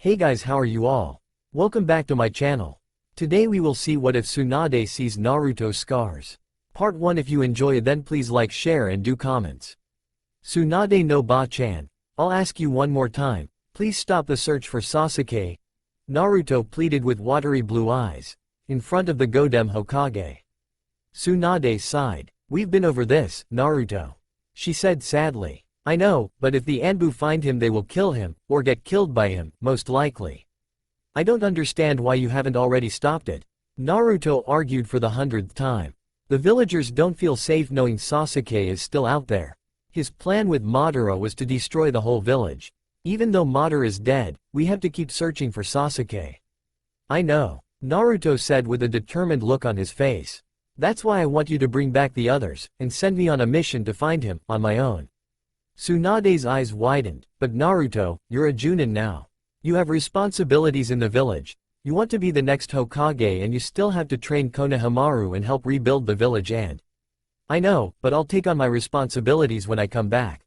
Hey guys, how are you all? Welcome back to my channel. Today we will see what if Tsunade sees Naruto's scars. Part 1. If you enjoy it, then please like, share and do comments. Tsunade no Ba-chan. I'll ask you one more time, please stop the search for Sasuke. Naruto pleaded with watery blue eyes, in front of the Godem Hokage. Tsunade sighed. We've been over this, Naruto. She said sadly. I know, but if the Anbu find him they will kill him, or get killed by him, most likely. I don't understand why you haven't already stopped it. Naruto argued for the 100th time. The villagers don't feel safe knowing Sasuke is still out there. His plan with Madara was to destroy the whole village. Even though Madara is dead, we have to keep searching for Sasuke. I know, Naruto said with a determined look on his face. That's why I want you to bring back the others, and send me on a mission to find him, on my own. Tsunade's eyes widened, but Naruto, you're a Junin now. You have responsibilities in the village. You want to be the next Hokage and you still have to train Konohamaru and help rebuild the village and… I know, but I'll take on my responsibilities when I come back.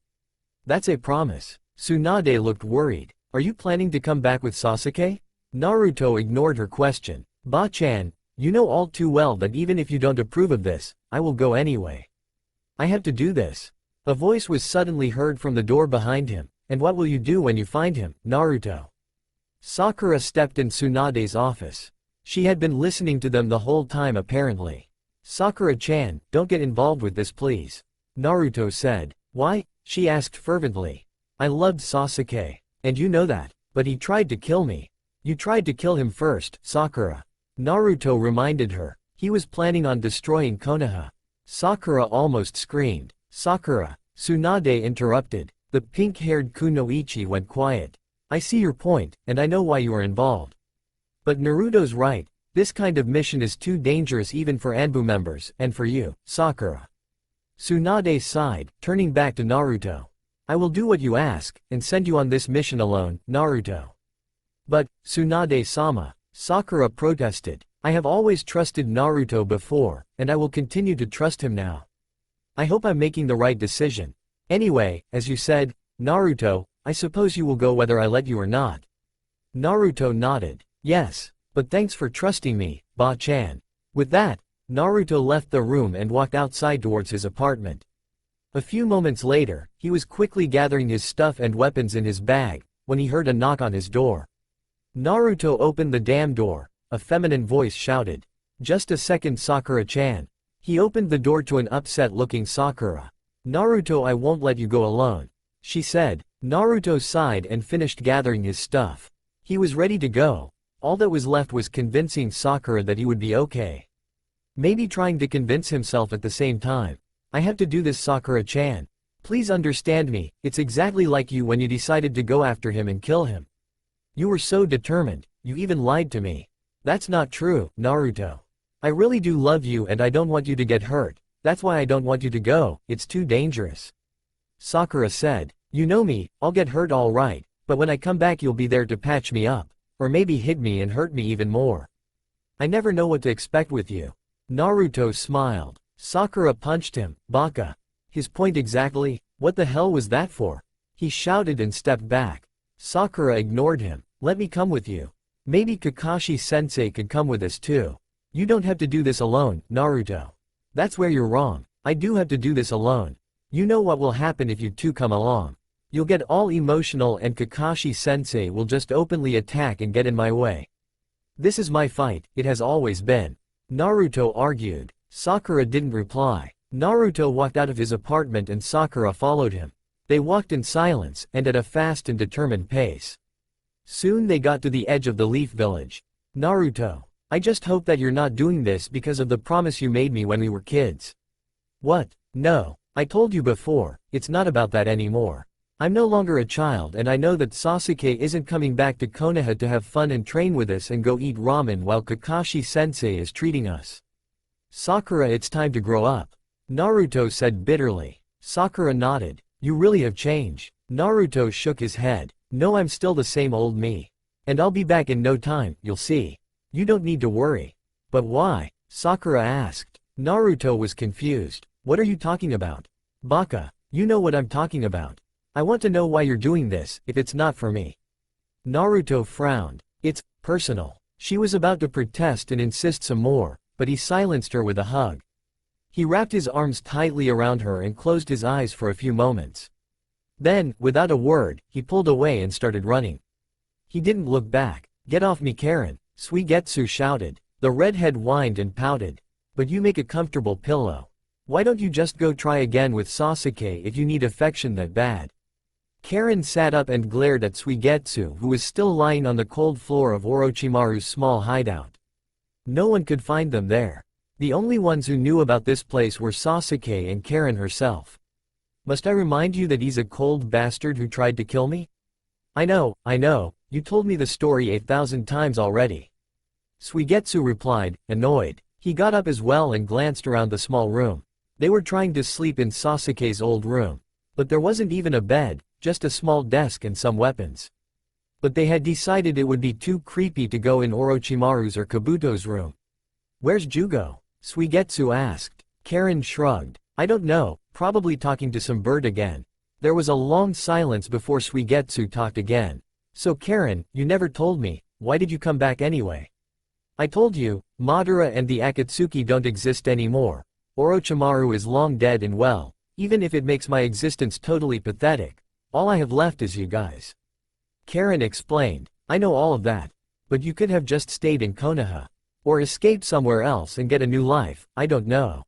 That's a promise. Tsunade looked worried. Are you planning to come back with Sasuke? Naruto ignored her question. Ba-chan, you know all too well that even if you don't approve of this, I will go anyway. I have to do this. A voice was suddenly heard from the door behind him. And what will you do when you find him, Naruto? Sakura stepped in Tsunade's office. She had been listening to them the whole time apparently. Sakura-chan, don't get involved with this please. Naruto said. Why? She asked fervently. I loved Sasuke. And you know that. But he tried to kill me. You tried to kill him first, Sakura. Naruto reminded her. He was planning on destroying Konoha. Sakura almost screamed. Sakura, Tsunade interrupted. The pink-haired Kunoichi went quiet. I see your point, and I know why you are involved. But Naruto's right, this kind of mission is too dangerous even for Anbu members, and for you, Sakura. Tsunade sighed, turning back to Naruto. I will do what you ask, and send you on this mission alone, Naruto. But, Tsunade-sama, Sakura protested. I have always trusted Naruto before, and I will continue to trust him now. I hope I'm making the right decision. Anyway, as you said, Naruto, I suppose you will go whether I let you or not. Naruto nodded. Yes, but thanks for trusting me, Ba-chan. With that, Naruto left the room and walked outside towards his apartment. A few moments later, he was quickly gathering his stuff and weapons in his bag, when he heard a knock on his door. Naruto opened the damn door, a feminine voice shouted. Just a second, Sakura-chan. He opened the door to an upset-looking Sakura. Naruto, I won't let you go alone, she said. Naruto sighed and finished gathering his stuff. He was ready to go. All that was left was convincing Sakura that he would be okay. Maybe trying to convince himself at the same time. I have to do this, Sakura-chan. Please understand me, it's exactly like you when you decided to go after him and kill him. You were so determined, you even lied to me. That's not true, Naruto. I really do love you and I don't want you to get hurt, that's why I don't want you to go, it's too dangerous. Sakura said, you know me, I'll get hurt all right, but when I come back you'll be there to patch me up, or maybe hit me and hurt me even more. I never know what to expect with you. Naruto smiled. Sakura punched him. Baka. His point exactly, what the hell was that for? He shouted and stepped back. Sakura ignored him. Let me come with you. Maybe Kakashi-sensei could come with us too. You don't have to do this alone, Naruto. That's where you're wrong. I do have to do this alone. You know what will happen if you two come along. You'll get all emotional and Kakashi-sensei will just openly attack and get in my way. This is my fight, it has always been. Naruto argued. Sakura didn't reply. Naruto walked out of his apartment and Sakura followed him. They walked in silence and at a fast and determined pace. Soon they got to the edge of the Leaf Village. Naruto. I just hope that you're not doing this because of the promise you made me when we were kids. What? No. I told you before, it's not about that anymore. I'm no longer a child and I know that Sasuke isn't coming back to Konoha to have fun and train with us and go eat ramen while Kakashi-sensei is treating us. Sakura, it's time to grow up. Naruto said bitterly. Sakura nodded. You really have changed. Naruto shook his head. No, I'm still the same old me. And I'll be back in no time, you'll see. You don't need to worry. But why? Sakura asked. Naruto was confused. What are you talking about? Baka, you know what I'm talking about. I want to know why you're doing this, if it's not for me. Naruto frowned. It's personal. She was about to protest and insist some more, but he silenced her with a hug. He wrapped his arms tightly around her and closed his eyes for a few moments. Then, without a word, he pulled away and started running. He didn't look back. "Get off me, Karen," Suigetsu shouted. The redhead whined and pouted. "But you make a comfortable pillow. Why don't you just go try again with Sasuke if you need affection that bad?" Karen sat up and glared at Suigetsu, who was still lying on the cold floor of Orochimaru's small hideout. No one could find them there. The only ones who knew about this place were Sasuke and Karen herself. "Must I remind you that he's a cold bastard who tried to kill me?" I know, you told me the story 8,000 times already." Suigetsu replied, annoyed. He got up as well and glanced around the small room. They were trying to sleep in Sasuke's old room. But there wasn't even a bed, just a small desk and some weapons. But they had decided it would be too creepy to go in Orochimaru's or Kabuto's room. "Where's Jugo?" Suigetsu asked. Karen shrugged. "I don't know, probably talking to some bird again." There was a long silence before Suigetsu talked again. "So Karen, you never told me, why did you come back anyway?" "I told you, Madara and the Akatsuki don't exist anymore. Orochimaru is long dead and well, even if it makes my existence totally pathetic. All I have left is you guys." Karen explained. "I know all of that. But you could have just stayed in Konoha. Or escaped somewhere else and get a new life, I don't know."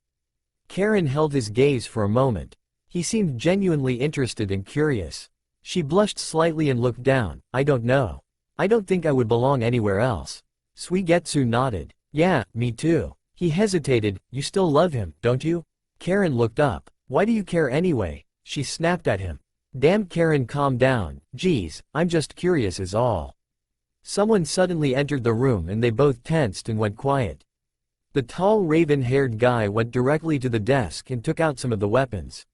Karen held his gaze for a moment. He seemed genuinely interested and curious. She blushed slightly and looked down. "I don't know. I don't think I would belong anywhere else." Suigetsu nodded. "Yeah, me too." He hesitated. "You still love him, don't you?" Karen looked up. "Why do you care anyway?" She snapped at him. "Damn Karen, calm down. Geez, I'm just curious is all." Someone suddenly entered the room and they both tensed and went quiet. The tall raven-haired guy went directly to the desk and took out some of the weapons.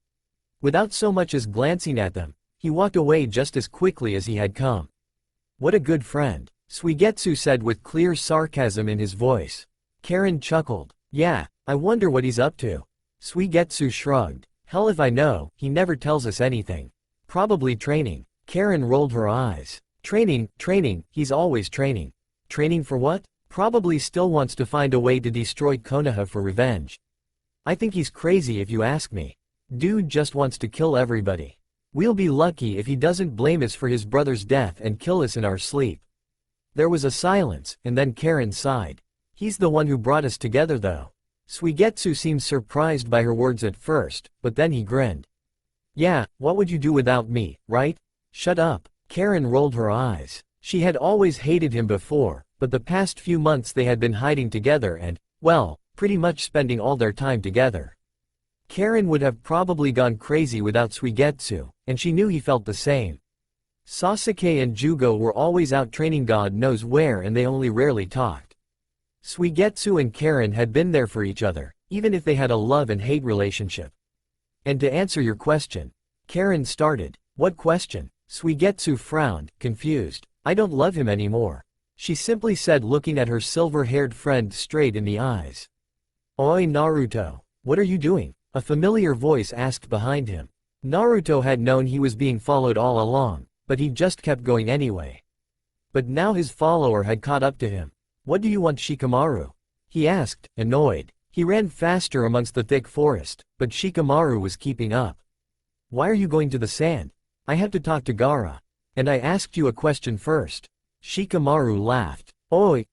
Without so much as glancing at them, he walked away just as quickly as he had come. "What a good friend," Suigetsu said with clear sarcasm in his voice. Karen chuckled. "Yeah, I wonder what he's up to." Suigetsu shrugged. "Hell if I know, he never tells us anything. Probably training." Karen rolled her eyes. Training, he's always training." "Training for what?" "Probably still wants to find a way to destroy Konoha for revenge." "I think he's crazy if you ask me. Dude just wants to kill everybody. We'll be lucky if he doesn't blame us for his brother's death and kill us in our sleep." There was a silence, and then Karen sighed. "He's the one who brought us together though." Suigetsu seemed surprised by her words at first, but then he grinned. "Yeah, what would you do without me, right?" "Shut up." Karen rolled her eyes. She had always hated him before, but the past few months they had been hiding together and, well, pretty much spending all their time together. Karen would have probably gone crazy without Suigetsu, and she knew he felt the same. Sasuke and Jugo were always out training God knows where and they only rarely talked. Suigetsu and Karen had been there for each other, even if they had a love and hate relationship. "And to answer your question," Karen started. "What question?" Suigetsu frowned, confused. "I don't love him anymore," she simply said, looking at her silver-haired friend straight in the eyes. "Oi Naruto, what are you doing?" a familiar voice asked behind him. Naruto had known he was being followed all along, but he just kept going anyway. But now his follower had caught up to him. "What do you want, Shikamaru?" he asked, annoyed. He ran faster amongst the thick forest, but Shikamaru was keeping up. "Why are you going to the sand?" "I have to talk to Gaara. And I asked you a question first." Shikamaru laughed. Oi,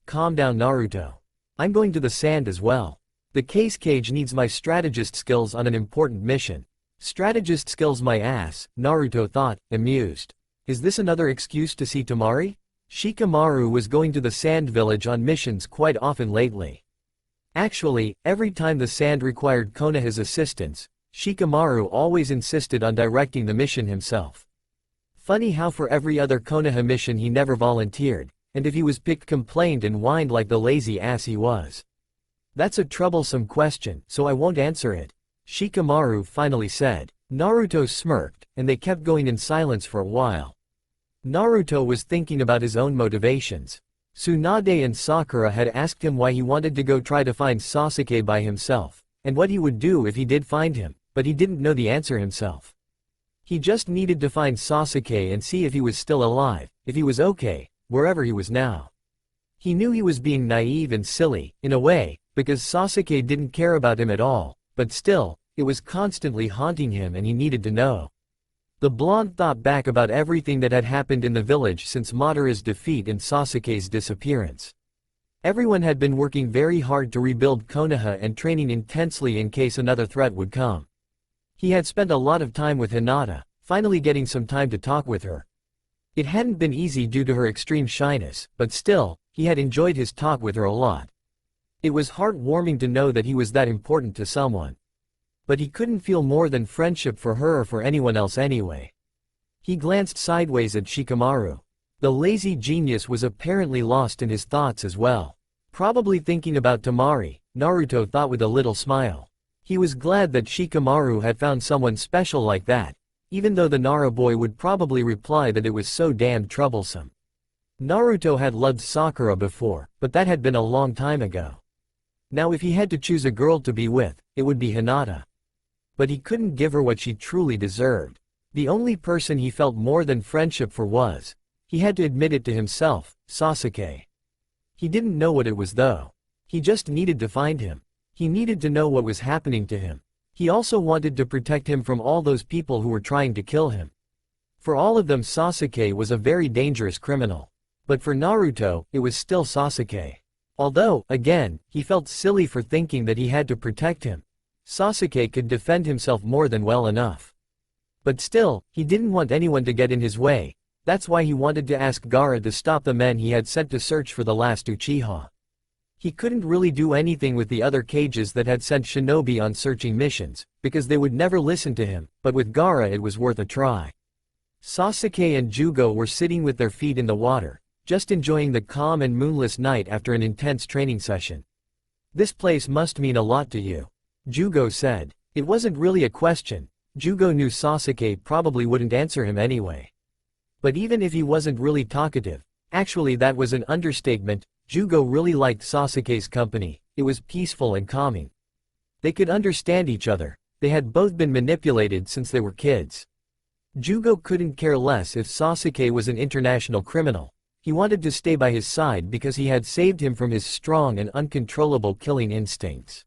calm down Naruto. I'm going to the sand as well. The case cage needs my strategist skills on an important mission." "Strategist skills my ass," Naruto thought, amused. Is this another excuse to see Temari? Shikamaru was going to the sand village on missions quite often lately. Actually, every time the sand required Konoha's assistance, Shikamaru always insisted on directing the mission himself. Funny how for every other Konoha mission he never volunteered, and if he was picked complained and whined like the lazy ass he was. "That's a troublesome question, so I won't answer it," Shikamaru finally said. Naruto smirked, and they kept going in silence for a while. Naruto was thinking about his own motivations. Tsunade and Sakura had asked him why he wanted to go try to find Sasuke by himself, and what he would do if he did find him, but he didn't know the answer himself. He just needed to find Sasuke and see if he was still alive, if he was okay, wherever he was now. He knew he was being naive and silly, in a way, because Sasuke didn't care about him at all, but still, it was constantly haunting him and he needed to know. The blonde thought back about everything that had happened in the village since Madara's defeat and Sasuke's disappearance. Everyone had been working very hard to rebuild Konoha and training intensely in case another threat would come. He had spent a lot of time with Hinata, finally getting some time to talk with her. It hadn't been easy due to her extreme shyness, but still, he had enjoyed his talk with her a lot. It was heartwarming to know that he was that important to someone. But he couldn't feel more than friendship for her or for anyone else anyway. He glanced sideways at Shikamaru. The lazy genius was apparently lost in his thoughts as well. Probably thinking about Temari, Naruto thought with a little smile. He was glad that Shikamaru had found someone special like that, even though the Nara boy would probably reply that it was so damned troublesome. Naruto had loved Sakura before, but that had been a long time ago. Now if he had to choose a girl to be with, it would be Hinata. But he couldn't give her what she truly deserved. The only person he felt more than friendship for was, he had to admit it to himself, Sasuke. He didn't know what it was though. He just needed to find him. He needed to know what was happening to him. He also wanted to protect him from all those people who were trying to kill him. For all of them Sasuke was a very dangerous criminal. But for Naruto, it was still Sasuke. Although, again, he felt silly for thinking that he had to protect him. Sasuke could defend himself more than well enough. But still, he didn't want anyone to get in his way. That's why he wanted to ask Gaara to stop the men he had sent to search for the last Uchiha. He couldn't really do anything with the other cages that had sent shinobi on searching missions, because they would never listen to him, but with Gaara it was worth a try. Sasuke and Jugo were sitting with their feet in the water, just enjoying the calm and moonless night after an intense training session. "This place must mean a lot to you," Jugo said. It wasn't really a question. Jugo knew Sasuke probably wouldn't answer him anyway. But even if he wasn't really talkative, actually that was an understatement, Jugo really liked Sasuke's company. It was peaceful and calming. They could understand each other. They had both been manipulated since they were kids. Jugo couldn't care less if Sasuke was an international criminal. He wanted to stay by his side because he had saved him from his strong and uncontrollable killing instincts.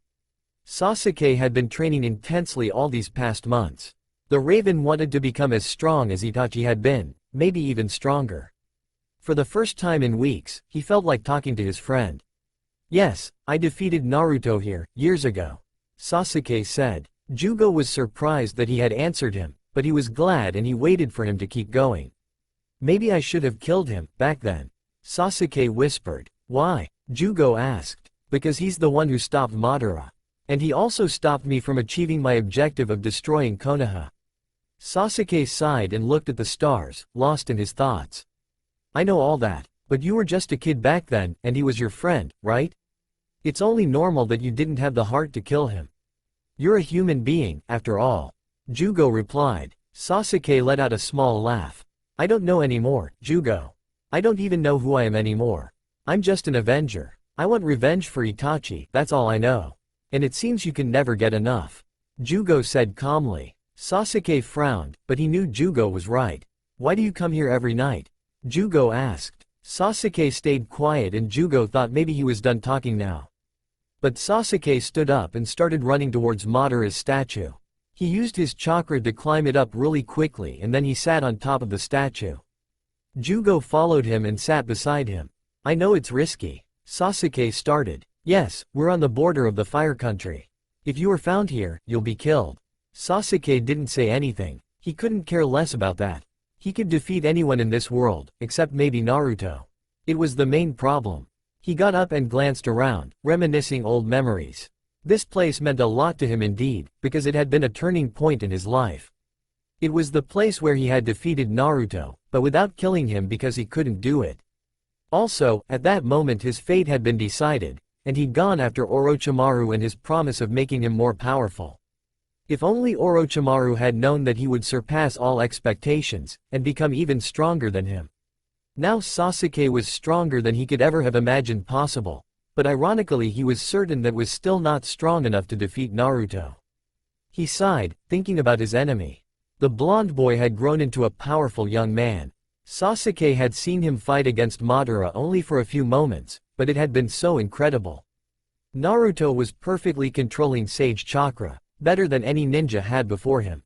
Sasuke had been training intensely all these past months. The Raven wanted to become as strong as Itachi had been, maybe even stronger. For the first time in weeks, he felt like talking to his friend. "Yes, I defeated Naruto here, years ago," Sasuke said. Jugo was surprised that he had answered him, but he was glad and he waited for him to keep going. "Maybe I should have killed him, back then," Sasuke whispered. "Why?" Jugo asked. "Because he's the one who stopped Madara. And he also stopped me from achieving my objective of destroying Konoha." Sasuke sighed and looked at the stars, lost in his thoughts. "I know all that, but you were just a kid back then, and he was your friend, right? It's only normal that you didn't have the heart to kill him. You're a human being, after all," Jugo replied. Sasuke let out a small laugh. "I don't know anymore, Jugo. I don't even know who I am anymore. I'm just an avenger. I want revenge for Itachi, that's all I know. And it seems you can never get enough," Jugo said calmly. Sasuke frowned, but he knew Jugo was right. "Why do you come here every night?" Jugo asked. Sasuke stayed quiet and Jugo thought maybe he was done talking now. But Sasuke stood up and started running towards Madara's statue. He used his chakra to climb it up really quickly and then he sat on top of the statue. Jugo followed him and sat beside him. "I know it's risky," Sasuke started. "Yes, we're on the border of the fire country. If you are found here, you'll be killed." Sasuke didn't say anything. He couldn't care less about that. He could defeat anyone in this world, except maybe Naruto. It was the main problem. He got up and glanced around, reminiscing old memories. This place meant a lot to him indeed, because it had been a turning point in his life. It was the place where he had defeated Naruto, but without killing him because he couldn't do it. Also, at that moment his fate had been decided, and he'd gone after Orochimaru and his promise of making him more powerful. If only Orochimaru had known that he would surpass all expectations, and become even stronger than him. Now Sasuke was stronger than he could ever have imagined possible, but ironically he was certain that was still not strong enough to defeat Naruto. He sighed, thinking about his enemy. The blonde boy had grown into a powerful young man. Sasuke had seen him fight against Madara only for a few moments, but it had been so incredible. Naruto was perfectly controlling Sage Chakra, better than any ninja had before him.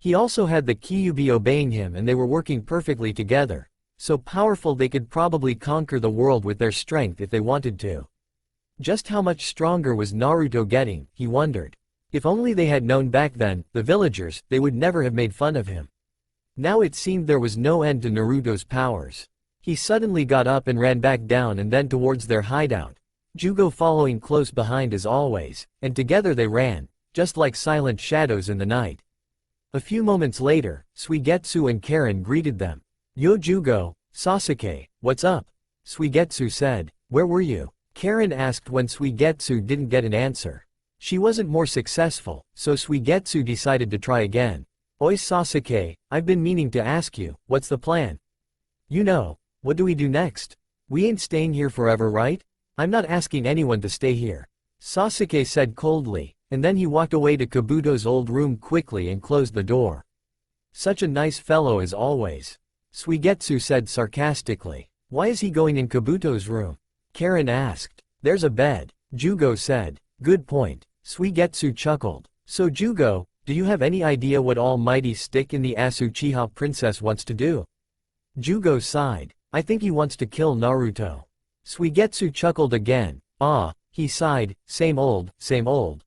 He also had the Kyuubi obeying him, and they were working perfectly together, so powerful they could probably conquer the world with their strength if they wanted to. Just how much stronger was Naruto getting, he wondered. If only they had known back then, the villagers, they would never have made fun of him. Now it seemed there was no end to Naruto's powers. He suddenly got up and ran back down and then towards their hideout, Jugo following close behind as always, and together they ran, just like silent shadows in the night. A few moments later, Suigetsu and Karen greeted them. "Yo Jugo, Sasuke, what's up?" Suigetsu said. "Where were you?" Karen asked when Suigetsu didn't get an answer. She wasn't more successful, so Suigetsu decided to try again. "Oi Sasuke, I've been meaning to ask you, what's the plan?" "You know, what do we do next? We ain't staying here forever, right?" "I'm not asking anyone to stay here," Sasuke said coldly, and then he walked away to Kabuto's old room quickly and closed the door. "Such a nice fellow as always," Suigetsu said sarcastically. "Why is he going in Kabuto's room?" Karen asked. "There's a bed," Jugo said. "Good point," Suigetsu chuckled. "So Jugo, do you have any idea what almighty stick in the ass Uchiha princess wants to do?" Jugo sighed. "I think he wants to kill Naruto." Suigetsu chuckled again. "Ah," he sighed, same old, same old."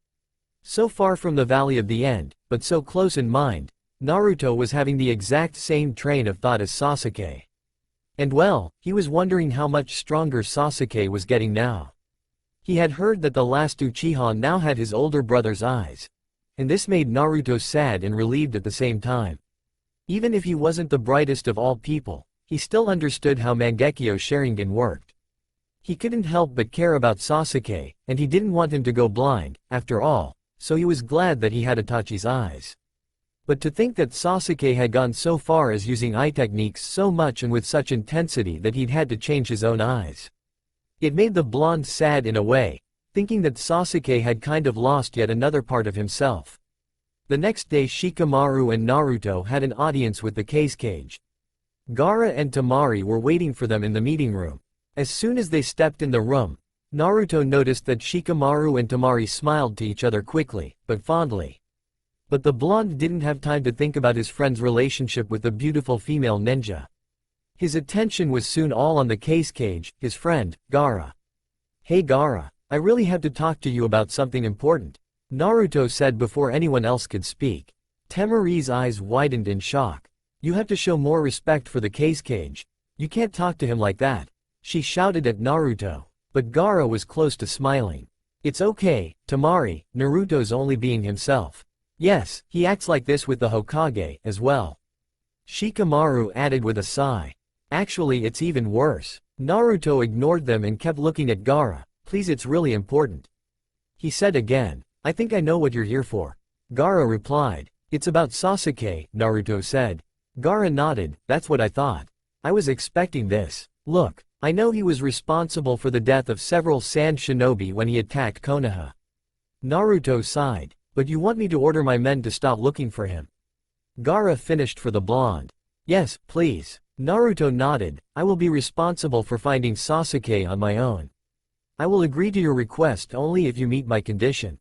So far from the Valley of the End, but so close in mind, Naruto was having the exact same train of thought as Sasuke. And well, he was wondering how much stronger Sasuke was getting now. He had heard that the last Uchiha now had his older brother's eyes. And this made Naruto sad and relieved at the same time. Even if he wasn't the brightest of all people, he still understood how Mangekyo Sharingan worked. He couldn't help but care about Sasuke, and he didn't want him to go blind, after all, so he was glad that he had Itachi's eyes. But to think that Sasuke had gone so far as using eye techniques so much and with such intensity that he'd had to change his own eyes. It made the blonde sad in a way, thinking that Sasuke had kind of lost yet another part of himself. The next day Shikamaru and Naruto had an audience with the case cage. Gaara and Temari were waiting for them in the meeting room. As soon as they stepped in the room, Naruto noticed that Shikamaru and Temari smiled to each other quickly, but fondly. But the blonde didn't have time to think about his friend's relationship with the beautiful female ninja. His attention was soon all on the case cage, his friend, Gaara. "Hey Gaara, I really have to talk to you about something important," Naruto said before anyone else could speak. Temari's eyes widened in shock. "You have to show more respect for the case cage. You can't talk to him like that," she shouted at Naruto. But Gaara was close to smiling. "It's okay, Temari, Naruto's only being himself. Yes, he acts like this with the Hokage, as well." Shikamaru added with a sigh. "Actually it's even worse." Naruto ignored them and kept looking at Gaara. "Please, it's really important," he said again. "I think I know what you're here for," Gaara replied. "It's about Sasuke," Naruto said. Gaara nodded. "That's what I thought. I was expecting this. Look, I know he was responsible for the death of several sand shinobi when he attacked Konoha." Naruto sighed. "But you want me to order my men to stop looking for him?" Gaara finished for the blonde. "Yes, please." Naruto nodded. "I will be responsible for finding Sasuke on my own. I will agree to your request only if you meet my condition,"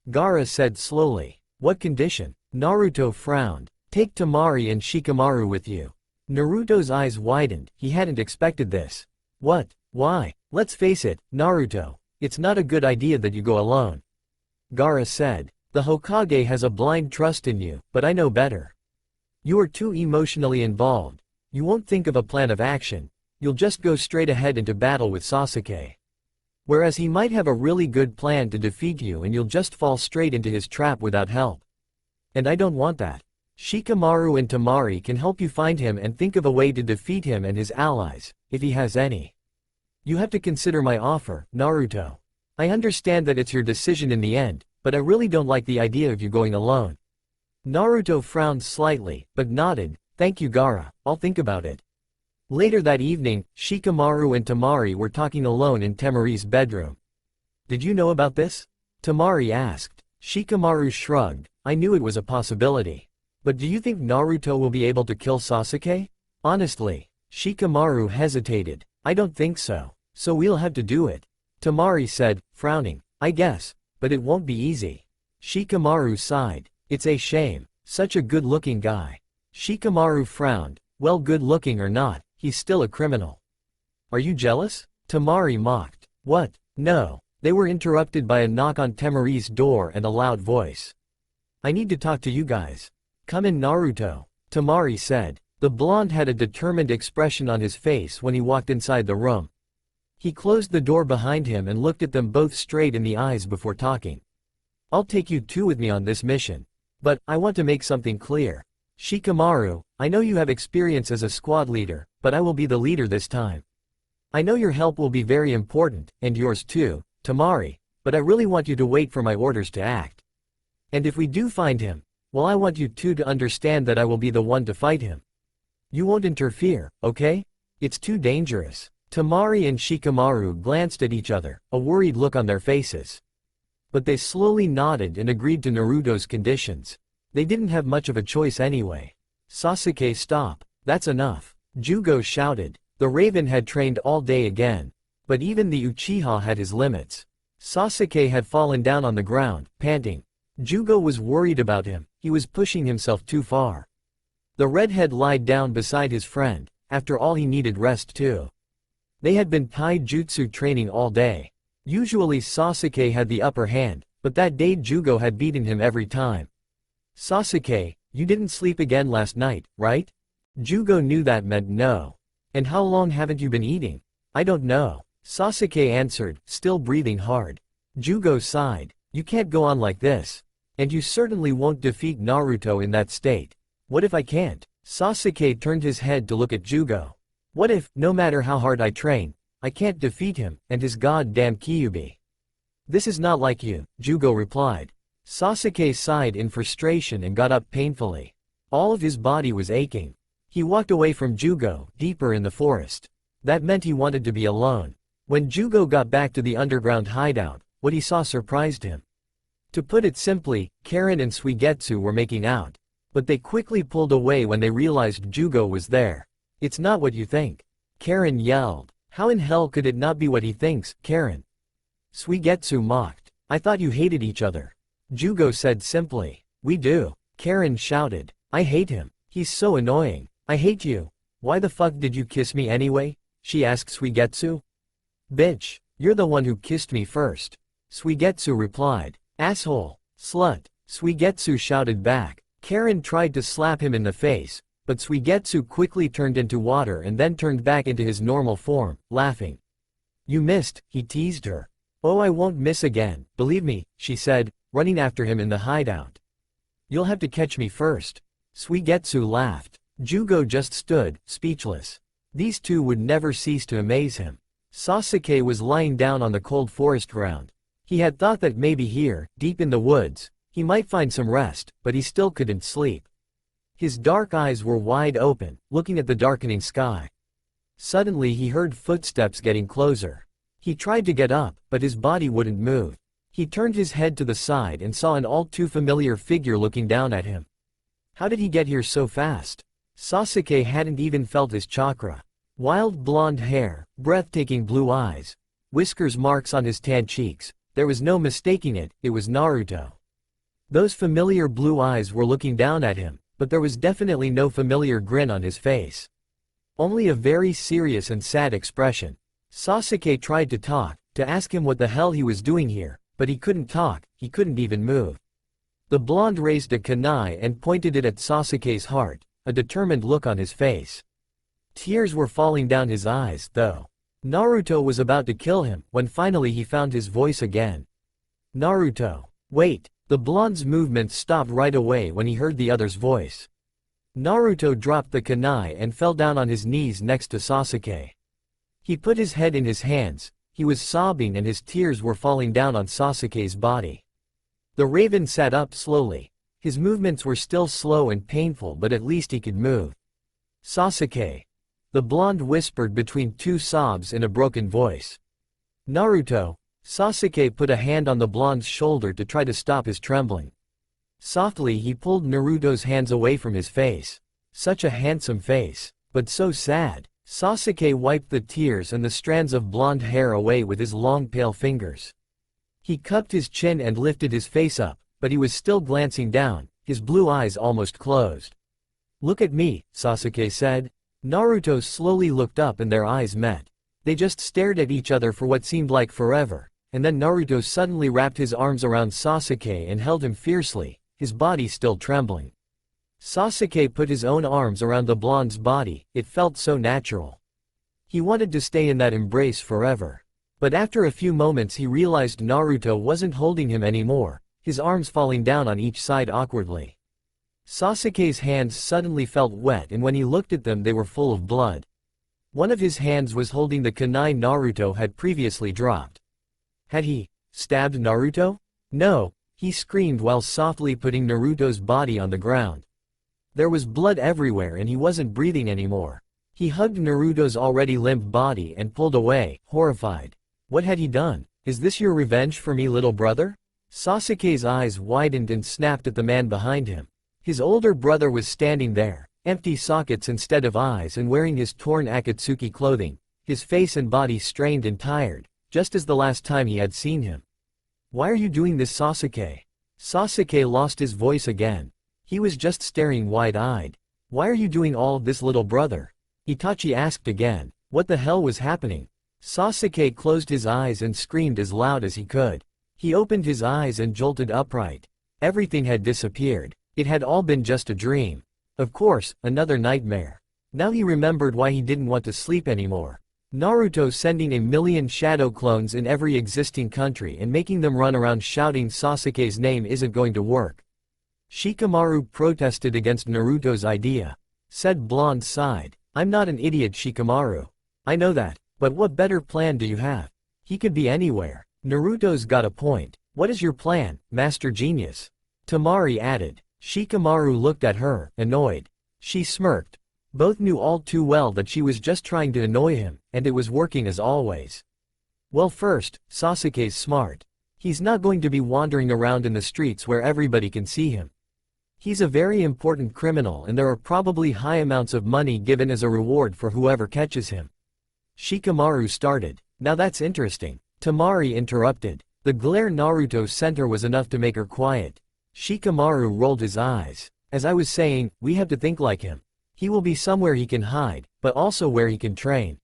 Gaara said slowly. "What condition?" Naruto frowned. "Take Temari and Shikamaru with you." Naruto's eyes widened. He hadn't expected this. "What? Why? Let's face it, Naruto, it's not a good idea that you go alone," Gaara said. "The Hokage has a blind trust in you, but I know better. You are too emotionally involved. You won't think of a plan of action. You'll just go straight ahead into battle with Sasuke. Whereas he might have a really good plan to defeat you and you'll just fall straight into his trap without help. And I don't want that. Shikamaru and Temari can help you find him and think of a way to defeat him and his allies, if he has any. You have to consider my offer, Naruto. I understand that it's your decision in the end, but I really don't like the idea of you going alone." Naruto frowned slightly, but nodded. "Thank you Gaara, I'll think about it." Later that evening, Shikamaru and Temari were talking alone in Temari's bedroom. "Did you know about this?" Temari asked. Shikamaru shrugged. "I knew it was a possibility. But do you think Naruto will be able to kill Sasuke? Honestly, Shikamaru hesitated. I don't think so. So we'll have to do it. Tamari said, frowning. I guess, but it won't be easy. Shikamaru sighed. It's a shame. Such a good-looking guy. Shikamaru frowned. Well, good-looking or not, he's still a criminal. Are you jealous? Tamari mocked. What? No. They were interrupted by a knock on Tamari's door and a loud voice. I need to talk to you guys. Come in, Naruto, Tamari said. The blonde had a determined expression on his face when he walked inside the room. He closed the door behind him and looked at them both straight in the eyes before talking. I'll take you two with me on this mission. But, I want to make something clear. Shikamaru, I know you have experience as a squad leader, but I will be the leader this time. I know your help will be very important, and yours too, Tamari, but I really want you to wait for my orders to act. And if we do find him, well, I want you two to understand that I will be the one to fight him. You won't interfere, okay? It's too dangerous. Tamari and Shikamaru glanced at each other, a worried look on their faces. But they slowly nodded and agreed to Naruto's conditions. They didn't have much of a choice anyway. Sasuke, stop. That's enough. Jugo shouted. The Raven had trained all day again. But even the Uchiha had his limits. Sasuke had fallen down on the ground, panting. Jugo was worried about him. He was pushing himself too far. The redhead lied down beside his friend. After all, he needed rest too. They had been taijutsu training all day. Usually Sasuke had the upper hand, but that day Jugo had beaten him every time. Sasuke, you didn't sleep again last night, right? Jugo knew that meant no. And how long haven't you been eating? I don't know. Sasuke answered, still breathing hard. Jugo sighed. You can't go on like this. And you certainly won't defeat Naruto in that state. What if I can't? Sasuke turned his head to look at Jugo. What if, no matter how hard I train, I can't defeat him, and his goddamn Kyuubi? This is not like you, Jugo replied. Sasuke sighed in frustration and got up painfully. All of his body was aching. He walked away from Jugo, deeper in the forest. That meant he wanted to be alone. When Jugo got back to the underground hideout, what he saw surprised him. To put it simply, Karen and Suigetsu were making out. But they quickly pulled away when they realized Jugo was there. It's not what you think. Karen yelled. How in hell could it not be what he thinks, Karen? Suigetsu mocked. I thought you hated each other. Jugo said simply. We do. Karen shouted. I hate him. He's so annoying. I hate you. Why the fuck did you kiss me anyway? She asked Suigetsu. Bitch, you're the one who kissed me first. Suigetsu replied. Asshole. Slut. Suigetsu shouted back. Karen tried to slap him in the face, but Suigetsu quickly turned into water and then turned back into his normal form, laughing. You missed, he teased her. Oh, I won't miss again, believe me, she said, running after him in the hideout. You'll have to catch me first. Suigetsu laughed. Jugo just stood, speechless. These two would never cease to amaze him. Sasuke was lying down on the cold forest ground. He had thought that maybe here, deep in the woods, he might find some rest, but he still couldn't sleep. His dark eyes were wide open, looking at the darkening sky. Suddenly he heard footsteps getting closer. He tried to get up, but his body wouldn't move. He turned his head to the side and saw an all too familiar figure looking down at him. How did he get here so fast? Sasuke hadn't even felt his chakra. Wild blonde hair, breathtaking blue eyes, whiskers marks on his tan cheeks. There was no mistaking it, it was Naruto. Those familiar blue eyes were looking down at him, but there was definitely no familiar grin on his face. Only a very serious and sad expression. Sasuke tried to talk, to ask him what the hell he was doing here, but he couldn't talk, he couldn't even move. The blonde raised a kunai and pointed it at Sasuke's heart, a determined look on his face. Tears were falling down his eyes, though. Naruto was about to kill him, when finally he found his voice again. Naruto. Wait. The blonde's movement stopped right away when he heard the other's voice. Naruto dropped the kunai and fell down on his knees next to Sasuke. He put his head in his hands, he was sobbing and his tears were falling down on Sasuke's body. The Raven sat up slowly. His movements were still slow and painful, but at least he could move. Sasuke. The blonde whispered between two sobs in a broken voice. Naruto. Sasuke put a hand on the blonde's shoulder to try to stop his trembling. Softly he pulled Naruto's hands away from his face. Such a handsome face. But so sad. Sasuke wiped the tears and the strands of blonde hair away with his long pale fingers. He cupped his chin and lifted his face up, but he was still glancing down, his blue eyes almost closed. "Look at me," Sasuke said. Naruto slowly looked up and their eyes met. They just stared at each other for what seemed like forever, and then Naruto suddenly wrapped his arms around Sasuke and held him fiercely, his body still trembling. Sasuke put his own arms around the blonde's body, it felt so natural. He wanted to stay in that embrace forever. But after a few moments he realized Naruto wasn't holding him anymore, his arms falling down on each side awkwardly. Sasuke's hands suddenly felt wet and when he looked at them they were full of blood. One of his hands was holding the kunai Naruto had previously dropped. Had he stabbed Naruto? No, he screamed while softly putting Naruto's body on the ground. There was blood everywhere and he wasn't breathing anymore. He hugged Naruto's already limp body and pulled away, horrified. What had he done? Is this your revenge for me, little brother? Sasuke's eyes widened and snapped at the man behind him. His older brother was standing there, empty sockets instead of eyes and wearing his torn Akatsuki clothing, his face and body strained and tired, just as the last time he had seen him. Why are you doing this, Sasuke? Sasuke lost his voice again. He was just staring wide-eyed. Why are you doing all of this, little brother? Itachi asked again. What the hell was happening? Sasuke closed his eyes and screamed as loud as he could. He opened his eyes and jolted upright. Everything had disappeared. It had all been just a dream. Of course, another nightmare. Now he remembered why he didn't want to sleep anymore. Naruto sending 1,000,000 shadow clones in every existing country and making them run around shouting Sasuke's name isn't going to work. Shikamaru protested against Naruto's idea. Said Blonde sighed. I'm not an idiot, Shikamaru. I know that, but what better plan do you have? He could be anywhere. Naruto's got a point. What is your plan, Master Genius? Temari added. Shikamaru looked at her, annoyed. She smirked. Both knew all too well that she was just trying to annoy him, and it was working as always. Well, first, Sasuke's smart. He's not going to be wandering around in the streets where everybody can see him. He's a very important criminal and there are probably high amounts of money given as a reward for whoever catches him. Shikamaru started. Now that's interesting. Temari interrupted. The glare Naruto sent her was enough to make her quiet. Shikamaru rolled his eyes. As I was saying, we have to think like him. He will be somewhere he can hide, but also where he can train.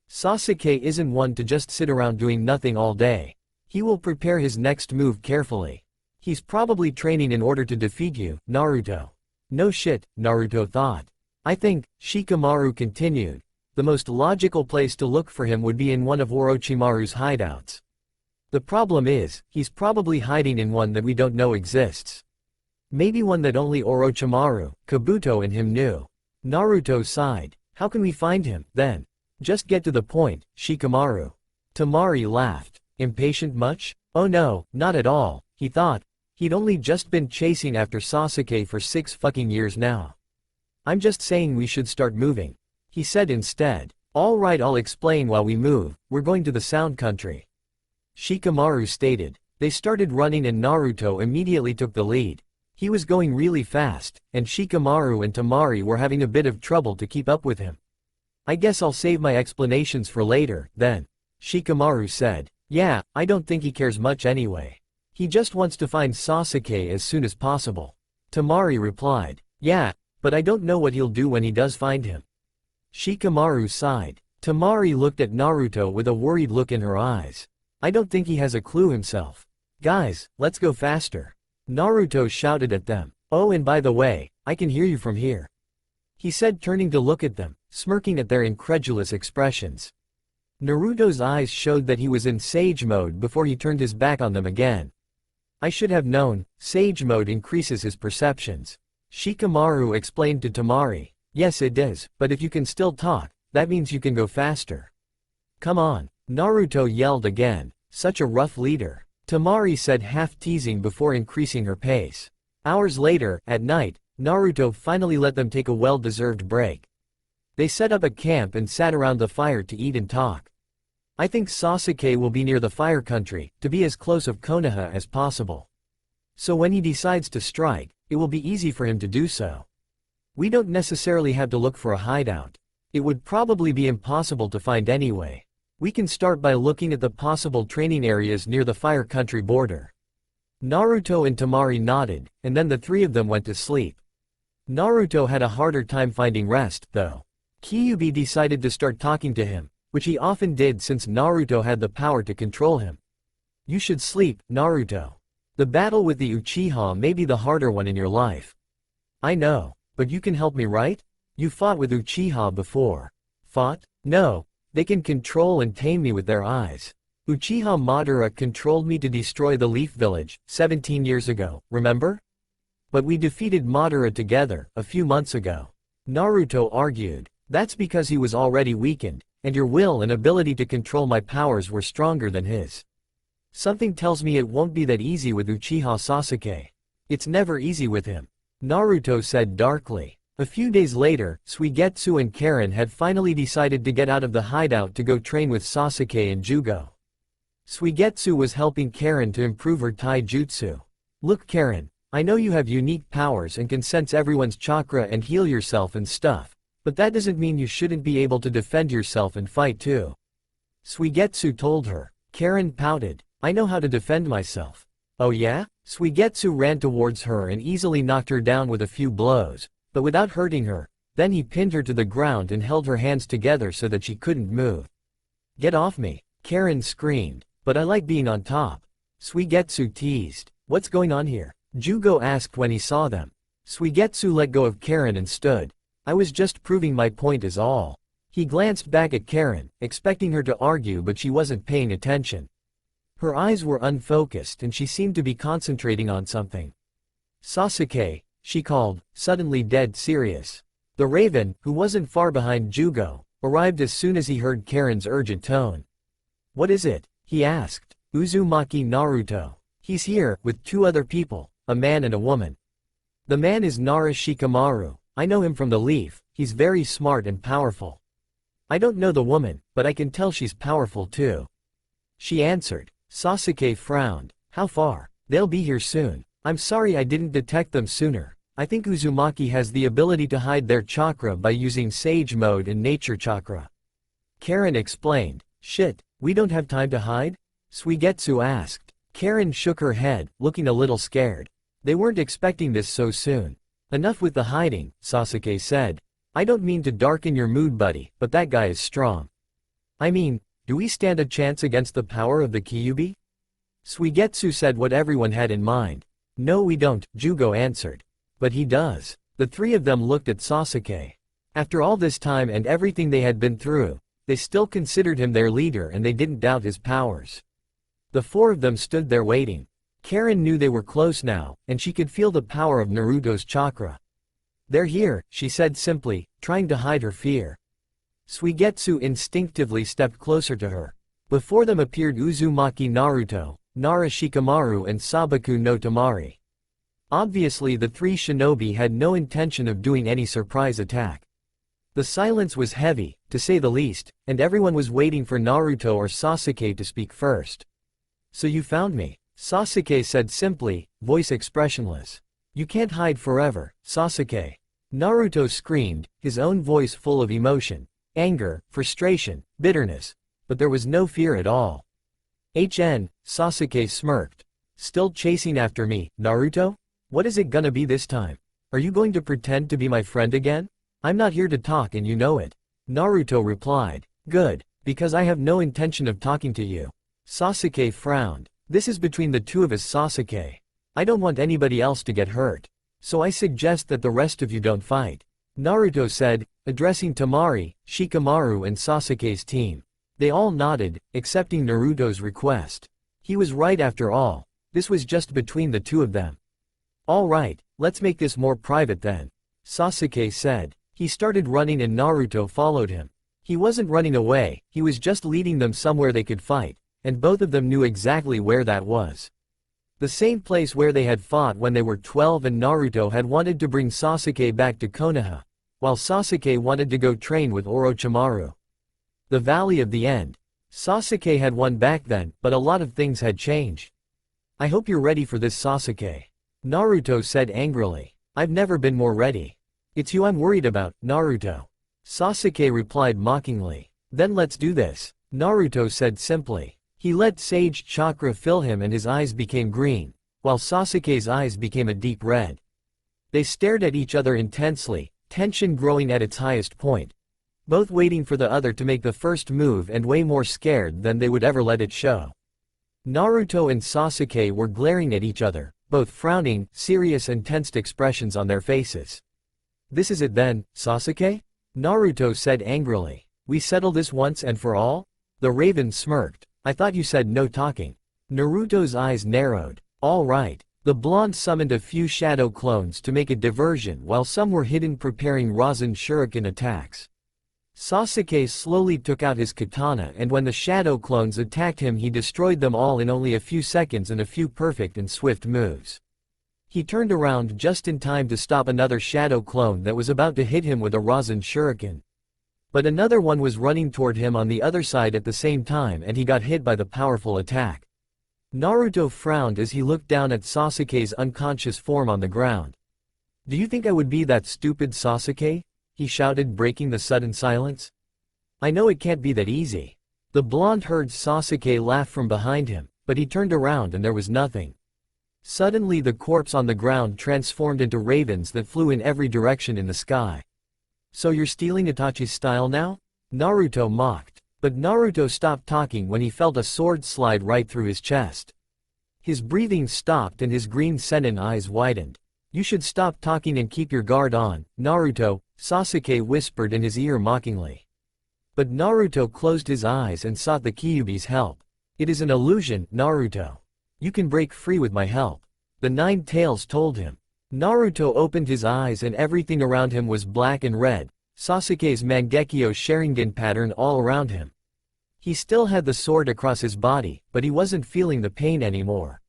Sasuke isn't one to just sit around doing nothing all day. He will prepare his next move carefully. He's probably training in order to defeat you, Naruto. No shit, Naruto thought. I think, Shikamaru continued, the most logical place to look for him would be in one of Orochimaru's hideouts. The problem is, he's probably hiding in one that we don't know exists. Maybe one that only Orochimaru, Kabuto and him knew. Naruto sighed. How can we find him, then? Just get to the point, Shikamaru. Temari laughed. Impatient much? Oh no, not at all, he thought. He'd only just been chasing after Sasuke for 6 fucking years now. I'm just saying we should start moving. He said instead. All right, I'll explain while we move, we're going to the Sound Country. Shikamaru stated. They started running and Naruto immediately took the lead. He was going really fast, and Shikamaru and Temari were having a bit of trouble to keep up with him. I guess I'll save my explanations for later, then. Shikamaru said. Yeah, I don't think he cares much anyway. He just wants to find Sasuke as soon as possible. Temari replied. Yeah, but I don't know what he'll do when he does find him. Shikamaru sighed. Temari looked at Naruto with a worried look in her eyes. I don't think he has a clue himself. Guys, let's go faster. Naruto shouted at them. Oh, and by the way, I can hear you from here. He said, turning to look at them, smirking at their incredulous expressions. Naruto's eyes showed that he was in Sage mode before he turned his back on them again. I should have known, Sage mode increases his perceptions. Shikamaru explained to Temari. Yes it is, but if you can still talk, that means you can go faster. Come on, Naruto yelled again, such a rough leader. Temari said half teasing before increasing her pace. Hours later, at night, Naruto finally let them take a well-deserved break. They set up a camp and sat around the fire to eat and talk. I think Sasuke will be near the fire country, to be as close of Konoha as possible. So when he decides to strike, it will be easy for him to do so. We don't necessarily have to look for a hideout. It would probably be impossible to find anyway. We can start by looking at the possible training areas near the Fire Country border. Naruto and Temari nodded, and then the three of them went to sleep. Naruto had a harder time finding rest, though. Kyuubi decided to start talking to him, which he often did since Naruto had the power to control him. You should sleep, Naruto. The battle with the Uchiha may be the harder one in your life. I know, but you can help me, right? You fought with Uchiha before. Fought? No. They can control and tame me with their eyes. Uchiha Madara controlled me to destroy the Leaf Village, 17 years ago, remember? But we defeated Madara together, a few months ago. Naruto argued. That's because he was already weakened, and your will and ability to control my powers were stronger than his. Something tells me it won't be that easy with Uchiha Sasuke. It's never easy with him. Naruto said darkly. A few days later, Suigetsu and Karen had finally decided to get out of the hideout to go train with Sasuke and Jugo. Suigetsu was helping Karen to improve her taijutsu. Look Karen, I know you have unique powers and can sense everyone's chakra and heal yourself and stuff, but that doesn't mean you shouldn't be able to defend yourself and fight too. Suigetsu told her. Karen pouted. I know how to defend myself. Oh yeah? Suigetsu ran towards her and easily knocked her down with a few blows, but without hurting her. Then he pinned her to the ground and held her hands together so that she couldn't move. Get off me, Karen screamed, but I like being on top. Suigetsu teased. What's going on here? Jugo asked when he saw them. Suigetsu let go of Karen and stood. I was just proving my point is all. He glanced back at Karen, expecting her to argue, but she wasn't paying attention. Her eyes were unfocused and she seemed to be concentrating on something. Sasuke, she called, suddenly dead serious. The Raven, who wasn't far behind Jugo, arrived as soon as he heard Karen's urgent tone. What is it? He asked. Uzumaki Naruto. He's here, with two other people, a man and a woman. The man is Nara Shikamaru. I know him from the Leaf, he's very smart and powerful. I don't know the woman, but I can tell she's powerful too. She answered. Sasuke frowned. How far? They'll be here soon. I'm sorry I didn't detect them sooner. I think Uzumaki has the ability to hide their chakra by using Sage Mode and Nature Chakra. Karen explained. Shit, we don't have time to hide? Suigetsu asked. Karen shook her head, looking a little scared. They weren't expecting this so soon. Enough with the hiding, Sasuke said. I don't mean to darken your mood, buddy, but that guy is strong. I mean, do we stand a chance against the power of the Kyuubi? Suigetsu said what everyone had in mind. No we don't, Jugo answered. But he does. The three of them looked at Sasuke. After all this time and everything they had been through, they still considered him their leader and they didn't doubt his powers. The four of them stood there waiting. Karen knew they were close now, and she could feel the power of Naruto's chakra. They're here, she said simply, trying to hide her fear. Suigetsu instinctively stepped closer to her. Before them appeared Uzumaki Naruto, Nara Shikamaru and Sabaku no Temari. Obviously the three shinobi had no intention of doing any surprise attack. The silence was heavy, to say the least, and everyone was waiting for Naruto or Sasuke to speak first. So you found me, Sasuke said simply, voice expressionless. You can't hide forever, Sasuke. Naruto screamed, his own voice full of emotion. Anger, frustration, bitterness. But there was no fear at all. Sasuke smirked. Still chasing after me, Naruto? What is it gonna be this time? Are you going to pretend to be my friend again? I'm not here to talk and you know it. Naruto replied. Good, because I have no intention of talking to you. Sasuke frowned. This is between the two of us, Sasuke. I don't want anybody else to get hurt. So I suggest that the rest of you don't fight. Naruto said, addressing Temari, Shikamaru and Sasuke's team. They all nodded, accepting Naruto's request. He was right after all. This was just between the two of them. All right, let's make this more private then. Sasuke said. He started running and Naruto followed him. He wasn't running away, he was just leading them somewhere they could fight, and both of them knew exactly where that was. The same place where they had fought when they were 12 and Naruto had wanted to bring Sasuke back to Konoha, while Sasuke wanted to go train with Orochimaru. The Valley of the End. Sasuke had won back then, but a lot of things had changed. I hope you're ready for this, Sasuke. Naruto said angrily. I've never been more ready. It's you I'm worried about, Naruto. Sasuke replied mockingly. Then let's do this, Naruto said simply. He let sage chakra fill him and his eyes became green, while Sasuke's eyes became a deep red. They stared at each other intensely, tension growing at its highest point. Both waiting for the other to make the first move and way more scared than they would ever let it show. Naruto and Sasuke were glaring at each other, both frowning, serious and tensed expressions on their faces. This is it then, Sasuke? Naruto said angrily. We settle this once and for all? The raven smirked. I thought you said no talking. Naruto's eyes narrowed. All right. The blonde summoned a few shadow clones to make a diversion while some were hidden preparing Rasen shuriken attacks. Sasuke slowly took out his katana and when the shadow clones attacked him he destroyed them all in only a few seconds in a few perfect and swift moves. He turned around just in time to stop another shadow clone that was about to hit him with a Rasen shuriken. But another one was running toward him on the other side at the same time and he got hit by the powerful attack. Naruto frowned as he looked down at Sasuke's unconscious form on the ground. Do you think I would be that stupid, Sasuke? He shouted, breaking the sudden silence. I know it can't be that easy. The blonde heard Sasuke laugh from behind him, but he turned around and there was nothing. Suddenly the corpse on the ground transformed into ravens that flew in every direction in the sky. So you're stealing Itachi's style now? Naruto mocked. But Naruto stopped talking when he felt a sword slide right through his chest. His breathing stopped and his green senin eyes widened. You should stop talking and keep your guard on, Naruto, Sasuke whispered in his ear mockingly. But Naruto closed his eyes and sought the Kyuubi's help. It is an illusion, Naruto. You can break free with my help. The Nine Tails told him. Naruto opened his eyes and everything around him was black and red, Sasuke's Mangekyo Sharingan pattern all around him. He still had the sword across his body, but he wasn't feeling the pain anymore.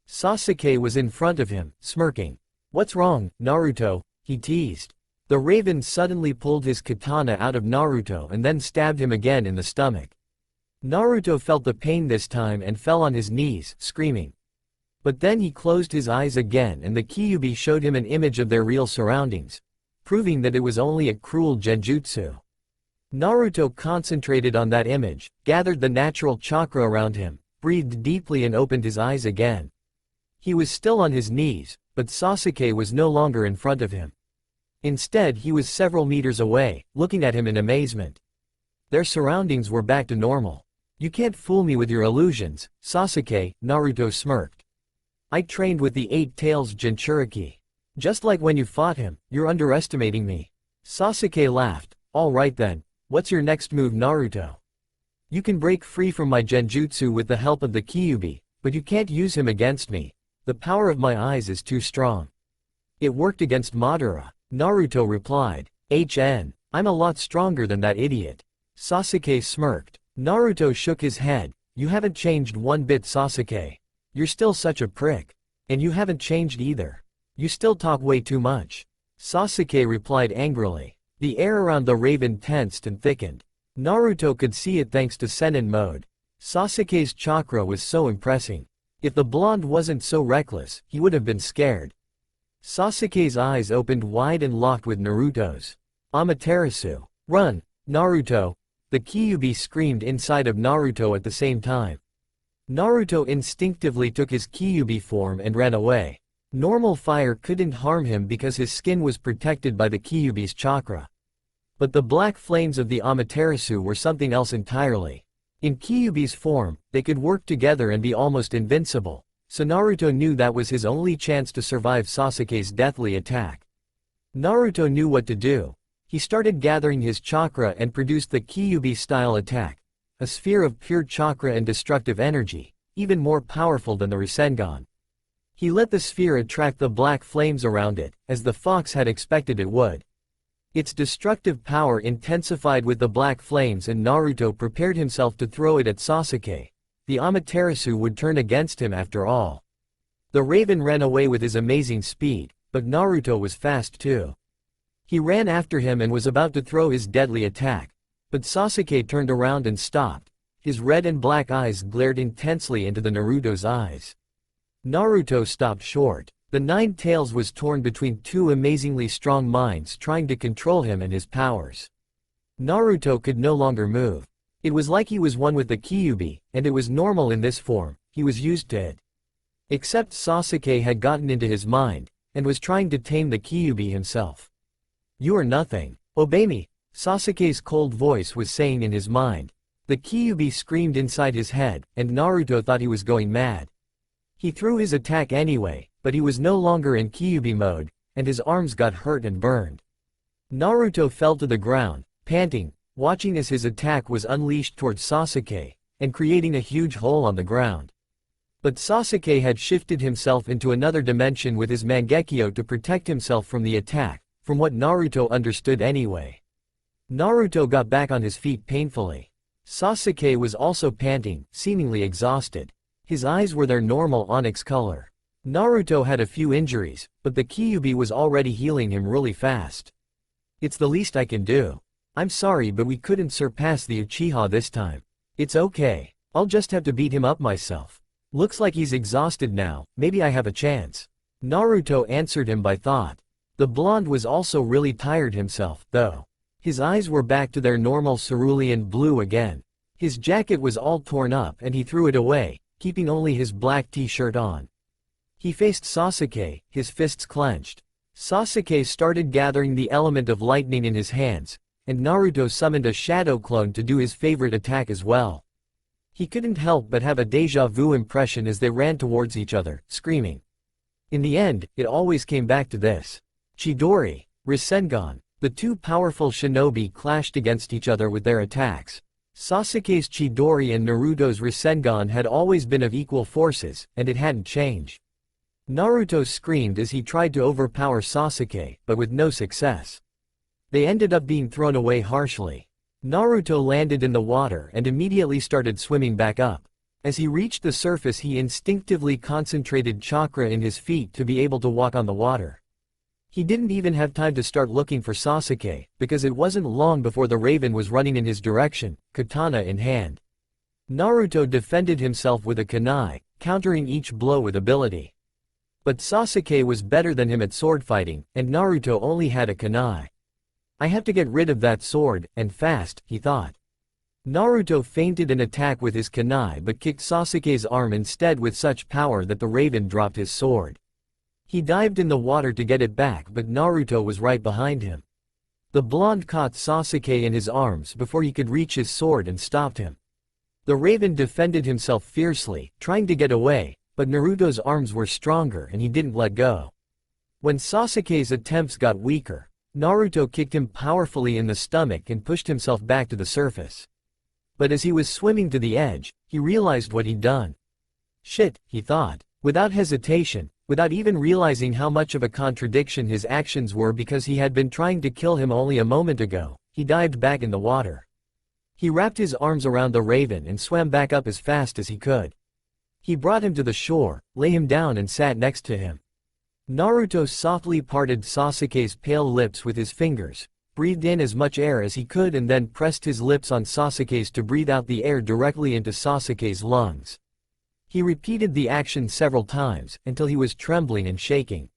Sasuke was in front of him, smirking. What's wrong, Naruto? He teased. The raven suddenly pulled his katana out of Naruto and then stabbed him again in the stomach. Naruto felt the pain this time and fell on his knees, screaming. But then he closed his eyes again and the Kyuubi showed him an image of their real surroundings, proving that it was only a cruel genjutsu. Naruto concentrated on that image, gathered the natural chakra around him, breathed deeply and opened his eyes again. He was still on his knees, but Sasuke was no longer in front of him. Instead he was several meters away, looking at him in amazement. Their surroundings were back to normal. You can't fool me with your illusions, Sasuke, Naruto smirked. I trained with the Eight Tails Jinchuriki. Just like when you fought him, you're underestimating me. Sasuke laughed. Alright then, what's your next move, Naruto? You can break free from my genjutsu with the help of the Kyuubi, but you can't use him against me. The power of my eyes is too strong. It worked against Madara, Naruto replied. I'm a lot stronger than that idiot. Sasuke smirked. Naruto shook his head. You haven't changed one bit, Sasuke. You're still such a prick. And you haven't changed either. You still talk way too much. Sasuke replied angrily. The air around the raven tensed and thickened. Naruto could see it thanks to Senin mode. Sasuke's chakra was so impressive. If the blonde wasn't so reckless, he would have been scared. Sasuke's eyes opened wide and locked with Naruto's. Amaterasu. Run, Naruto! The Kyuubi screamed inside of Naruto at the same time. Naruto instinctively took his Kyuubi form and ran away. Normal fire couldn't harm him because his skin was protected by the Kyuubi's chakra. But the black flames of the Amaterasu were something else entirely. In Kyuubi's form, they could work together and be almost invincible, so Naruto knew that was his only chance to survive Sasuke's deathly attack. Naruto knew what to do. He started gathering his chakra and produced the Kyuubi-style attack, a sphere of pure chakra and destructive energy, even more powerful than the Rasengan. He let the sphere attract the black flames around it, as the fox had expected it would. Its destructive power intensified with the black flames and Naruto prepared himself to throw it at Sasuke. The Amaterasu would turn against him after all. The raven ran away with his amazing speed, but Naruto was fast too. He ran after him and was about to throw his deadly attack, but Sasuke turned around and stopped. His red and black eyes glared intensely into the Naruto's eyes. Naruto stopped short. The Nine Tails was torn between two amazingly strong minds trying to control him and his powers. Naruto could no longer move. It was like he was one with the Kyuubi, and it was normal in this form, he was used to it. Except Sasuke had gotten into his mind, and was trying to tame the Kyuubi himself. "You are nothing. Obey me," Sasuke's cold voice was saying in his mind. The Kyuubi screamed inside his head, and Naruto thought he was going mad. He threw his attack anyway, but he was no longer in Kyuubi mode, and his arms got hurt and burned. Naruto fell to the ground, panting, watching as his attack was unleashed towards Sasuke, and creating a huge hole on the ground. But Sasuke had shifted himself into another dimension with his Mangekyo to protect himself from the attack, from what Naruto understood anyway. Naruto got back on his feet painfully. Sasuke was also panting, seemingly exhausted. His eyes were their normal onyx color. Naruto had a few injuries, but the Kyuubi was already healing him really fast. "It's the least I can do. I'm sorry, but we couldn't surpass the Uchiha this time. It's okay. I'll just have to beat him up myself. Looks like he's exhausted now, maybe I have a chance." Naruto answered him by thought. The blonde was also really tired himself, though. His eyes were back to their normal cerulean blue again. His jacket was all torn up and he threw it away, keeping only his black t-shirt on. He faced Sasuke, his fists clenched. Sasuke started gathering the element of lightning in his hands, and Naruto summoned a shadow clone to do his favorite attack as well. He couldn't help but have a déjà vu impression as they ran towards each other, screaming. In the end, it always came back to this. Chidori, Rasengan. The two powerful shinobi clashed against each other with their attacks. Sasuke's Chidori and Naruto's Rasengan had always been of equal forces, and it hadn't changed. Naruto screamed as he tried to overpower Sasuke, but with no success. They ended up being thrown away harshly. Naruto landed in the water and immediately started swimming back up. As he reached the surface, he instinctively concentrated chakra in his feet to be able to walk on the water. He didn't even have time to start looking for Sasuke, because it wasn't long before the raven was running in his direction, katana in hand. Naruto defended himself with a kunai, countering each blow with ability. But Sasuke was better than him at sword fighting, and Naruto only had a kunai. "I have to get rid of that sword, and fast," he thought. Naruto feinted an attack with his kunai but kicked Sasuke's arm instead with such power that the raven dropped his sword. He dived in the water to get it back, but Naruto was right behind him. The blonde caught Sasuke in his arms before he could reach his sword and stopped him. The raven defended himself fiercely, trying to get away, but Naruto's arms were stronger and he didn't let go. When Sasuke's attempts got weaker, Naruto kicked him powerfully in the stomach and pushed himself back to the surface. But as he was swimming to the edge, he realized what he'd done. "Shit," he thought. Without hesitation, without even realizing how much of a contradiction his actions were because he had been trying to kill him only a moment ago, he dived back in the water. He wrapped his arms around the raven and swam back up as fast as he could. He brought him to the shore, lay him down and sat next to him. Naruto softly parted Sasuke's pale lips with his fingers, breathed in as much air as he could and then pressed his lips on Sasuke's to breathe out the air directly into Sasuke's lungs. He repeated the action several times, until he was trembling and shaking.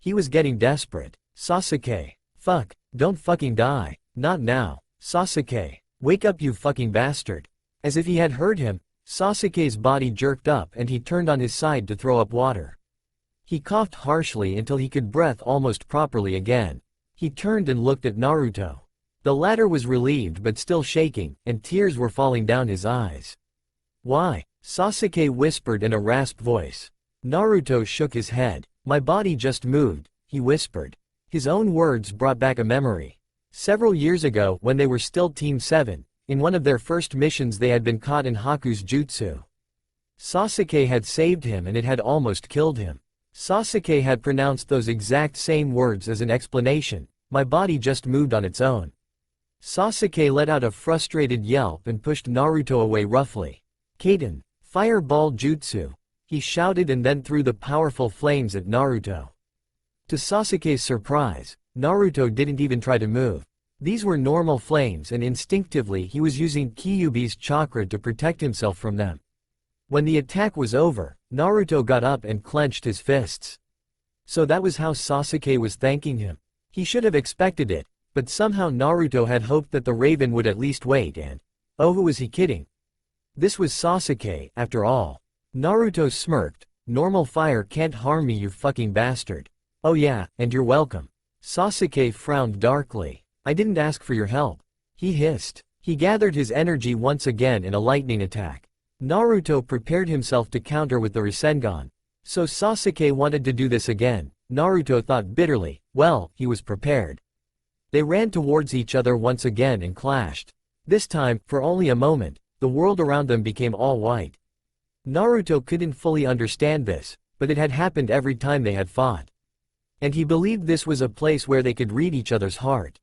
He was getting desperate. "Sasuke. Fuck, don't fucking die. Not now. Sasuke. Wake up, you fucking bastard." As if he had heard him, Sasuke's body jerked up and he turned on his side to throw up water. He coughed harshly until he could breathe almost properly again. He turned and looked at Naruto. The latter was relieved but still shaking, and tears were falling down his eyes. "Why?" Sasuke whispered in a rasped voice. Naruto shook his head. "My body just moved," he whispered. His own words brought back a memory. Several years ago, when they were still Team 7, in one of their first missions they had been caught in Haku's jutsu. Sasuke had saved him and it had almost killed him. Sasuke had pronounced those exact same words as an explanation. "My body just moved on its own." Sasuke let out a frustrated yelp and pushed Naruto away roughly. "Kaden, fireball jutsu," he shouted and then threw the powerful flames at Naruto. To Sasuke's surprise, Naruto didn't even try to move. These were normal flames and instinctively he was using Kyuubi's chakra to protect himself from them. When the attack was over, Naruto got up and clenched his fists. So that was how Sasuke was thanking him. He should have expected it, but somehow Naruto had hoped that the Raven would at least wait and… Oh, who was he kidding? This was Sasuke, after all. Naruto smirked. Normal fire can't harm me, you fucking bastard. Oh yeah, and you're welcome. Sasuke frowned darkly. I didn't ask for your help. He hissed. He gathered his energy once again in a lightning attack. Naruto prepared himself to counter with the Rasengan. So Sasuke wanted to do this again. Naruto thought bitterly. Well, he was prepared. They ran towards each other once again and clashed. This time, for only a moment, the world around them became all white. Naruto couldn't fully understand this, but it had happened every time they had fought. And he believed this was a place where they could read each other's heart.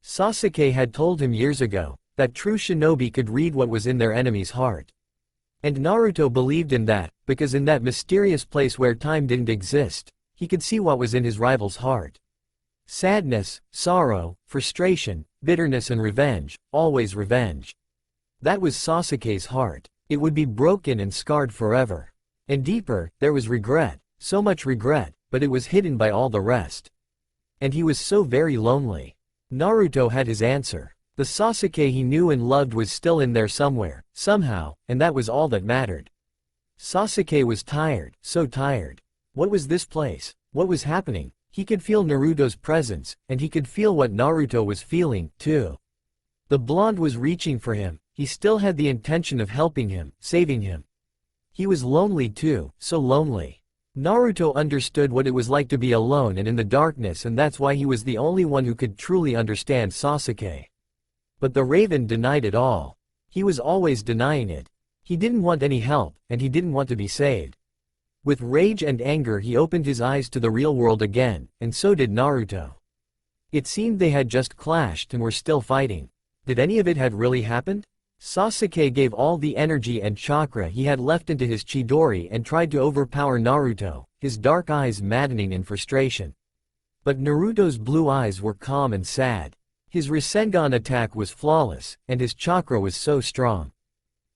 Sasuke had told him years ago that true shinobi could read what was in their enemy's heart. And Naruto believed in that, because in that mysterious place where time didn't exist, he could see what was in his rival's heart. Sadness, sorrow, frustration, bitterness and revenge, always revenge. That was Sasuke's heart. It would be broken and scarred forever. And deeper, there was regret, so much regret, but it was hidden by all the rest. And he was so very lonely. Naruto had his answer. The Sasuke he knew and loved was still in there somewhere, somehow, and that was all that mattered. Sasuke was tired, so tired. What was this place? What was happening? He could feel Naruto's presence, and he could feel what Naruto was feeling, too. The blonde was reaching for him. He still had the intention of helping him, saving him. He was lonely too, so lonely. Naruto understood what it was like to be alone and in the darkness, and that's why he was the only one who could truly understand Sasuke. But the Raven denied it all. He was always denying it. He didn't want any help, and he didn't want to be saved. With rage and anger he opened his eyes to the real world again, and so did Naruto. It seemed they had just clashed and were still fighting. Did any of it had really happened? Sasuke gave all the energy and chakra he had left into his Chidori and tried to overpower Naruto, his dark eyes maddening in frustration. But Naruto's blue eyes were calm and sad. His Rasengan attack was flawless, and his chakra was so strong.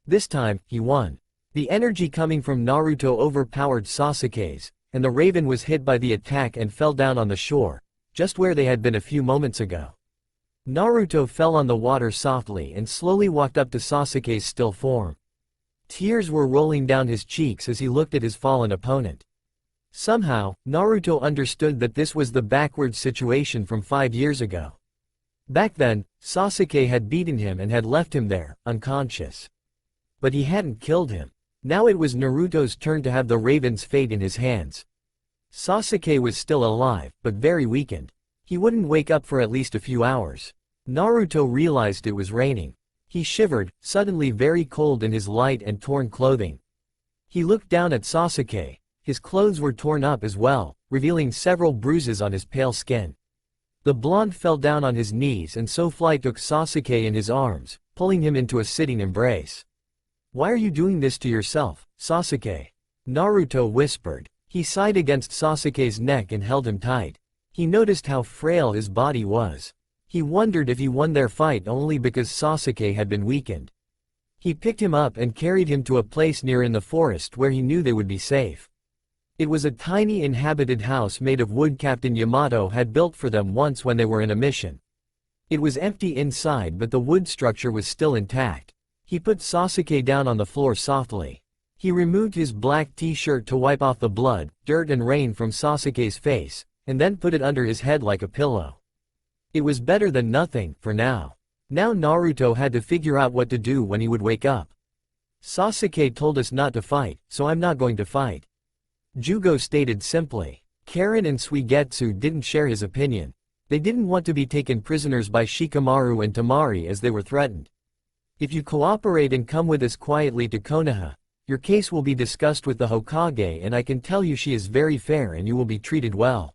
This time, he won. The energy coming from Naruto overpowered Sasuke's, and the Raven was hit by the attack and fell down on the shore, just where they had been a few moments ago. Naruto fell on the water softly and slowly walked up to Sasuke's still form. Tears were rolling down his cheeks as he looked at his fallen opponent. Somehow, Naruto understood that this was the backward situation from 5 years ago. Back then, Sasuke had beaten him and had left him there, unconscious. But he hadn't killed him. Now it was Naruto's turn to have the Raven's fate in his hands. Sasuke was still alive, but very weakened. He wouldn't wake up for at least a few hours. Naruto realized it was raining. He shivered, suddenly very cold in his light and torn clothing. He looked down at Sasuke. His clothes were torn up as well, revealing several bruises on his pale skin. The blonde fell down on his knees and Sofly took Sasuke in his arms, pulling him into a sitting embrace. "Why are you doing this to yourself, Sasuke?" Naruto whispered. He sighed against Sasuke's neck and held him tight. He noticed how frail his body was. He wondered if he won their fight only because Sasuke had been weakened. He picked him up and carried him to a place near in the forest where he knew they would be safe. It was a tiny inhabited house made of wood Captain Yamato had built for them once when they were in a mission. It was empty inside, but the wood structure was still intact. He put Sasuke down on the floor softly. He removed his black t-shirt to wipe off the blood, dirt and rain from Sasuke's face, and then put it under his head like a pillow. It was better than nothing, for now. Now Naruto had to figure out what to do when he would wake up. "Sasuke told us not to fight, so I'm not going to fight," Jugo stated simply. Karen and Suigetsu didn't share his opinion. They didn't want to be taken prisoners by Shikamaru and Temari as they were threatened. "If you cooperate and come with us quietly to Konoha, your case will be discussed with the Hokage, and I can tell you she is very fair and you will be treated well,"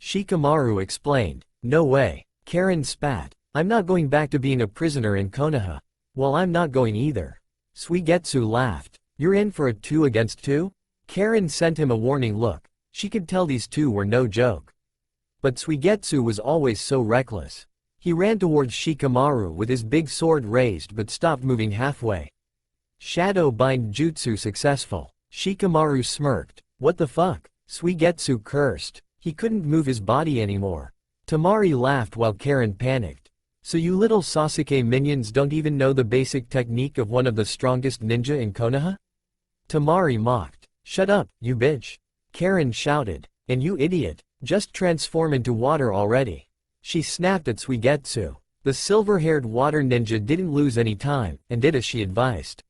Shikamaru explained. "No way," Karen spat. "I'm not going back to being a prisoner in Konoha." "Well, I'm not going either." Suigetsu laughed. "You're in for a 2 against 2? Karen sent him a warning look. She could tell these two were no joke. But Suigetsu was always so reckless. He ran towards Shikamaru with his big sword raised but stopped moving halfway. Shadow Bind Jutsu successful. Shikamaru smirked. What the fuck? Suigetsu cursed. He couldn't move his body anymore. Temari laughed while Karen panicked. So you little Sasuke minions don't even know the basic technique of one of the strongest ninja in Konoha? Temari mocked. Shut up, you bitch. Karen shouted. And you idiot, just transform into water already. She snapped at Suigetsu. The silver-haired water ninja didn't lose any time, and did as she advised.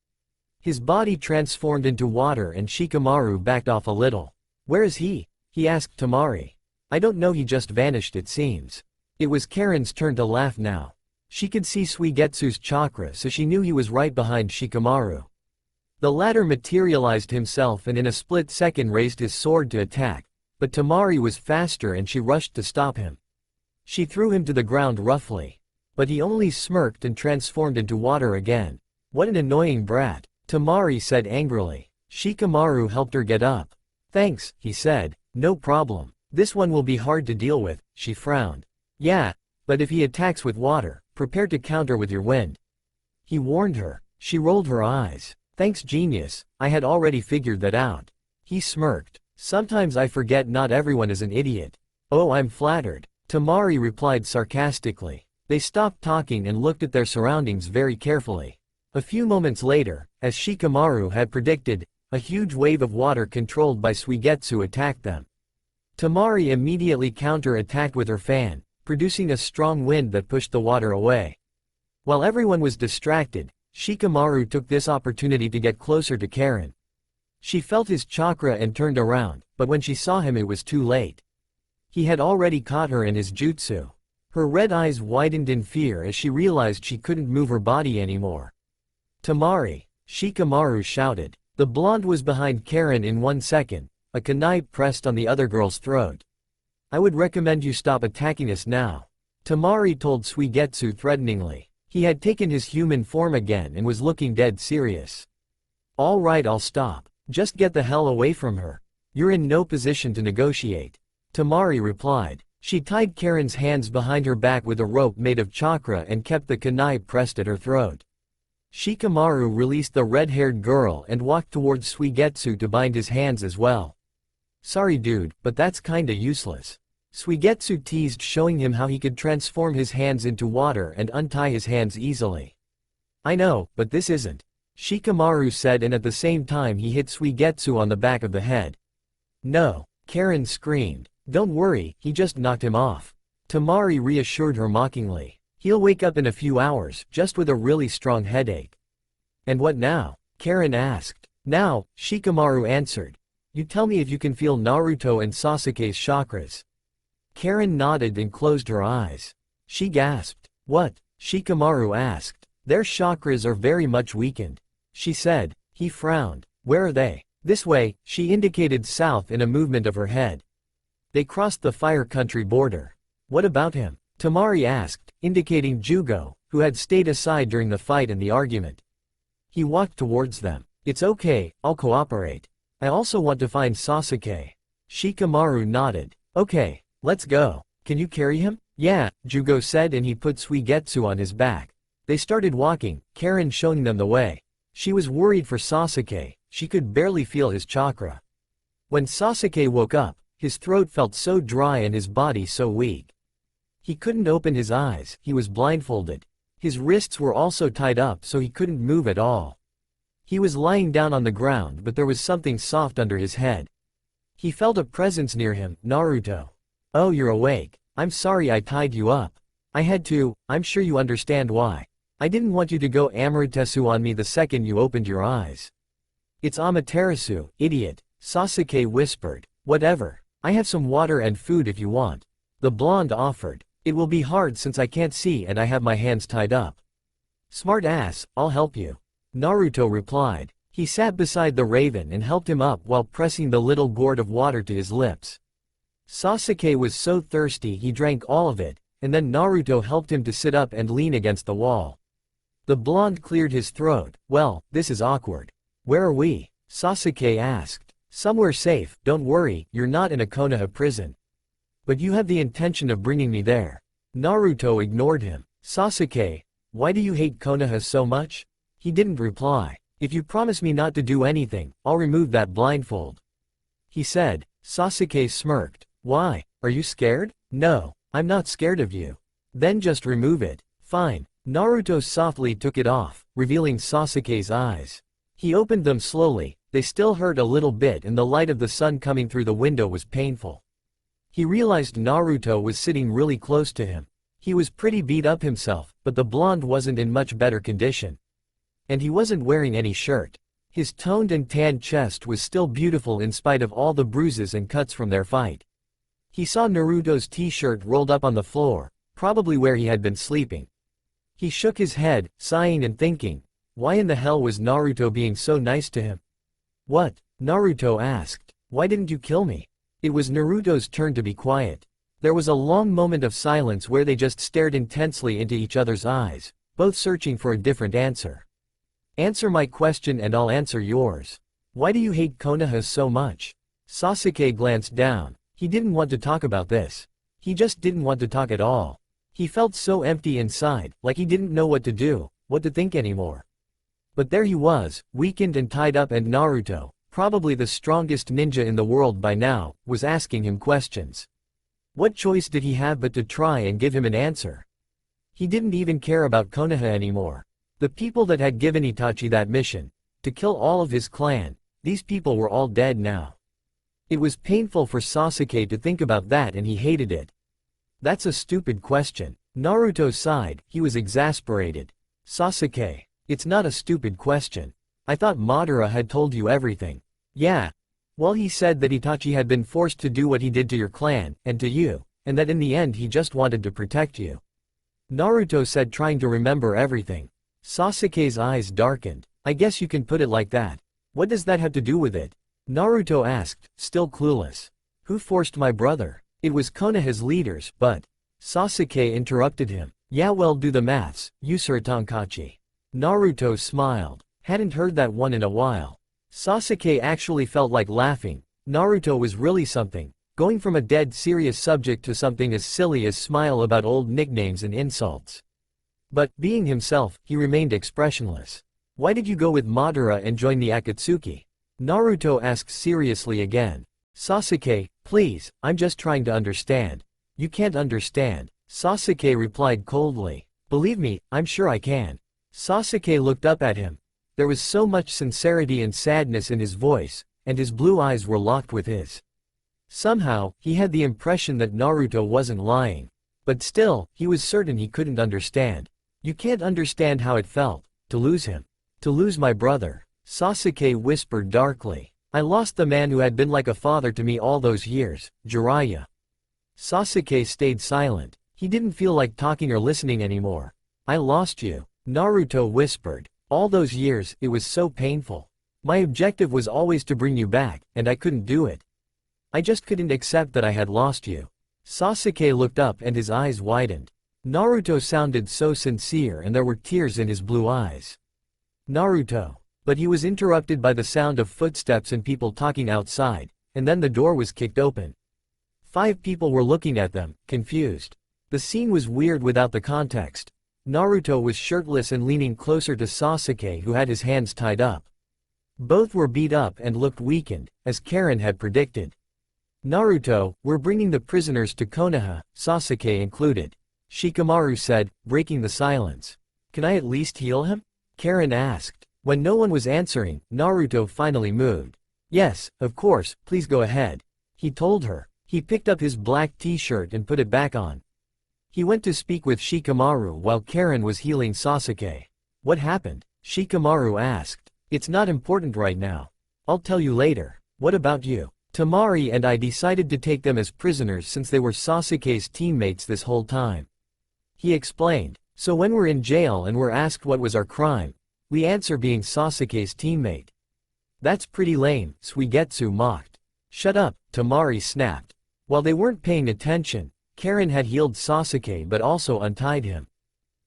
His body transformed into water and Shikamaru backed off a little. Where is he? He asked Temari. I don't know, he just vanished it seems. It was Karen's turn to laugh now. She could see Suigetsu's chakra, so she knew he was right behind Shikamaru. The latter materialized himself and in a split second raised his sword to attack, but Temari was faster and she rushed to stop him. She threw him to the ground roughly. But he only smirked and transformed into water again. What an annoying brat, Temari said angrily. Shikamaru helped her get up. Thanks, he said. No problem. This one will be hard to deal with, she frowned. Yeah, but if he attacks with water, prepare to counter with your wind. He warned her. She rolled her eyes. Thanks genius, I had already figured that out. He smirked. Sometimes I forget not everyone is an idiot. Oh, I'm flattered. Temari replied sarcastically. They stopped talking and looked at their surroundings very carefully. A few moments later, as Shikamaru had predicted, a huge wave of water controlled by Suigetsu attacked them. Temari immediately counter-attacked with her fan, producing a strong wind that pushed the water away. While everyone was distracted, Shikamaru took this opportunity to get closer to Karen. She felt his chakra and turned around, but when she saw him it was too late. He had already caught her in his jutsu. Her red eyes widened in fear as she realized she couldn't move her body anymore. Temari, Shikamaru shouted. The blonde was behind Karen in 1 second, a kunai pressed on the other girl's throat. I would recommend you stop attacking us now. Temari told Suigetsu threateningly. He had taken his human form again and was looking dead serious. All right, I'll stop. Just get the hell away from her. You're in no position to negotiate. Temari replied. She tied Karen's hands behind her back with a rope made of chakra and kept the kunai pressed at her throat. Shikamaru released the red-haired girl and walked towards Suigetsu to bind his hands as well. Sorry dude, but that's kinda useless. Suigetsu teased, showing him how he could transform his hands into water and untie his hands easily. I know, but this isn't. Shikamaru said, and at the same time he hit Suigetsu on the back of the head. No, Karen screamed. Don't worry, he just knocked him off. Temari reassured her mockingly. He'll wake up in a few hours, just with a really strong headache. And what now? Karen asked. Now, Shikamaru answered. You tell me if you can feel Naruto and Sasuke's chakras. Karen nodded and closed her eyes. She gasped. What? Shikamaru asked. Their chakras are very much weakened. She said. He frowned. Where are they? This way, she indicated south in a movement of her head. They crossed the Fire Country border. What about him? Temari asked, indicating Jugo, who had stayed aside during the fight and the argument. He walked towards them. It's okay, I'll cooperate. I also want to find Sasuke. Shikamaru nodded. Okay, let's go. Can you carry him? Yeah, Jugo said, and he put Suigetsu on his back. They started walking, Karen showing them the way. She was worried for Sasuke, she could barely feel his chakra. When Sasuke woke up, his throat felt so dry and his body so weak. He couldn't open his eyes, he was blindfolded. His wrists were also tied up so he couldn't move at all. He was lying down on the ground, but there was something soft under his head. He felt a presence near him. Naruto. Oh, you're awake. I'm sorry I tied you up. I had to, I'm sure you understand why. I didn't want you to go Amaterasu on me the second you opened your eyes. It's Amaterasu, idiot, Sasuke whispered. Whatever. I have some water and food if you want. The blonde offered. It will be hard since I can't see and I have my hands tied up. Smart ass, I'll help you. Naruto replied. He sat beside the raven and helped him up while pressing the little gourd of water to his lips. Sasuke was so thirsty he drank all of it, and then Naruto helped him to sit up and lean against the wall. The blonde cleared his throat. Well, this is awkward. Where are we? Sasuke asked. Somewhere safe, don't worry, you're not in a Konoha prison. But you have the intention of bringing me there. Naruto ignored him. Sasuke, why do you hate Konoha so much? He didn't reply. If you promise me not to do anything, I'll remove that blindfold," he said. Sasuke smirked. "Why? Are you scared?" "No, I'm not scared of you." "Then just remove it." "Fine." Naruto softly took it off, revealing Sasuke's eyes. He opened them slowly. They still hurt a little bit and the light of the sun coming through the window was painful. He realized Naruto was sitting really close to him. He was pretty beat up himself, but the blonde wasn't in much better condition. And he wasn't wearing any shirt. His toned and tanned chest was still beautiful in spite of all the bruises and cuts from their fight. He saw Naruto's t-shirt rolled up on the floor, probably where he had been sleeping. He shook his head, sighing and thinking, why in the hell was Naruto being so nice to him? "What?" Naruto asked. "Why didn't you kill me?" It was Naruto's turn to be quiet. There was a long moment of silence where they just stared intensely into each other's eyes, both searching for a different answer. "Answer my question and I'll answer yours. Why do you hate Konoha so much?" Sasuke glanced down. He didn't want to talk about this. He just didn't want to talk at all. He felt so empty inside, like he didn't know what to do, what to think anymore. But there he was, weakened and tied up, and Naruto, probably the strongest ninja in the world by now, was asking him questions. What choice did he have but to try and give him an answer? He didn't even care about Konoha anymore. The people that had given Itachi that mission, to kill all of his clan, these people were all dead now. It was painful for Sasuke to think about that and he hated it. "That's a stupid question." Naruto sighed. He was exasperated. "Sasuke, it's not a stupid question. I thought Madara had told you everything." "Yeah. Well, he said that Itachi had been forced to do what he did to your clan, and to you, and that in the end he just wanted to protect you." Naruto said, trying to remember everything. Sasuke's eyes darkened. "I guess you can put it like that. What does that have to do with it?" Naruto asked, still clueless. "Who forced my brother?" "It was Konoha's leaders, but..." Sasuke interrupted him. "Yeah, well, do the maths, Usura Tonkatsu." Naruto smiled. Hadn't heard that one in a while. Sasuke actually felt like laughing. Naruto was really something, going from a dead serious subject to something as silly as smile about old nicknames and insults. But, being himself, he remained expressionless. "Why did you go with Madara and join the Akatsuki?" Naruto asked seriously again. "Sasuke, please, I'm just trying to understand." "You can't understand," Sasuke replied coldly. "Believe me, I'm sure I can." Sasuke looked up at him. There was so much sincerity and sadness in his voice, and his blue eyes were locked with his. Somehow, he had the impression that Naruto wasn't lying. But still, he was certain he couldn't understand. "You can't understand how it felt, to lose him. To lose my brother," Sasuke whispered darkly. "I lost the man who had been like a father to me all those years, Jiraiya." Sasuke stayed silent. He didn't feel like talking or listening anymore. "I lost you," Naruto whispered. "All those years, it was so painful. My objective was always to bring you back, and I couldn't do it. I just couldn't accept that I had lost you." Sasuke looked up and his eyes widened. Naruto sounded so sincere and there were tears in his blue eyes. "Naruto." But he was interrupted by the sound of footsteps and people talking outside, and then the door was kicked open. 5 people were looking at them, confused. The scene was weird without the context. Naruto was shirtless and leaning closer to Sasuke, who had his hands tied up. Both were beat up and looked weakened, as Karen had predicted. "Naruto, we're bringing the prisoners to Konoha, Sasuke included," Shikamaru said, breaking the silence. "Can I at least heal him?" Karen asked. When no one was answering, Naruto finally moved. "Yes, of course, please go ahead," he told her. He picked up his black t-shirt and put it back on. He went to speak with Shikamaru while Karen was healing Sasuke. "What happened?" Shikamaru asked. "It's not important right now. I'll tell you later. What about you?" "Temari and I decided to take them as prisoners since they were Sasuke's teammates this whole time," he explained. "So when we're in jail and we're asked what was our crime, we answer being Sasuke's teammate." "That's pretty lame," Suigetsu mocked. "Shut up," Temari snapped. While they weren't paying attention, Karen had healed Sasuke but also untied him.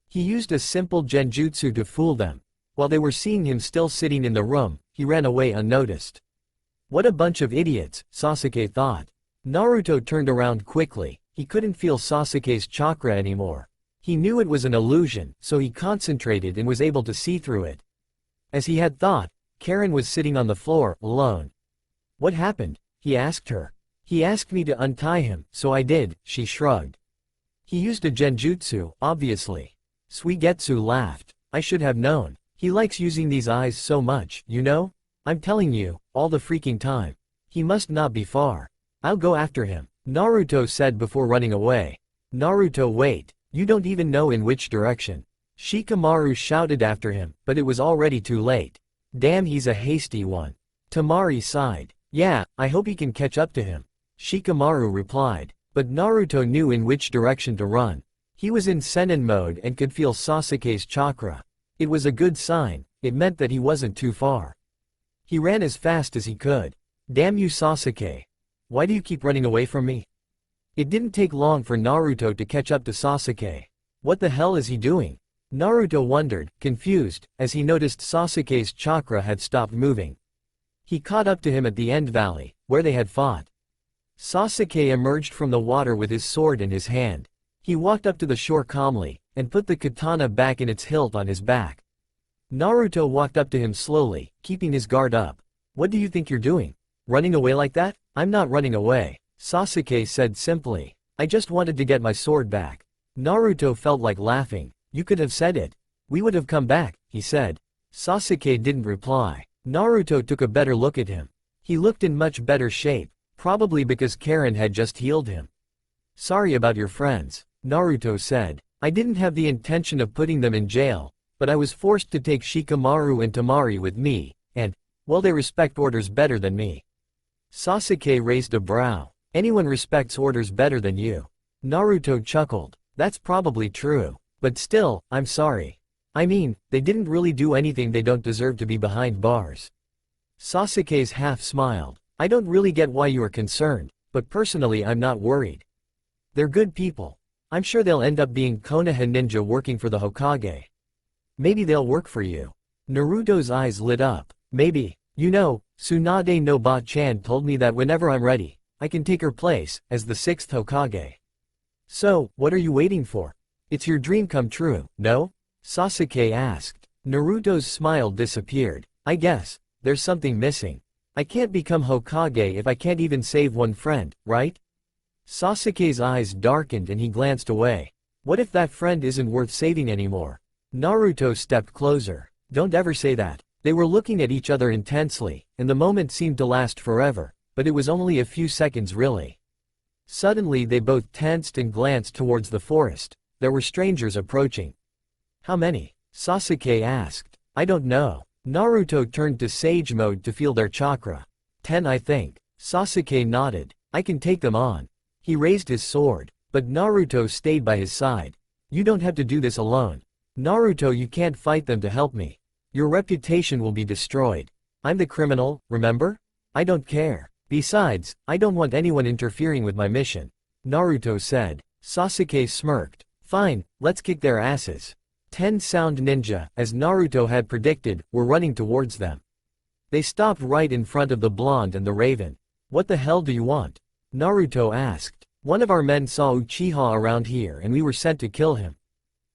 He used a simple genjutsu to fool them. While they were seeing him still sitting in the room, he ran away unnoticed. What a bunch of idiots, Sasuke thought. Naruto turned around quickly. He couldn't feel Sasuke's chakra anymore. He knew it was an illusion, so he concentrated and was able to see through it. As he had thought, Karen was sitting on the floor, alone. "What happened?" he asked her. "He asked me to untie him, so I did," she shrugged. "He used a genjutsu, obviously." Suigetsu laughed. "I should have known. He likes using these eyes so much, you know? I'm telling you, all the freaking time. He must not be far. I'll go after him," Naruto said before running away. "Naruto, wait, you don't even know in which direction." Shikamaru shouted after him, but it was already too late. "Damn, he's a hasty one." Temari sighed. "Yeah, I hope he can catch up to him," Shikamaru replied. But Naruto knew in which direction to run. He was in Sennin mode and could feel Sasuke's chakra. It was a good sign, it meant that he wasn't too far. He ran as fast as he could. "Damn you, Sasuke. Why do you keep running away from me?" It didn't take long for Naruto to catch up to Sasuke. What the hell is he doing? Naruto wondered, confused, as he noticed Sasuke's chakra had stopped moving. He caught up to him at the end valley, where they had fought. Sasuke emerged from the water with his sword in his hand. He walked up to the shore calmly, and put the katana back in its hilt on his back. Naruto walked up to him slowly, keeping his guard up. "What do you think you're doing? Running away like that?" "I'm not running away," Sasuke said simply. "I just wanted to get my sword back." Naruto felt like laughing. "You could have said it. We would have come back," he said. Sasuke didn't reply. Naruto took a better look at him. He looked in much better shape, probably because Karen had just healed him. "Sorry about your friends," Naruto said. "I didn't have the intention of putting them in jail, but I was forced to take Shikamaru and Temari with me, and, well, they respect orders better than me." Sasuke raised a brow. "Anyone respects orders better than you." Naruto chuckled. "That's probably true. But still, I'm sorry. I mean, they didn't really do anything. They don't deserve to be behind bars." Sasuke's half smiled. "I don't really get why you are concerned, but personally I'm not worried. They're good people. I'm sure they'll end up being Konoha ninja working for the Hokage. Maybe they'll work for you." Naruto's eyes lit up. "Maybe. You know, Tsunade no Ba-chan told me that whenever I'm ready, I can take her place, as the 6th Hokage. So, what are you waiting for? It's your dream come true, no?" Sasuke asked. Naruto's smile disappeared. "I guess, there's something missing. I can't become Hokage if I can't even save one friend, right?" Sasuke's eyes darkened and he glanced away. What if that friend isn't worth saving anymore? Naruto stepped closer. "Don't ever say that." They were looking at each other intensely, and the moment seemed to last forever, but it was only a few seconds really. Suddenly they both tensed and glanced towards the forest. There were strangers approaching. "How many?" Sasuke asked. "I don't know." Naruto turned to Sage mode to feel their chakra. 10, I think. Sasuke nodded. "I can take them on." He raised his sword, but Naruto stayed by his side. "You don't have to do this alone. Naruto, you can't fight them to help me. Your reputation will be destroyed. I'm the criminal, remember? I don't care. Besides, I don't want anyone interfering with my mission," Naruto said. Sasuke smirked. "Fine, let's kick their asses." 10 sound ninja, as Naruto had predicted, were running towards them. They stopped right in front of the blonde and the raven. "What the hell do you want?" Naruto asked. "One of our men saw Uchiha around here and we were sent to kill him.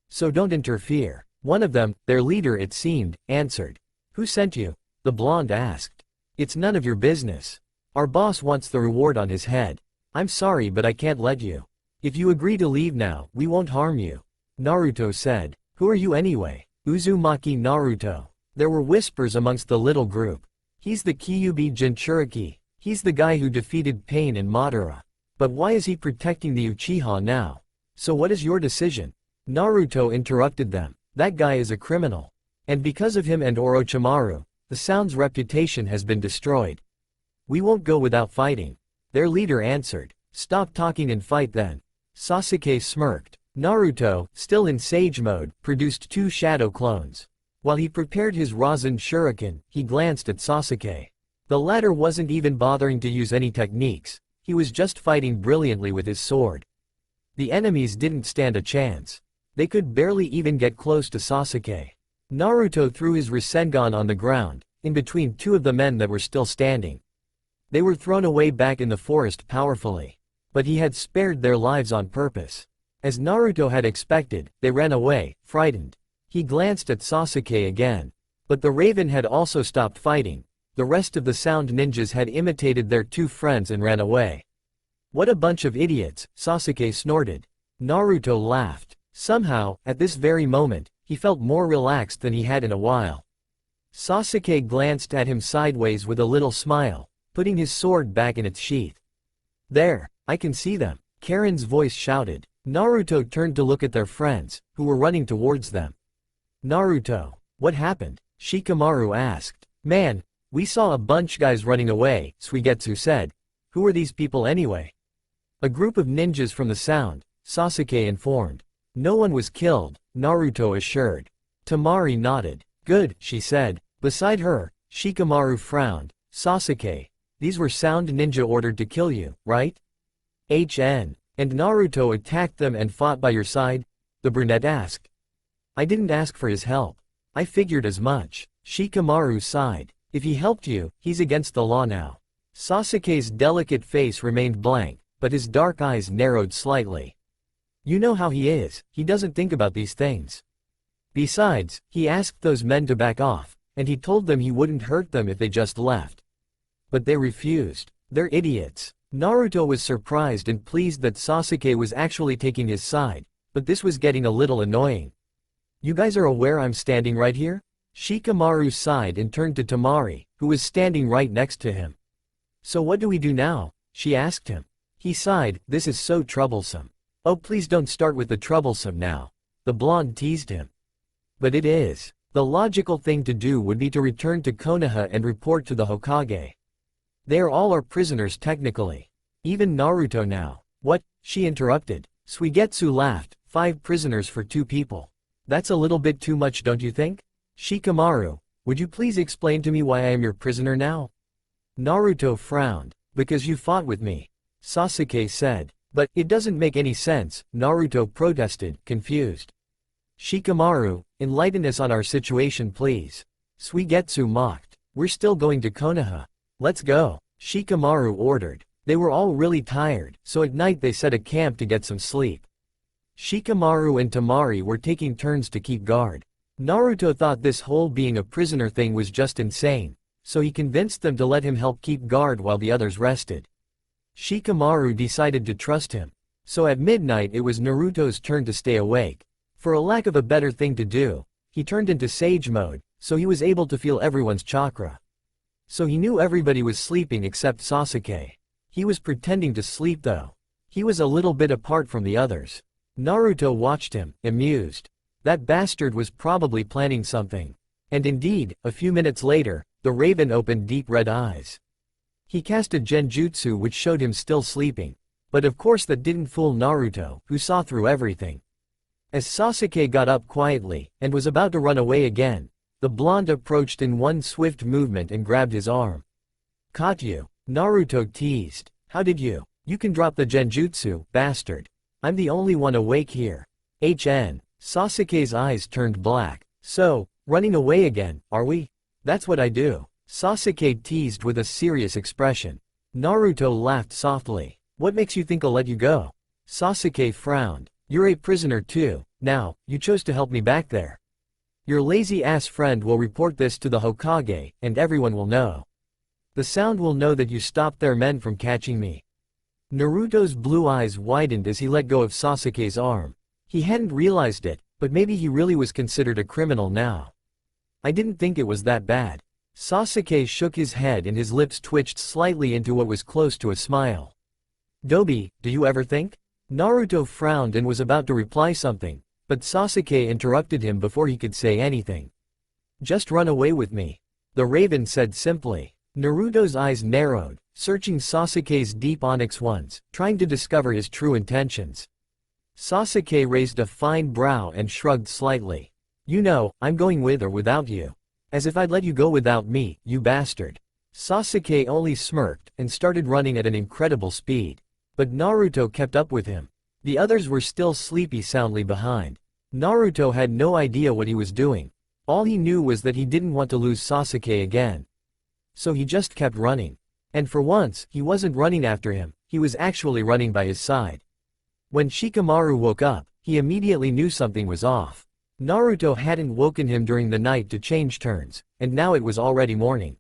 So don't interfere." One of them, their leader it seemed, answered. "Who sent you?" the blonde asked. "It's none of your business. Our boss wants the reward on his head. I'm sorry but I can't let you. If you agree to leave now, we won't harm you," Naruto said. "Who are you anyway?" Uzumaki Naruto. There were whispers amongst the little group. "He's the Kyuubi Jinchuriki. He's the guy who defeated Pain and Madara. But why is he protecting the Uchiha now? So what is your decision?" Naruto interrupted them. "That guy is a criminal. And because of him and Orochimaru, the Sound's reputation has been destroyed. We won't go without fighting," their leader answered. "Stop talking and fight then." Sasuke smirked. Naruto, still in Sage mode, produced 2 shadow clones. While he prepared his Rasen Shuriken, he glanced at Sasuke. The latter wasn't even bothering to use any techniques, he was just fighting brilliantly with his sword. The enemies didn't stand a chance. They could barely even get close to Sasuke. Naruto threw his Rasengan on the ground, in between 2 of the men that were still standing. They were thrown away back in the forest powerfully. But he had spared their lives on purpose. As Naruto had expected, they ran away, frightened. He glanced at Sasuke again. But the raven had also stopped fighting. The rest of the sound ninjas had imitated their two friends and ran away. What a bunch of idiots, Sasuke snorted. Naruto laughed. Somehow, at this very moment, he felt more relaxed than he had in a while. Sasuke glanced at him sideways with a little smile, putting his sword back in its sheath. There, I can see them, Karen's voice shouted. Naruto turned to look at their friends, who were running towards them. Naruto, what happened? Shikamaru asked. Man, we saw a bunch guys running away, Suigetsu said. Who are these people anyway? A group of ninjas from the sound, Sasuke informed. No one was killed, Naruto assured. Temari nodded. Good, she said. Beside her, Shikamaru frowned. Sasuke, these were sound ninja ordered to kill you, right? And Naruto attacked them and fought by your side? The brunette asked. I didn't ask for his help. I figured as much. Shikamaru sighed. If he helped you, he's against the law now. Sasuke's delicate face remained blank, but his dark eyes narrowed slightly. You know how he is, he doesn't think about these things. Besides, he asked those men to back off, and he told them he wouldn't hurt them if they just left. But they refused. They're idiots. Naruto was surprised and pleased that Sasuke was actually taking his side, but this was getting a little annoying. You guys are aware I'm standing right here? Shikamaru sighed and turned to Temari, who was standing right next to him. So what do we do now? She asked him. He sighed, this is so troublesome. Oh, please don't start with the troublesome now. The blonde teased him. But it is. The logical thing to do would be to return to Konoha and report to the Hokage. They are all our prisoners technically. Even Naruto now. What? She interrupted. Suigetsu laughed. 5 prisoners for 2 people. That's a little bit too much, don't you think? Shikamaru, would you please explain to me why I am your prisoner now? Naruto frowned. Because you fought with me. Sasuke said. But, it doesn't make any sense, Naruto protested, confused. Shikamaru, enlighten us on our situation please. Suigetsu mocked. We're still going to Konoha. Let's go, Shikamaru ordered. They were all really tired, so at night they set a camp to get some sleep. Shikamaru and Temari were taking turns to keep guard. Naruto thought this whole being a prisoner thing was just insane, so he convinced them to let him help keep guard while the others rested. Shikamaru decided to trust him. So at midnight it was Naruto's turn to stay awake. For a lack of a better thing to do, he turned into Sage mode, so he was able to feel everyone's chakra. So he knew everybody was sleeping except Sasuke. He was pretending to sleep though. He was a little bit apart from the others. Naruto watched him, amused. That bastard was probably planning something. And indeed, a few minutes later, the raven opened deep red eyes. He cast a genjutsu which showed him still sleeping. But of course that didn't fool Naruto, who saw through everything. As Sasuke got up quietly, and was about to run away again, the blonde approached in one swift movement and grabbed his arm. Caught you, Naruto teased. How did you? You can drop the genjutsu, bastard. I'm the only one awake here. Sasuke's eyes turned black. So, running away again, are we? That's what I do. Sasuke teased with a serious expression. Naruto laughed softly. What makes you think I'll let you go? Sasuke frowned. You're a prisoner too. Now, you chose to help me back there. Your lazy-ass friend will report this to the Hokage, and everyone will know. The sound will know that you stopped their men from catching me. Naruto's blue eyes widened as he let go of Sasuke's arm. He hadn't realized it, but maybe he really was considered a criminal now. I didn't think it was that bad. Sasuke shook his head and his lips twitched slightly into what was close to a smile. Dobi, do you ever think? Naruto frowned and was about to reply something, but Sasuke interrupted him before he could say anything. Just run away with me. The raven said simply. Naruto's eyes narrowed, searching Sasuke's deep onyx ones, trying to discover his true intentions. Sasuke raised a fine brow and shrugged slightly. You know, I'm going with or without you. As if I'd let you go without me, you bastard. Sasuke only smirked and started running at an incredible speed. But Naruto kept up with him. The others were still sleepy soundly behind. Naruto had no idea what he was doing. All he knew was that he didn't want to lose Sasuke again. So he just kept running. And for once, he wasn't running after him, he was actually running by his side. When Shikamaru woke up, he immediately knew something was off. Naruto hadn't woken him during the night to change turns, and now it was already morning.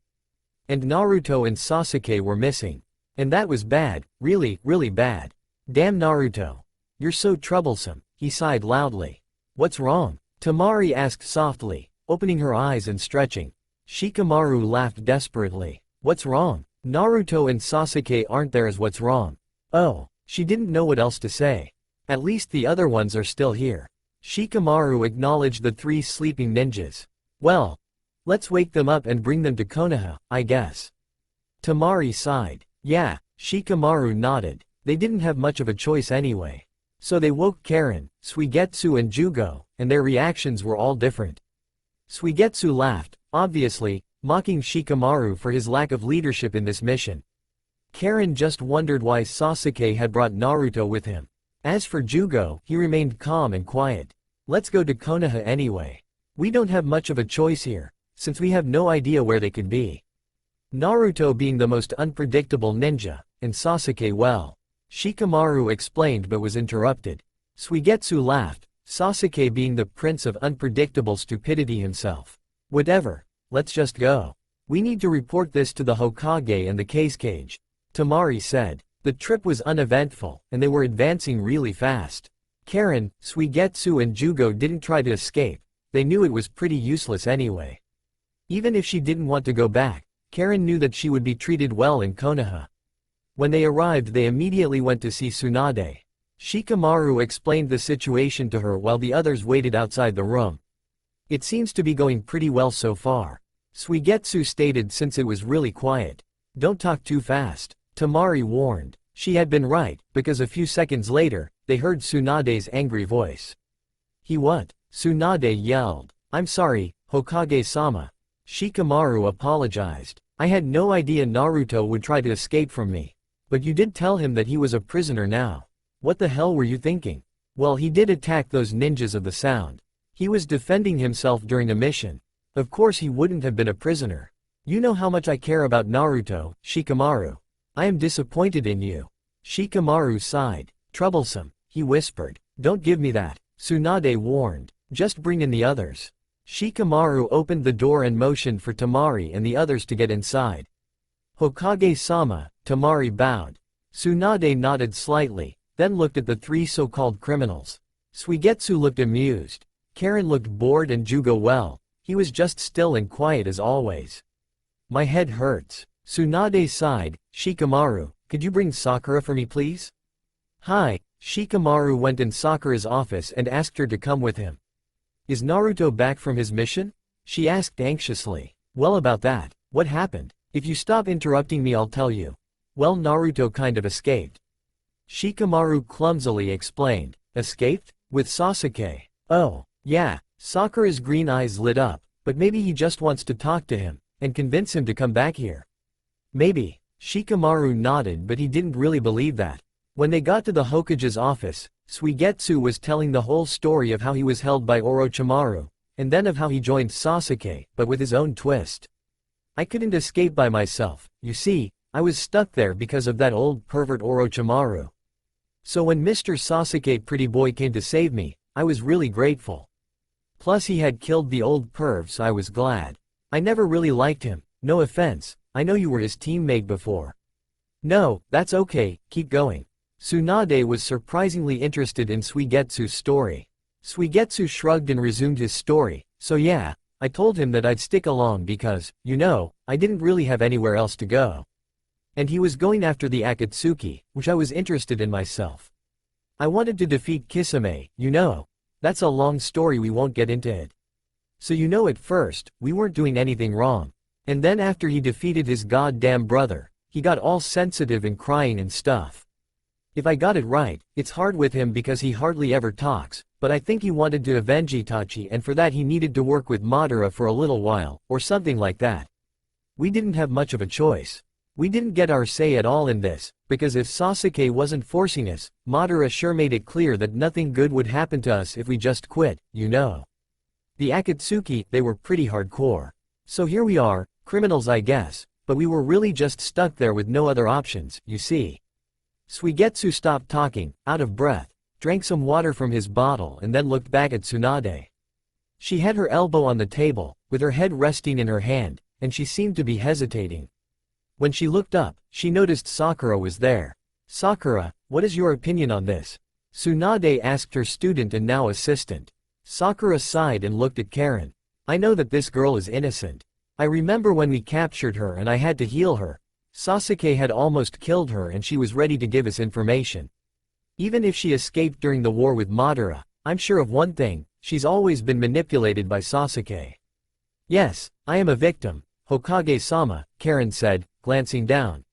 And Naruto and Sasuke were missing. And that was bad, really, really bad. Damn Naruto. You're so troublesome, he sighed loudly. What's wrong? Temari asked softly, opening her eyes and stretching. Shikamaru laughed desperately. What's wrong? Naruto and Sasuke aren't there as what's wrong. Oh, she didn't know what else to say. At least the other ones are still here. Shikamaru acknowledged the 3 sleeping ninjas. Well, let's wake them up and bring them to Konoha, I guess. Temari sighed. Yeah, Shikamaru nodded. They didn't have much of a choice anyway. So they woke Karen, Suigetsu and Jugo, and their reactions were all different. Suigetsu laughed, obviously, mocking Shikamaru for his lack of leadership in this mission. Karen just wondered why Sasuke had brought Naruto with him. As for Jugo, he remained calm and quiet. Let's go to Konoha anyway. We don't have much of a choice here, since we have no idea where they could be. Naruto being the most unpredictable ninja, and Sasuke well. Shikamaru explained but was interrupted. Suigetsu laughed, Sasuke being the prince of unpredictable stupidity himself. Whatever, let's just go. We need to report this to the Hokage and the case cage. Temari said. The trip was uneventful, and they were advancing really fast. Karen, Suigetsu and Jugo didn't try to escape, they knew it was pretty useless anyway. Even if she didn't want to go back, Karen knew that she would be treated well in Konoha. When they arrived they immediately went to see Tsunade. Shikamaru explained the situation to her while the others waited outside the room. It seems to be going pretty well so far. Suigetsu stated since it was really quiet. Don't talk too fast. Temari warned. She had been right, because a few seconds later, they heard Tsunade's angry voice. He what? Tsunade yelled. I'm sorry, Hokage-sama. Shikamaru apologized. I had no idea Naruto would try to escape from me. But you did tell him that he was a prisoner now. What the hell were you thinking? Well, he did attack those ninjas of the sound. He was defending himself during a mission. Of course he wouldn't have been a prisoner. You know how much I care about Naruto, Shikamaru. I am disappointed in you. Shikamaru sighed. Troublesome, he whispered. Don't give me that, Tsunade warned. Just bring in the others. Shikamaru opened the door and motioned for Temari and the others to get inside. Hokage-sama, Temari bowed. Tsunade nodded slightly, then looked at the 3 so-called criminals. Suigetsu looked amused. Karen looked bored and Jugo well. He was just still and quiet as always. My head hurts. Tsunade sighed. Shikamaru, could you bring Sakura for me please? Hi. Shikamaru went in Sakura's office and asked her to come with him. Is Naruto back from his mission? She asked anxiously. Well, about that, what happened? If you stop interrupting me I'll tell you. Well, Naruto kind of escaped. Shikamaru clumsily explained. Escaped? With Sasuke? Oh, yeah. Sakura's green eyes lit up, but maybe he just wants to talk to him, and convince him to come back here. Maybe. Shikamaru nodded but he didn't really believe that. When they got to the Hokage's office, Suigetsu was telling the whole story of how he was held by Orochimaru, and then of how he joined Sasuke, but with his own twist. I couldn't escape by myself, you see, I was stuck there because of that old pervert Orochimaru. So when Mr. Sasuke pretty boy came to save me, I was really grateful. Plus he had killed the old perv so I was glad. I never really liked him, no offense, I know you were his teammate before. No, that's okay, keep going. Tsunade was surprisingly interested in Suigetsu's story. Suigetsu shrugged and resumed his story, so yeah, I told him that I'd stick along because, you know, I didn't really have anywhere else to go. And he was going after the Akatsuki, which I was interested in myself. I wanted to defeat Kisame, you know. That's a long story, we won't get into it. So you know, at first, we weren't doing anything wrong. And then after he defeated his goddamn brother, he got all sensitive and crying and stuff. If I got it right, it's hard with him because he hardly ever talks, but I think he wanted to avenge Itachi and for that he needed to work with Madara for a little while, or something like that. We didn't have much of a choice. We didn't get our say at all in this, because if Sasuke wasn't forcing us, Madara sure made it clear that nothing good would happen to us if we just quit, you know. The Akatsuki, they were pretty hardcore. So here we are, criminals I guess, but we were really just stuck there with no other options, you see. Suigetsu stopped talking, out of breath, drank some water from his bottle and then looked back at Tsunade. She had her elbow on the table, with her head resting in her hand, and she seemed to be hesitating. When she looked up, she noticed Sakura was there. "Sakura, what is your opinion on this?" Tsunade asked her student and now assistant. Sakura sighed and looked at Karen. "I know that this girl is innocent. I remember when we captured her and I had to heal her. Sasuke had almost killed her and she was ready to give us information. Even if she escaped during the war with Madara, I'm sure of one thing, she's always been manipulated by Sasuke." "Yes, I am a victim, Hokage-sama," Karen said, glancing down.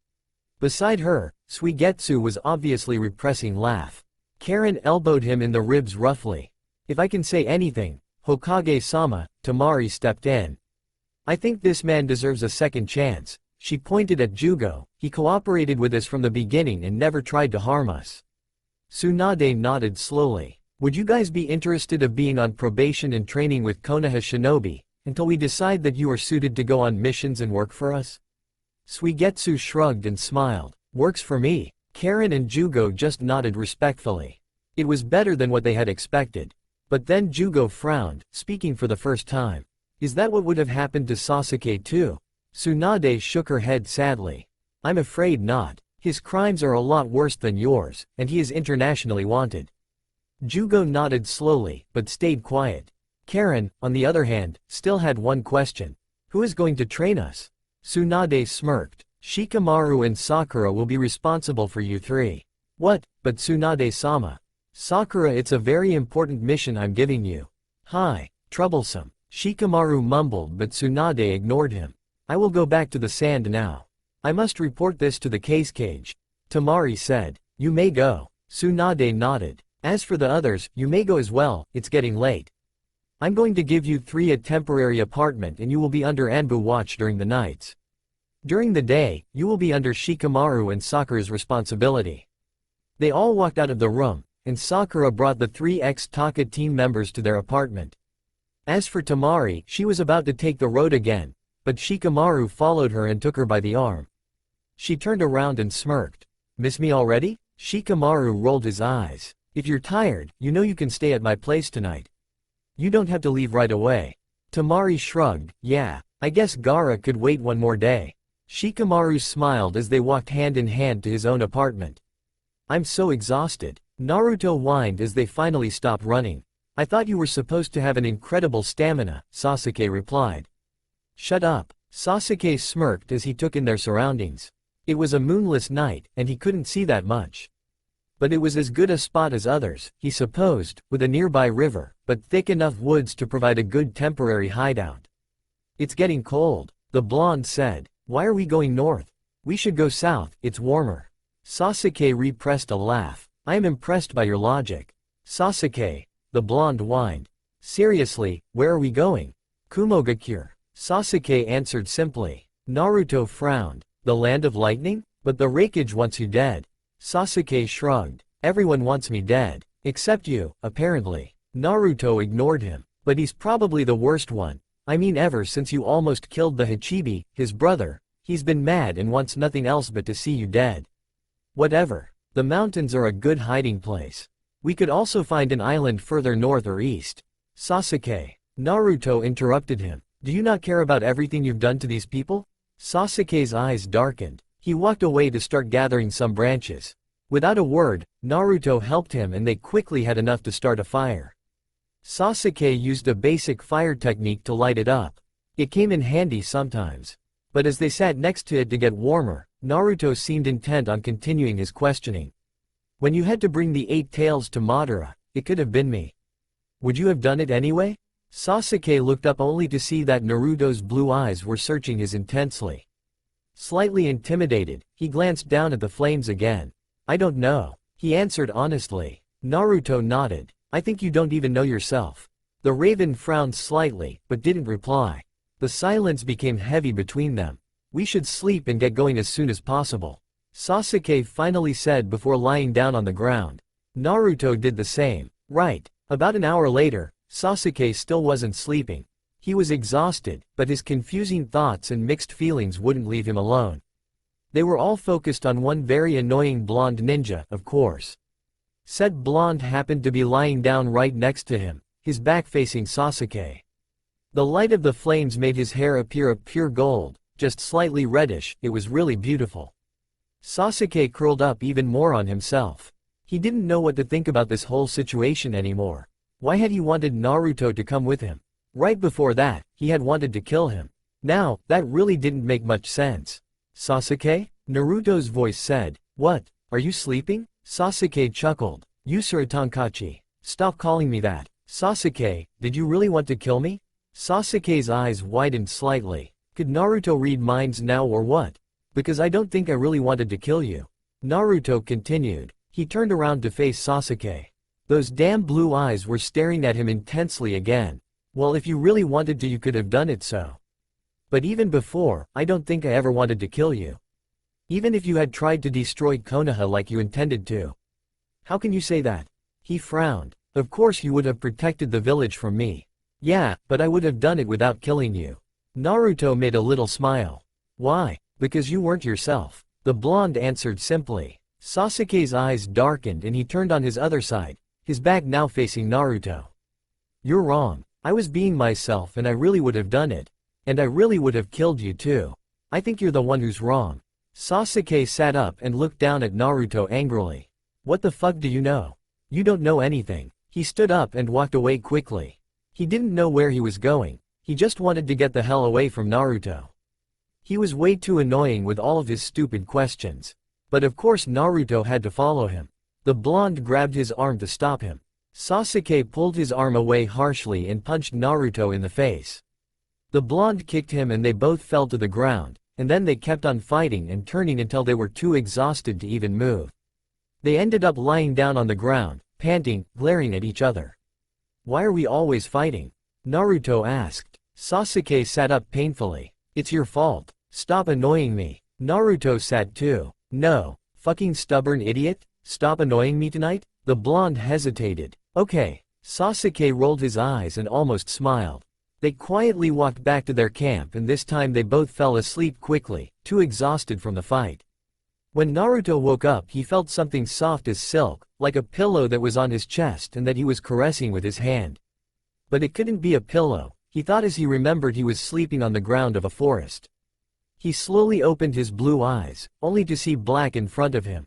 Beside her, Suigetsu was obviously repressing laugh. Karen elbowed him in the ribs roughly. "If I can say anything, Hokage-sama," Temari stepped in. "I think this man deserves a second chance." She pointed at Jugo. "He cooperated with us from the beginning and never tried to harm us." Tsunade nodded slowly. "Would you guys be interested of being on probation and training with Konoha Shinobi, until we decide that you are suited to go on missions and work for us?" Suigetsu shrugged and smiled. "Works for me." Karen and Jugo just nodded respectfully. It was better than what they had expected. But then Jugo frowned, speaking for the first time. "Is that what would have happened to Sasuke too?" Tsunade shook her head sadly. "I'm afraid not. His crimes are a lot worse than yours, and he is internationally wanted." Jugo nodded slowly, but stayed quiet. Karen, on the other hand, still had one question. "Who is going to train us?" Tsunade smirked. "Shikamaru and Sakura will be responsible for you three." "What? But Tsunade-sama. Sakura, it's a very important mission I'm giving you." "Hi, troublesome." Shikamaru mumbled but Tsunade ignored him. "I will go back to the sand now. I must report this to the case cage." Temari said. "You may go." Tsunade nodded. "As for the others, you may go as well, it's getting late. I'm going to give you three a temporary apartment and you will be under Anbu watch during the nights. During the day, you will be under Shikamaru and Sakura's responsibility." They all walked out of the room, and Sakura brought the three ex-Taka team members to their apartment. As for Temari, she was about to take the road again, but Shikamaru followed her and took her by the arm. She turned around and smirked. "Miss me already?" Shikamaru rolled his eyes. "If you're tired, you know you can stay at my place tonight. You don't have to leave right away." Temari shrugged. "Yeah, I guess Gaara could wait one more day." Shikamaru smiled as they walked hand in hand to his own apartment. "I'm so exhausted." Naruto whined as they finally stopped running. "I thought you were supposed to have an incredible stamina," Sasuke replied. "Shut up." Sasuke smirked as he took in their surroundings. It was a moonless night, and he couldn't see that much. But it was as good a spot as others, he supposed, with a nearby river, but thick enough woods to provide a good temporary hideout. "It's getting cold," the blonde said. "Why are we going north? We should go south, it's warmer." Sasuke repressed a laugh. "I am impressed by your logic." "Sasuke," the blonde whined. "Seriously, where are we going?" "Kumogakure." Sasuke answered simply. Naruto frowned. "The land of lightning? But the Raikage wants you dead." Sasuke shrugged. "Everyone wants me dead. Except you, apparently." Naruto ignored him. "But he's probably the worst one. I mean ever since you almost killed the Hachibi, his brother, he's been mad and wants nothing else but to see you dead." "Whatever. The mountains are a good hiding place. We could also find an island further north or east." "Sasuke." Naruto interrupted him. "Do you not care about everything you've done to these people?" Sasuke's eyes darkened. He walked away to start gathering some branches. Without a word, Naruto helped him and they quickly had enough to start a fire. Sasuke used a basic fire technique to light it up. It came in handy sometimes. But as they sat next to it to get warmer, Naruto seemed intent on continuing his questioning. "When you had to bring the 8 tails to Madara, it could have been me. Would you have done it anyway?" Sasuke looked up only to see that Naruto's blue eyes were searching his intensely. Slightly intimidated, he glanced down at the flames again. "I don't know," he answered honestly. Naruto nodded. "I think you don't even know yourself." The raven frowned slightly, but didn't reply. The silence became heavy between them. "We should sleep and get going as soon as possible," Sasuke finally said before lying down on the ground. Naruto did the same. "Right." About an hour later, Sasuke still wasn't sleeping. He was exhausted, but his confusing thoughts and mixed feelings wouldn't leave him alone. They were all focused on one very annoying blonde ninja, of course. Said blonde happened to be lying down right next to him, his back facing Sasuke. The light of the flames made his hair appear a pure gold, just slightly reddish. It was really beautiful. Sasuke curled up even more on himself. He didn't know what to think about this whole situation anymore. Why had he wanted Naruto to come with him? Right before that, he had wanted to kill him. Now, that really didn't make much sense. Sasuke? Naruto's voice said. What? Are you sleeping? Sasuke chuckled. Usura Tonkachi. Stop calling me that. Sasuke, did you really want to kill me? Sasuke's eyes widened slightly. Could Naruto read minds now or what? Because I don't think I really wanted to kill you. Naruto continued. He turned around to face Sasuke. Those damn blue eyes were staring at him intensely again. Well, if you really wanted to, you could have done it so. But even before, I don't think I ever wanted to kill you. Even if you had tried to destroy Konoha like you intended to. How can you say that? He frowned. Of course you would have protected the village from me. Yeah, but I would have done it without killing you. Naruto made a little smile. Why? Because you weren't yourself. The blonde answered simply. Sasuke's eyes darkened and he turned on his other side, his back now facing Naruto. You're wrong. I was being myself and I really would have done it. And I really would have killed you too. I think you're the one who's wrong. Sasuke sat up and looked down at Naruto angrily. What the fuck do you know? You don't know anything. He stood up and walked away quickly. He didn't know where he was going. He just wanted to get the hell away from Naruto. He was way too annoying with all of his stupid questions. But of course Naruto had to follow him. The blonde grabbed his arm to stop him. Sasuke pulled his arm away harshly and punched Naruto in the face. The blonde kicked him and they both fell to the ground, and then they kept on fighting and turning until they were too exhausted to even move. They ended up lying down on the ground, panting, glaring at each other. Why are we always fighting? Naruto asked. Sasuke sat up painfully. It's your fault. Stop annoying me. Naruto sat too. No. Fucking stubborn idiot. Stop annoying me tonight? The blonde hesitated. Okay. Sasuke rolled his eyes and almost smiled. They quietly walked back to their camp and this time they both fell asleep quickly, too exhausted from the fight. When Naruto woke up he felt something soft as silk, like a pillow that was on his chest and that he was caressing with his hand. But it couldn't be a pillow, he thought as he remembered he was sleeping on the ground of a forest. He slowly opened his blue eyes, only to see black in front of him.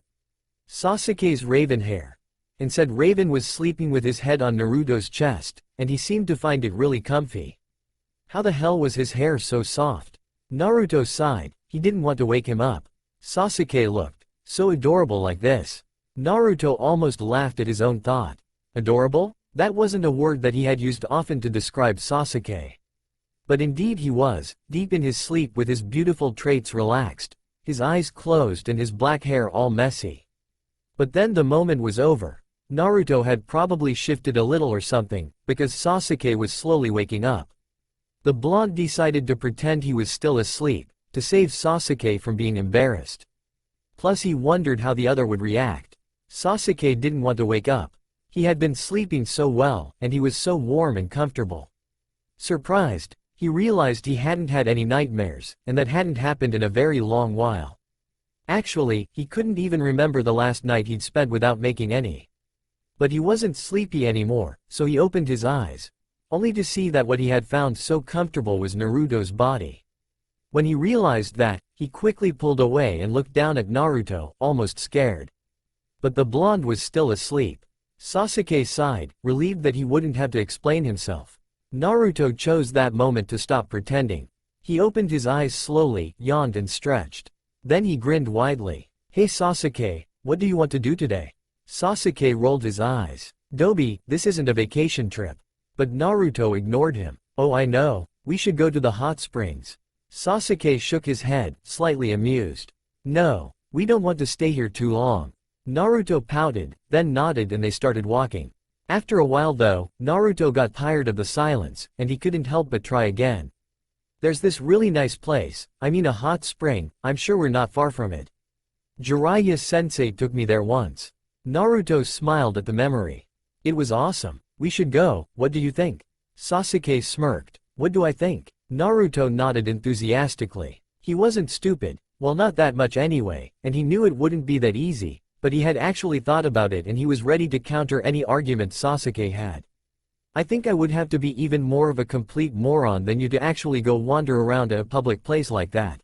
Sasuke's raven hair. And said Raven was sleeping with his head on Naruto's chest, and he seemed to find it really comfy. How the hell was his hair so soft? Naruto sighed, he didn't want to wake him up. Sasuke looked so adorable like this. Naruto almost laughed at his own thought. Adorable? That wasn't a word that he had used often to describe Sasuke. But indeed he was, deep in his sleep with his beautiful traits relaxed, his eyes closed and his black hair all messy. But then the moment was over. Naruto had probably shifted a little or something, because Sasuke was slowly waking up. The blonde decided to pretend he was still asleep, to save Sasuke from being embarrassed. Plus he wondered how the other would react. Sasuke didn't want to wake up. He had been sleeping so well, and he was so warm and comfortable. Surprised, he realized he hadn't had any nightmares, and that hadn't happened in a very long while. Actually, he couldn't even remember the last night he'd spent without making any. But he wasn't sleepy anymore, so he opened his eyes, only to see that what he had found so comfortable was Naruto's body. When he realized that, he quickly pulled away and looked down at Naruto, almost scared. But the blonde was still asleep. Sasuke sighed, relieved that he wouldn't have to explain himself. Naruto chose that moment to stop pretending. He opened his eyes slowly, yawned and stretched. Then he grinned widely. Hey Sasuke, what do you want to do today? Sasuke rolled his eyes. Dobi, this isn't a vacation trip. But Naruto ignored him. Oh I know, we should go to the hot springs. Sasuke shook his head, slightly amused. No, we don't want to stay here too long. Naruto pouted, then nodded and they started walking. After a while though, Naruto got tired of the silence, and he couldn't help but try again. There's this really nice place, I mean a hot spring, I'm sure we're not far from it. Jiraiya-sensei took me there once. Naruto smiled at the memory. It was awesome. We should go, what do you think? Sasuke smirked. What do I think? Naruto nodded enthusiastically. He wasn't stupid, well not that much anyway, and he knew it wouldn't be that easy, but he had actually thought about it and he was ready to counter any argument Sasuke had. I think I would have to be even more of a complete moron than you to actually go wander around a public place like that.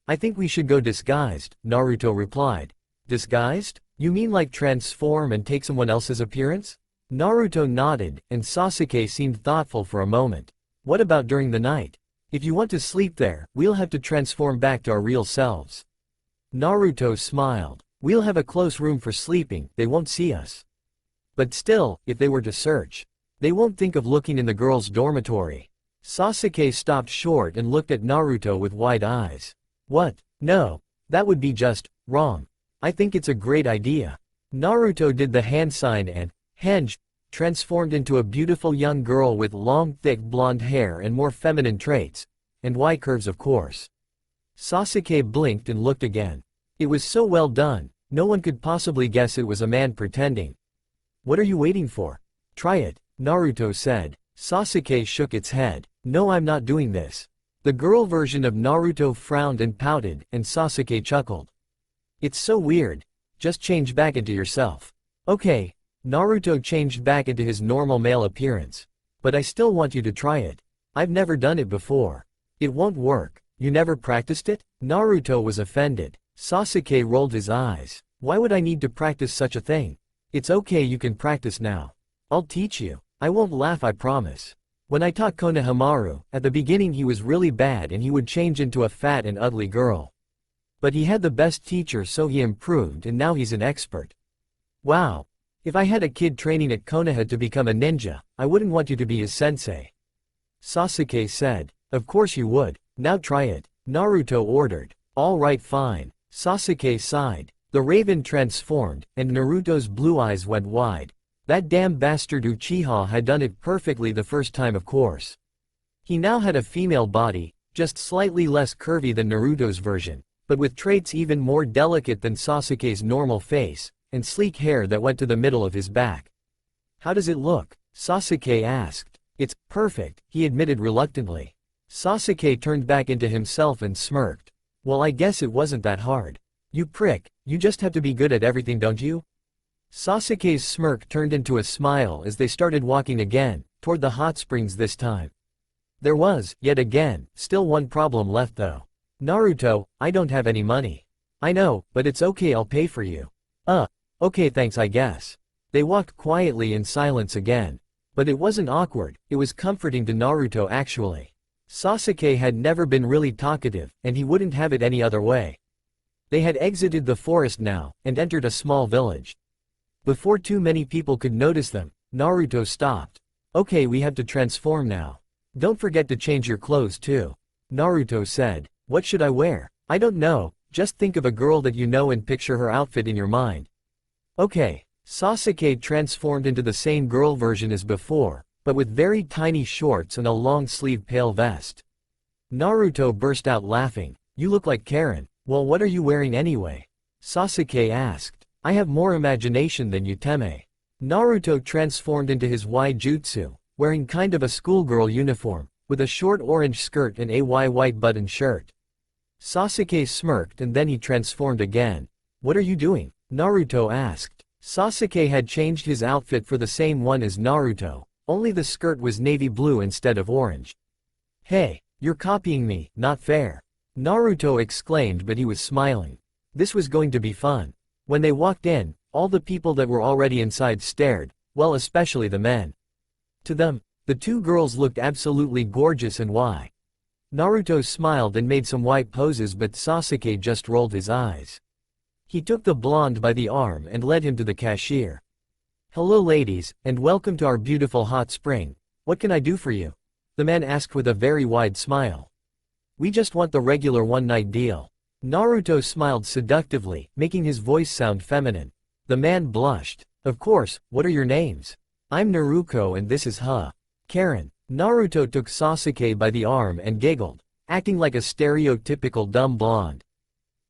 I think we should go disguised, Naruto replied. Disguised? You mean like transform and take someone else's appearance? Naruto nodded, and Sasuke seemed thoughtful for a moment. What about during the night? If you want to sleep there, we'll have to transform back to our real selves. Naruto smiled. We'll have a close room for sleeping, they won't see us. But still, if they were to search, they won't think of looking in the girls' dormitory. Sasuke stopped short and looked at Naruto with wide eyes. What? No. That would be just wrong. I think it's a great idea. Naruto did the hand sign and, henge, transformed into a beautiful young girl with long thick blonde hair and more feminine traits. And Y curves of course. Sasuke blinked and looked again. It was so well done, no one could possibly guess it was a man pretending. What are you waiting for? Try it, Naruto said. Sasuke shook its head. No, I'm not doing this. The girl version of Naruto frowned and pouted, and Sasuke chuckled. It's so weird. Just change back into yourself. Okay. Naruto changed back into his normal male appearance. But I still want you to try it. I've never done it before. It won't work. You never practiced it? Naruto was offended. Sasuke rolled his eyes. Why would I need to practice such a thing? It's okay, you can practice now. I'll teach you. I won't laugh, I promise. When I taught Konohamaru, at the beginning he was really bad and he would change into a fat and ugly girl. But he had the best teacher, so he improved and now he's an expert. Wow. If I had a kid training at Konoha to become a ninja, I wouldn't want you to be his sensei. Sasuke said. Of course you would. Now try it. Naruto ordered. All right, fine. Sasuke sighed. The raven transformed, and Naruto's blue eyes went wide. That damn bastard Uchiha had done it perfectly the first time, of course. He now had a female body, just slightly less curvy than Naruto's version, but with traits even more delicate than Sasuke's normal face, and sleek hair that went to the middle of his back. How does it look? Sasuke asked. It's perfect, he admitted reluctantly. Sasuke turned back into himself and smirked. Well, I guess it wasn't that hard. You prick, you just have to be good at everything, don't you? Sasuke's smirk turned into a smile as they started walking again, toward the hot springs this time. There was, yet again, still one problem left though. Naruto, I don't have any money. I know, but it's okay, I'll pay for you. Okay, thanks, I guess. They walked quietly in silence again. But it wasn't awkward, it was comforting to Naruto actually. Sasuke had never been really talkative, and he wouldn't have it any other way. They had exited the forest now, and entered a small village. Before too many people could notice them, Naruto stopped. Okay, we have to transform now. Don't forget to change your clothes too. Naruto said. What should I wear? I don't know, just think of a girl that you know and picture her outfit in your mind. Okay. Sasuke transformed into the same girl version as before, but with very tiny shorts and a long-sleeved pale vest. Naruto burst out laughing. You look like Karen. Well, what are you wearing anyway? Sasuke asked. I have more imagination than you, Teme. Naruto transformed into his Y-jutsu, wearing kind of a schoolgirl uniform, with a short orange skirt and a white button shirt. Sasuke smirked and then he transformed again. What are you doing? Naruto asked. Sasuke had changed his outfit for the same one as Naruto, only the skirt was navy blue instead of orange. Hey, you're copying me, not fair. Naruto exclaimed, but he was smiling. This was going to be fun. When they walked in, all the people that were already inside stared, well, especially the men. To them, the two girls looked absolutely gorgeous and why? Naruto smiled and made some white poses, but Sasuke just rolled his eyes. He took the blonde by the arm and led him to the cashier. Hello ladies, and welcome to our beautiful hot spring. What can I do for you? The man asked with a very wide smile. We just want the regular one-night deal. Naruto smiled seductively, making his voice sound feminine. The man blushed. Of course, what are your names? I'm Naruto and this is Karen. Naruto took Sasuke by the arm and giggled, acting like a stereotypical dumb blonde.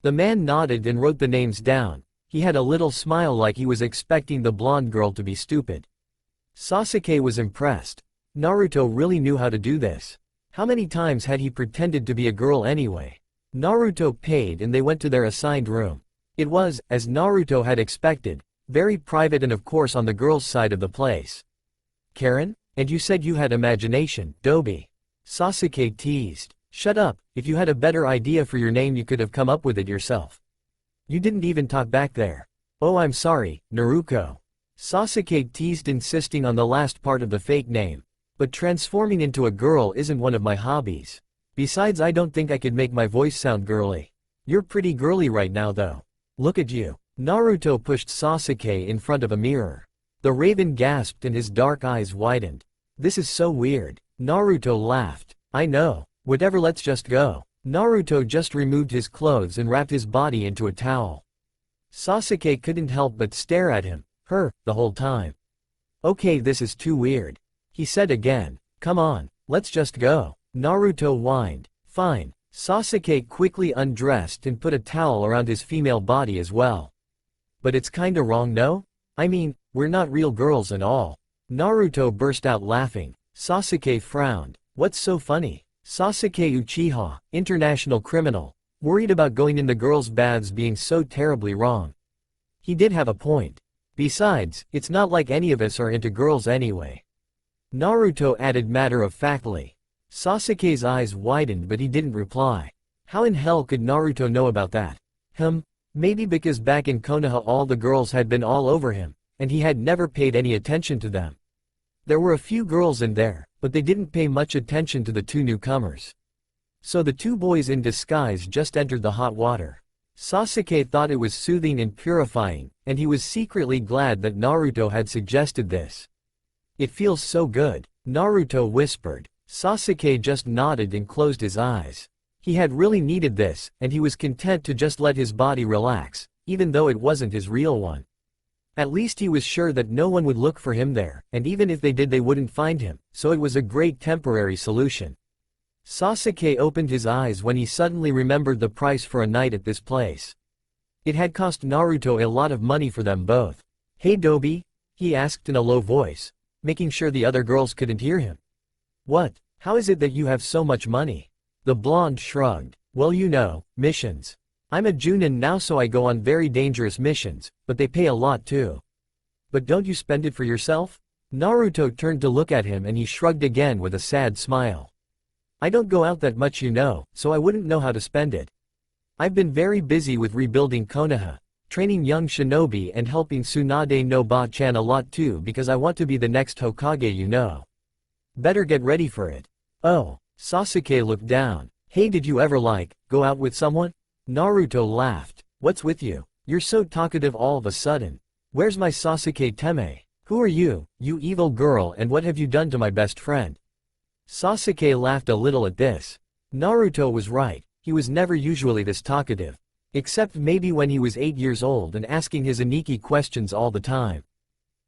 The man nodded and wrote the names down. He had a little smile like he was expecting the blonde girl to be stupid. Sasuke was impressed. Naruto really knew how to do this. How many times had he pretended to be a girl anyway? Naruto paid and they went to their assigned room. It was, as Naruto had expected, very private and of course on the girls' side of the place. Karen? And you said you had imagination, Dobi. Sasuke teased. Shut up, if you had a better idea for your name you could have come up with it yourself. You didn't even talk back there. Oh, I'm sorry, Naruto. Sasuke teased, insisting on the last part of the fake name. But transforming into a girl isn't one of my hobbies. Besides, I don't think I could make my voice sound girly. You're pretty girly right now though. Look at you. Naruto pushed Sasuke in front of a mirror. The raven gasped and his dark eyes widened. This is so weird. Naruto laughed. I know. Whatever, let's just go. Naruto just removed his clothes and wrapped his body into a towel. Sasuke couldn't help but stare at him, the whole time. Okay, this is too weird. He said again. Come on, let's just go. Naruto whined. Fine. Sasuke quickly undressed and put a towel around his female body as well. But it's kinda wrong, no? I mean, we're not real girls and all. Naruto burst out laughing. Sasuke frowned. What's so funny? Sasuke Uchiha, international criminal, worried about going in the girls' baths being so terribly wrong. He did have a point. Besides, it's not like any of us are into girls anyway. Naruto added matter-of-factly. Sasuke's eyes widened but he didn't reply. How in hell could Naruto know about that? Maybe because back in Konoha all the girls had been all over him, and he had never paid any attention to them. There were a few girls in there, but they didn't pay much attention to the two newcomers. So the two boys in disguise just entered the hot water. Sasuke thought it was soothing and purifying, and he was secretly glad that Naruto had suggested this. It feels so good, Naruto whispered. Sasuke just nodded and closed his eyes. He had really needed this, and he was content to just let his body relax, even though it wasn't his real one. At least he was sure that no one would look for him there, and even if they did they wouldn't find him, so it was a great temporary solution. Sasuke opened his eyes when he suddenly remembered the price for a night at this place. It had cost Naruto a lot of money for them both. Hey Dobi? He asked in a low voice, making sure the other girls couldn't hear him. What? How is it that you have so much money? The blonde shrugged. Well, you know, missions. I'm a Junin now, so I go on very dangerous missions, but they pay a lot too. But don't you spend it for yourself? Naruto turned to look at him and he shrugged again with a sad smile. I don't go out that much, you know, so I wouldn't know how to spend it. I've been very busy with rebuilding Konoha, training young shinobi and helping Tsunade no Ba-chan a lot too because I want to be the next Hokage, you know. Better get ready for it. Oh. Sasuke looked down. Hey, did you ever go out with someone? Naruto laughed. What's with you? You're so talkative all of a sudden. Where's my Sasuke Teme? Who are you, you evil girl, and what have you done to my best friend? Sasuke laughed a little at this. Naruto was right, he was never usually this talkative. Except maybe when he was 8 years old and asking his Aniki questions all the time.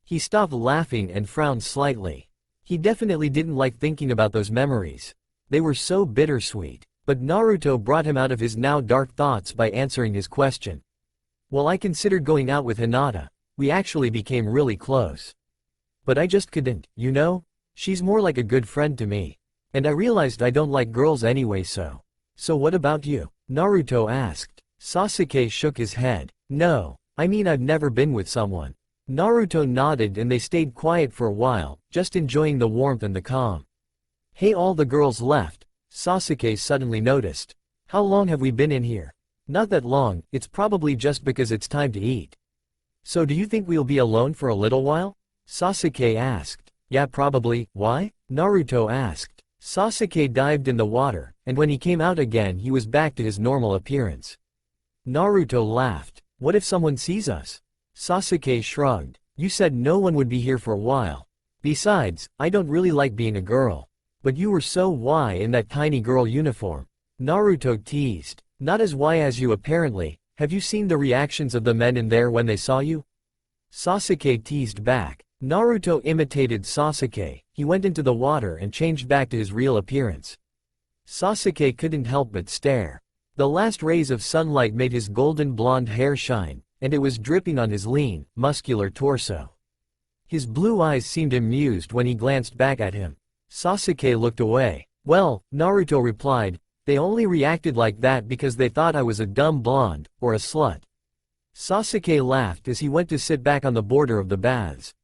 He stopped laughing and frowned slightly. He definitely didn't like thinking about those memories. They were so bittersweet, but Naruto brought him out of his now dark thoughts by answering his question. Well, I considered going out with Hinata. We actually became really close. But I just couldn't, you know? She's more like a good friend to me. And I realized I don't like girls anyway, so. So what about you? Naruto asked. Sasuke shook his head. No, I mean I've never been with someone. Naruto nodded and they stayed quiet for a while, just enjoying the warmth and the calm. Hey, all the girls left. Sasuke suddenly noticed. How long have we been in here? Not that long, it's probably just because it's time to eat. So do you think we'll be alone for a little while? Sasuke asked. Yeah, probably. Why? Naruto asked. Sasuke dived in the water, and when he came out again he was back to his normal appearance. Naruto laughed. What if someone sees us? Sasuke shrugged. You said no one would be here for a while. Besides, I don't really like being a girl. But you were so Y in that tiny girl uniform. Naruto teased. Not as Y as you apparently. Have you seen the reactions of the men in there when they saw you? Sasuke teased back. Naruto imitated Sasuke. He went into the water and changed back to his real appearance. Sasuke couldn't help but stare. The last rays of sunlight made his golden blonde hair shine, and it was dripping on his lean, muscular torso. His blue eyes seemed amused when he glanced back at him. Sasuke looked away. Well, Naruto replied, they only reacted like that because they thought I was a dumb blonde, or a slut. Sasuke laughed as he went to sit back on the border of the baths.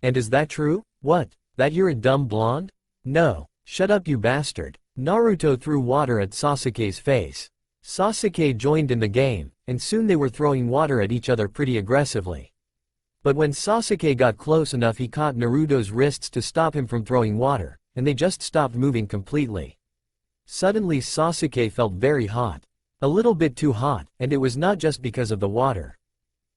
And is that true? What? That you're a dumb blonde? No. Shut up you bastard. Naruto threw water at Sasuke's face. Sasuke joined in the game, and soon they were throwing water at each other pretty aggressively. But when Sasuke got close enough he caught Naruto's wrists to stop him from throwing water, and they just stopped moving completely. Suddenly Sasuke felt very hot. A little bit too hot, and it was not just because of the water.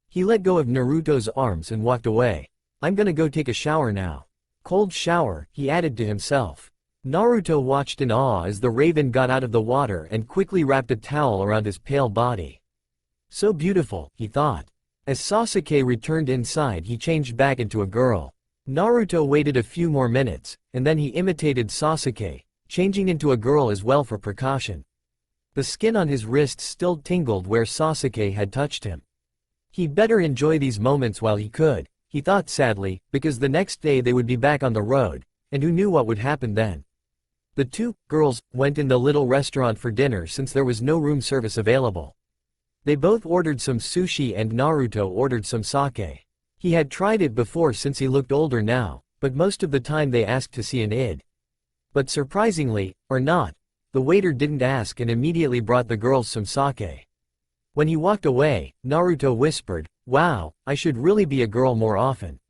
He let go of Naruto's arms and walked away. I'm gonna go take a shower now. Cold shower, he added to himself. Naruto watched in awe as the raven got out of the water and quickly wrapped a towel around his pale body. So beautiful, he thought. As Sasuke returned inside he changed back into a girl. Naruto waited a few more minutes, and then he imitated Sasuke, changing into a girl as well for precaution. The skin on his wrists still tingled where Sasuke had touched him. He better enjoy these moments while he could, he thought sadly, because the next day they would be back on the road, and who knew what would happen then. The two girls went in the little restaurant for dinner since there was no room service available. They both ordered some sushi and Naruto ordered some sake. He had tried it before since he looked older now, but most of the time they asked to see an id. But surprisingly, or not, the waiter didn't ask and immediately brought the girls some sake. When he walked away, Naruto whispered, "Wow, I should really be a girl more often."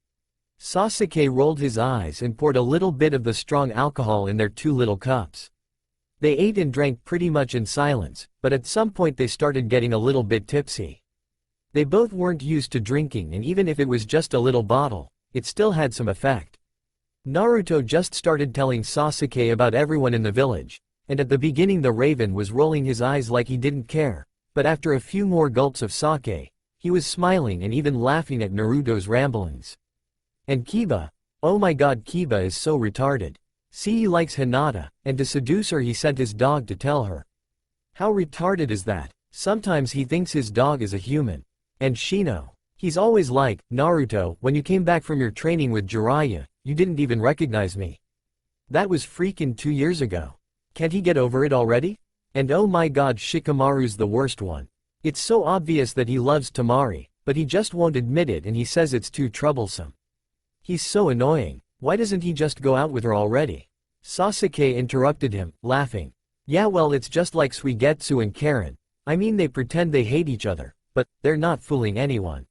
Sasuke rolled his eyes and poured a little bit of the strong alcohol in their two little cups. They ate and drank pretty much in silence, but at some point they started getting a little bit tipsy. They both weren't used to drinking and even if it was just a little bottle, it still had some effect. Naruto just started telling Sasuke about everyone in the village, and at the beginning the raven was rolling his eyes like he didn't care, but after a few more gulps of sake, he was smiling and even laughing at Naruto's ramblings. And Kiba, oh my god, Kiba is so retarded. See, he likes Hinata, and to seduce her he sent his dog to tell her. How retarded is that? Sometimes he thinks his dog is a human. And Shino. He's always like, Naruto, when you came back from your training with Jiraiya, you didn't even recognize me. That was freaking 2 years ago. Can't he get over it already? And oh my god, Shikamaru's the worst one. It's so obvious that he loves Tamari, but he just won't admit it and he says it's too troublesome. He's so annoying. Why doesn't he just go out with her already? Sasuke interrupted him, laughing. Yeah, well, it's just like Suigetsu and Karen. I mean, they pretend they hate each other, but they're not fooling anyone.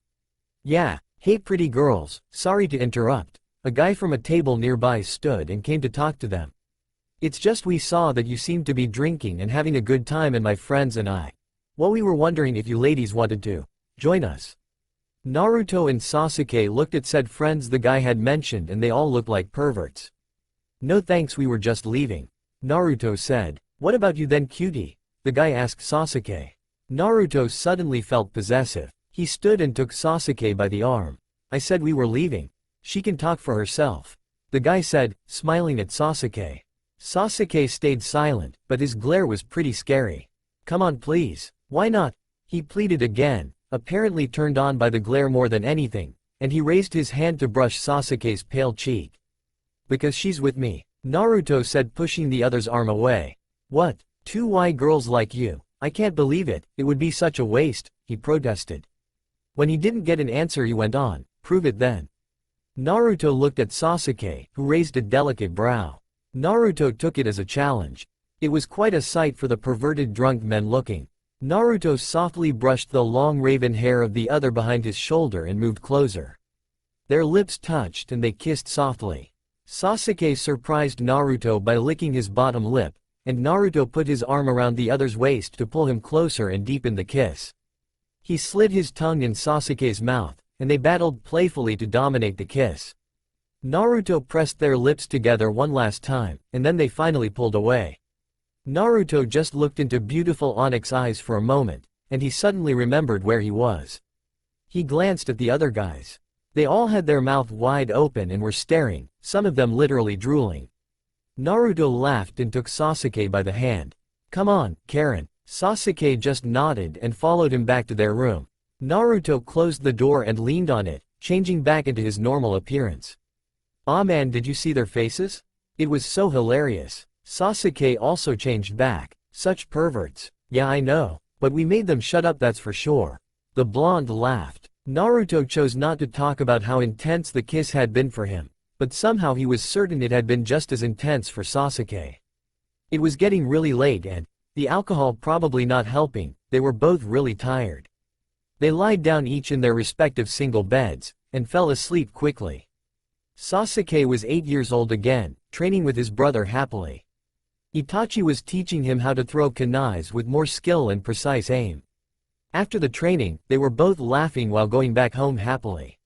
Yeah, hey pretty girls, sorry to interrupt. A guy from a table nearby stood and came to talk to them. It's just we saw that you seemed to be drinking and having a good time and my friends and I. Well, we were wondering if you ladies wanted to join us. Naruto and Sasuke looked at said friends the guy had mentioned and they all looked like perverts. No thanks, we were just leaving. Naruto said. What about you then, cutie? The guy asked Sasuke. Naruto suddenly felt possessive. He stood and took Sasuke by the arm. I said we were leaving. She can talk for herself. The guy said, smiling at Sasuke. Sasuke stayed silent, but his glare was pretty scary. Come on please. Why not? He pleaded again, apparently turned on by the glare more than anything, and he raised his hand to brush Sasuke's pale cheek. Because she's with me, Naruto said, pushing the other's arm away. What? 2 Y girls like you? I can't believe it, it would be such a waste, he protested. When he didn't get an answer he went on, prove it then. Naruto looked at Sasuke, who raised a delicate brow. Naruto took it as a challenge. It was quite a sight for the perverted drunk men looking. Naruto softly brushed the long raven hair of the other behind his shoulder and moved closer. Their lips touched and they kissed softly. Sasuke surprised Naruto by licking his bottom lip, and Naruto put his arm around the other's waist to pull him closer and deepen the kiss. He slid his tongue in Sasuke's mouth, and they battled playfully to dominate the kiss. Naruto pressed their lips together one last time, and then they finally pulled away. Naruto just looked into beautiful onyx eyes for a moment, and he suddenly remembered where he was. He glanced at the other guys. They all had their mouth wide open and were staring, some of them literally drooling. Naruto laughed and took Sasuke by the hand. Come on, Karen. Sasuke just nodded and followed him back to their room. Naruto closed the door and leaned on it, changing back into his normal appearance. Aw man, did you see their faces? It was so hilarious. Sasuke also changed back. Such perverts. Yeah, I know. But we made them shut up, that's for sure. The blonde laughed. Naruto chose not to talk about how intense the kiss had been for him, but somehow he was certain it had been just as intense for Sasuke. It was getting really late and, the alcohol probably not helping, they were both really tired. They lied down each in their respective single beds, and fell asleep quickly. Sasuke was 8 years old again, training with his brother happily. Itachi was teaching him how to throw kunais with more skill and precise aim. After the training, they were both laughing while going back home happily.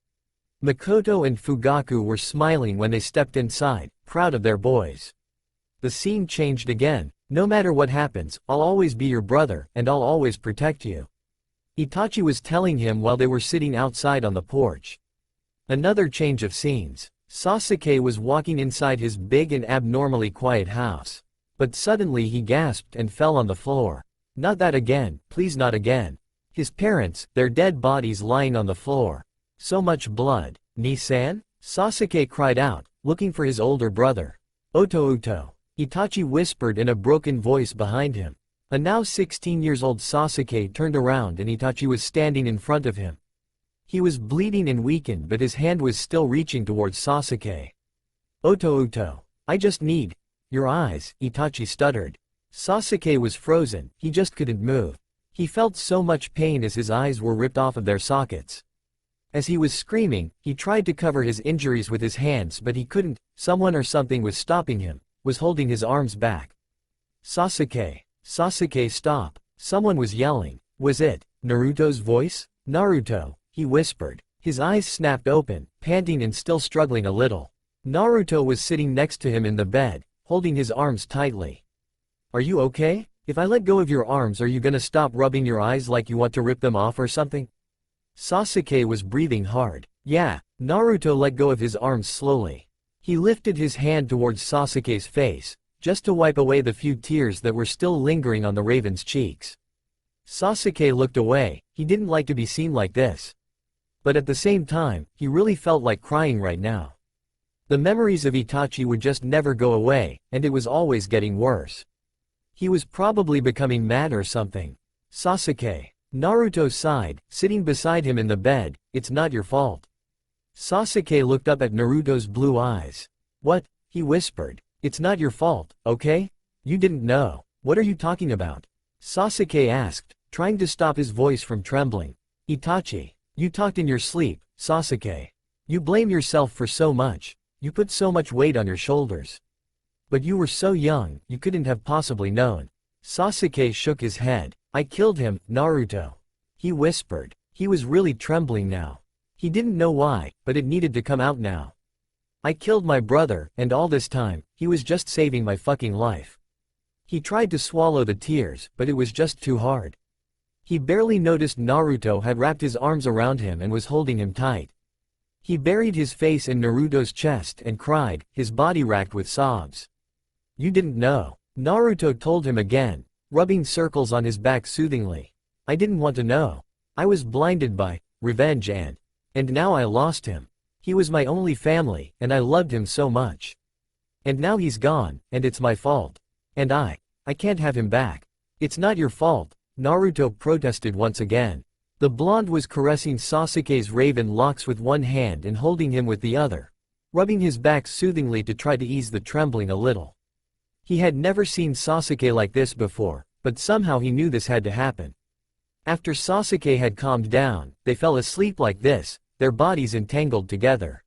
Makoto and Fugaku were smiling when they stepped inside, proud of their boys. The scene changed again. No matter what happens, I'll always be your brother, and I'll always protect you. Itachi was telling him while they were sitting outside on the porch. Another change of scenes. Sasuke was walking inside his big and abnormally quiet house. But suddenly he gasped and fell on the floor. Not that again, please not again. His parents, their dead bodies lying on the floor. So much blood. Ni-san? Sasuke cried out, looking for his older brother. Oto-uto. Itachi whispered in a broken voice behind him. A now 16 years old Sasuke turned around and Itachi was standing in front of him. He was bleeding and weakened but his hand was still reaching towards Sasuke. Oto-uto. I just need your eyes, Itachi stuttered. Sasuke was frozen, he just couldn't move. He felt so much pain as his eyes were ripped off of their sockets. As he was screaming, he tried to cover his injuries with his hands but he couldn't. Someone or something was stopping him, was holding his arms back. Sasuke. Sasuke, stop. Someone was yelling. Was it Naruto's voice? Naruto, he whispered. His eyes snapped open, panting and still struggling a little. Naruto was sitting next to him in the bed, holding his arms tightly. Are you okay? If I let go of your arms, are you gonna stop rubbing your eyes like you want to rip them off or something? Sasuke was breathing hard. Yeah. Naruto let go of his arms slowly. He lifted his hand towards Sasuke's face, just to wipe away the few tears that were still lingering on the raven's cheeks. Sasuke looked away, he didn't like to be seen like this. But at the same time, he really felt like crying right now. The memories of Itachi would just never go away, and it was always getting worse. He was probably becoming mad or something. Sasuke. Naruto sighed, sitting beside him in the bed. It's not your fault. Sasuke looked up at Naruto's blue eyes. What? He whispered. It's not your fault, okay? You didn't know. What are you talking about? Sasuke asked, trying to stop his voice from trembling. Itachi. You talked in your sleep, Sasuke. You blame yourself for so much. You put so much weight on your shoulders. But you were so young, you couldn't have possibly known. Sasuke shook his head. I killed him, Naruto. He whispered. He was really trembling now. He didn't know why, but it needed to come out now. I killed my brother, and all this time, he was just saving my fucking life. He tried to swallow the tears, but it was just too hard. He barely noticed Naruto had wrapped his arms around him and was holding him tight. He buried his face in Naruto's chest and cried, his body racked with sobs. You didn't know. Naruto told him again, rubbing circles on his back soothingly. I didn't want to know. I was blinded by revenge and now I lost him. He was my only family, and I loved him so much. And now he's gone, and it's my fault. And I can't have him back. It's not your fault, Naruto protested once again. The blonde was caressing Sasuke's raven locks with one hand and holding him with the other, rubbing his back soothingly to try to ease the trembling a little. He had never seen Sasuke like this before, but somehow he knew this had to happen. After Sasuke had calmed down, they fell asleep like this, their bodies entangled together.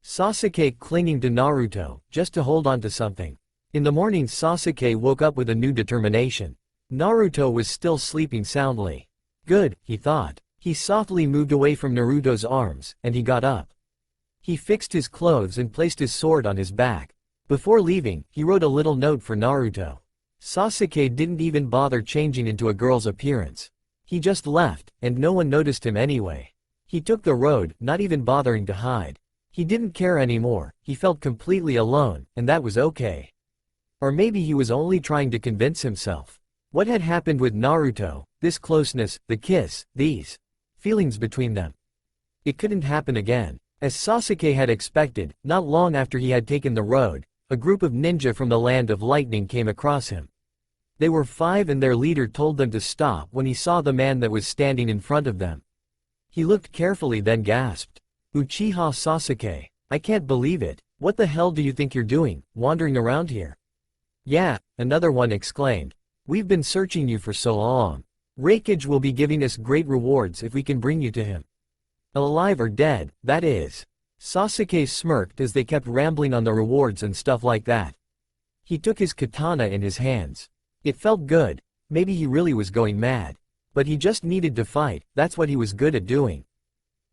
Sasuke clinging to Naruto, just to hold on to something. In the morning Sasuke woke up with a new determination. Naruto was still sleeping soundly. Good, he thought. He softly moved away from Naruto's arms, and he got up. He fixed his clothes and placed his sword on his back. Before leaving, he wrote a little note for Naruto. Sasuke didn't even bother changing into a girl's appearance. He just left, and no one noticed him anyway. He took the road, not even bothering to hide. He didn't care anymore, he felt completely alone, and that was okay. Or maybe he was only trying to convince himself. What had happened with Naruto, this closeness, the kiss, these feelings between them. It couldn't happen again. As Sasuke had expected, not long after he had taken the road, a group of ninja from the land of lightning came across him. They were 5 and their leader told them to stop when he saw the man that was standing in front of them. He looked carefully then gasped. Uchiha Sasuke. I can't believe it. What the hell do you think you're doing, wandering around here? Yeah, another one exclaimed. We've been searching you for so long. Raikage will be giving us great rewards if we can bring you to him. Alive or dead, that is. Sasuke smirked as they kept rambling on the rewards and stuff like that. He took his katana in his hands. It felt good. Maybe he really was going mad. But he just needed to fight, that's what he was good at doing.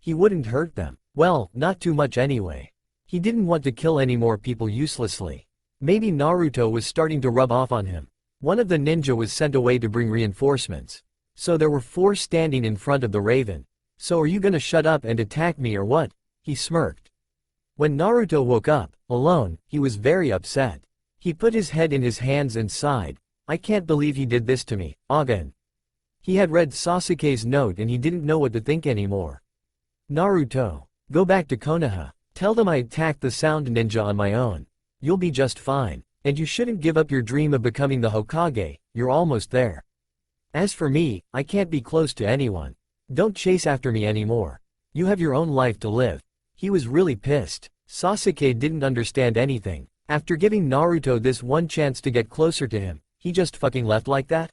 He wouldn't hurt them. Well, not too much anyway. He didn't want to kill any more people uselessly. Maybe Naruto was starting to rub off on him. One of the ninja was sent away to bring reinforcements. So there were 4 standing in front of the Raven. So are you gonna shut up and attack me or what? He smirked. When Naruto woke up, alone, he was very upset. He put his head in his hands and sighed. I can't believe he did this to me, again. He had read Sasuke's note and he didn't know what to think anymore. Naruto, go back to Konoha. Tell them I attacked the sound ninja on my own. You'll be just fine. And you shouldn't give up your dream of becoming the Hokage, you're almost there. As for me, I can't be close to anyone. Don't chase after me anymore. You have your own life to live. He was really pissed. Sasuke didn't understand anything. After giving Naruto this one chance to get closer to him, he just fucking left like that?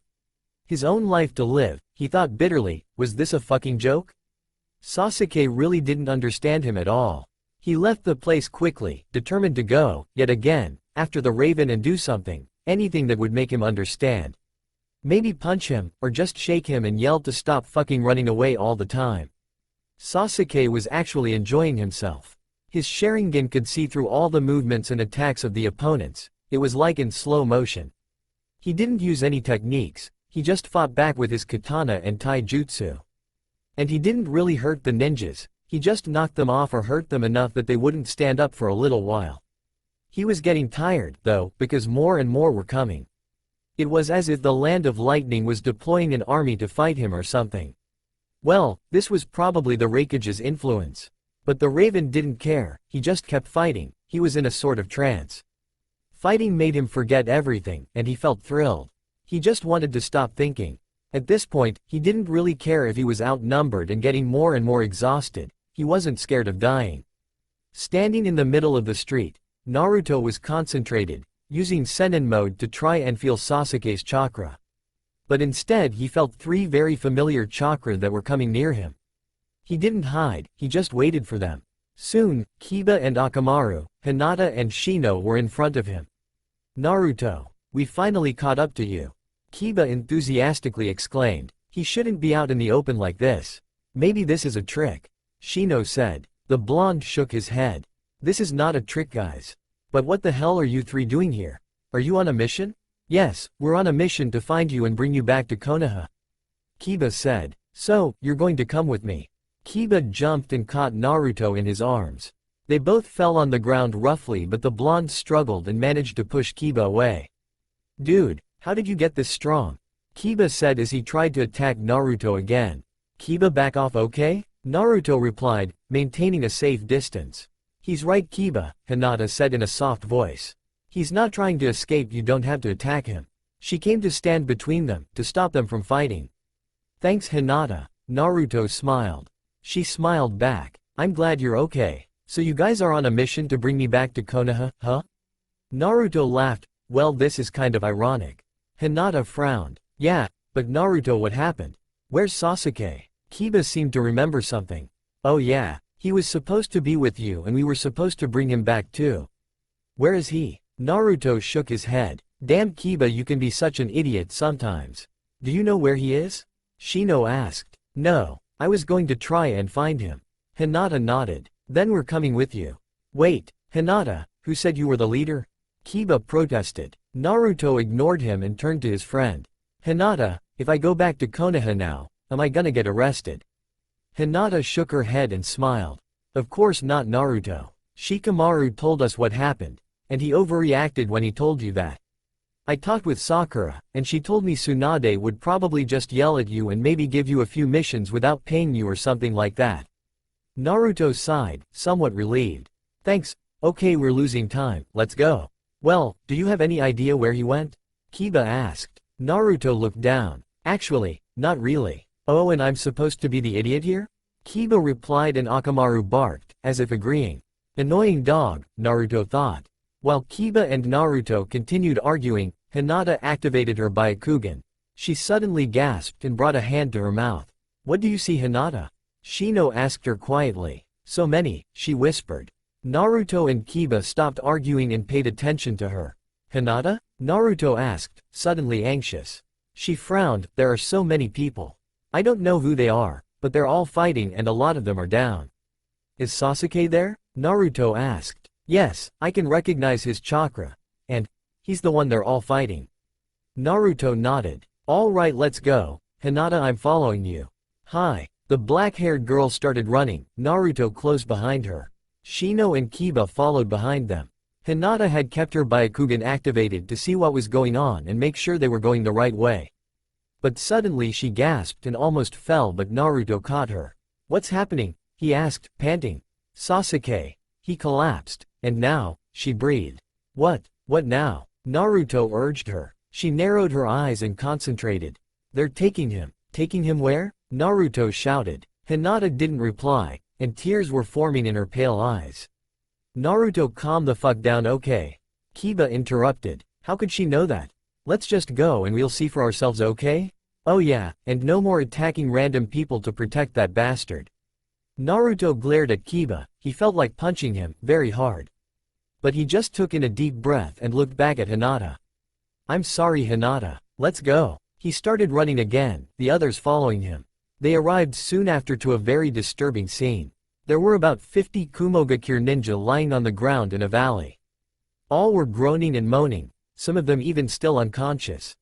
His own life to live, he thought bitterly, was this a fucking joke? Sasuke really didn't understand him at all. He left the place quickly, determined to go, yet again, after the Raven and do something, anything that would make him understand. Maybe punch him, or just shake him and yell to stop fucking running away all the time. Sasuke was actually enjoying himself. His Sharingan could see through all the movements and attacks of the opponents, it was like in slow motion. He didn't use any techniques, he just fought back with his katana and taijutsu. And he didn't really hurt the ninjas, he just knocked them off or hurt them enough that they wouldn't stand up for a little while. He was getting tired, though, because more and more were coming. It was as if the Land of Lightning was deploying an army to fight him or something. Well, this was probably the Raikage's influence. But the Raven didn't care, he just kept fighting, he was in a sort of trance. Fighting made him forget everything, and he felt thrilled. He just wanted to stop thinking. At this point, he didn't really care if he was outnumbered and getting more and more exhausted, he wasn't scared of dying. Standing in the middle of the street, Naruto was concentrated, using Sennin mode to try and feel Sasuke's chakra. But instead he felt 3 very familiar chakra that were coming near him. He didn't hide, he just waited for them. Soon, Kiba and Akamaru, Hinata and Shino were in front of him. Naruto, we finally caught up to you. Kiba enthusiastically exclaimed, he shouldn't be out in the open like this. Maybe this is a trick. Shino said. The blonde shook his head. This is not a trick, guys. But what the hell are you 3 doing here? Are you on a mission? Yes, we're on a mission to find you and bring you back to Konoha. Kiba said. So, you're going to come with me. Kiba jumped and caught Naruto in his arms. They both fell on the ground roughly, but the blonde struggled and managed to push Kiba away. Dude, how did you get this strong? Kiba said as he tried to attack Naruto again. Kiba, back off, okay? Naruto replied, maintaining a safe distance. He's right, Kiba, Hinata said in a soft voice. He's not trying to escape, you don't have to attack him. She came to stand between them, to stop them from fighting. Thanks, Hinata. Naruto smiled. She smiled back. I'm glad you're okay. So you guys are on a mission to bring me back to Konoha, huh? Naruto laughed. Well, this is kind of ironic. Hinata frowned. Yeah, but Naruto, what happened? Where's Sasuke? Kiba seemed to remember something. Oh yeah, he was supposed to be with you and we were supposed to bring him back too. Where is he? Naruto shook his head. Damn Kiba, you can be such an idiot sometimes. Do you know where he is? Shino asked. No, I was going to try and find him. Hinata nodded. Then we're coming with you. Wait, Hinata, who said you were the leader? Kiba protested. Naruto ignored him and turned to his friend. Hinata, if I go back to Konoha now, am I gonna get arrested? Hinata shook her head and smiled. Of course not, Naruto. Shikamaru told us what happened, and he overreacted when he told you that. I talked with Sakura, and she told me Tsunade would probably just yell at you and maybe give you a few missions without paying you or something like that. Naruto sighed, somewhat relieved. Thanks, okay, we're losing time, let's go. Well, do you have any idea where he went? Kiba asked. Naruto looked down. Actually, not really. Oh, and I'm supposed to be the idiot here? Kiba replied and Akamaru barked, as if agreeing. Annoying dog, Naruto thought. While Kiba and Naruto continued arguing, Hinata activated her Byakugan. She suddenly gasped and brought a hand to her mouth. What do you see, Hinata? Shino asked her quietly. So many, she whispered. Naruto and Kiba stopped arguing and paid attention to her. Hinata? Naruto asked, suddenly anxious. She frowned. There are so many people. I don't know who they are, but they're all fighting and a lot of them are down. Is Sasuke there? Naruto asked. Yes, I can recognize his chakra. And he's the one they're all fighting. Naruto nodded. All right, let's go. Hinata, I'm following you. Hi. The black-haired girl started running. Naruto close behind her. Shino and Kiba followed behind them. Hinata had kept her Byakugan activated to see what was going on and make sure they were going the right way. But suddenly she gasped and almost fell, but Naruto caught her. What's happening? He asked, panting. Sasuke. He collapsed. And now, she breathed. What now? Naruto urged her. She narrowed her eyes and concentrated. They're taking him. Taking him where? Naruto shouted. Hinata didn't reply, and tears were forming in her pale eyes. Naruto, calm the fuck down, okay? Kiba interrupted. How could she know that? Let's just go and we'll see for ourselves, okay? Oh yeah, and no more attacking random people to protect that bastard. Naruto glared at Kiba. He felt like punching him, very hard. But he just took in a deep breath and looked back at Hinata. I'm sorry, Hinata. Let's go. He started running again, the others following him. They arrived soon after to a very disturbing scene. There were about 50 Kumogakure ninja lying on the ground in a valley. All were groaning and moaning, some of them even still unconscious.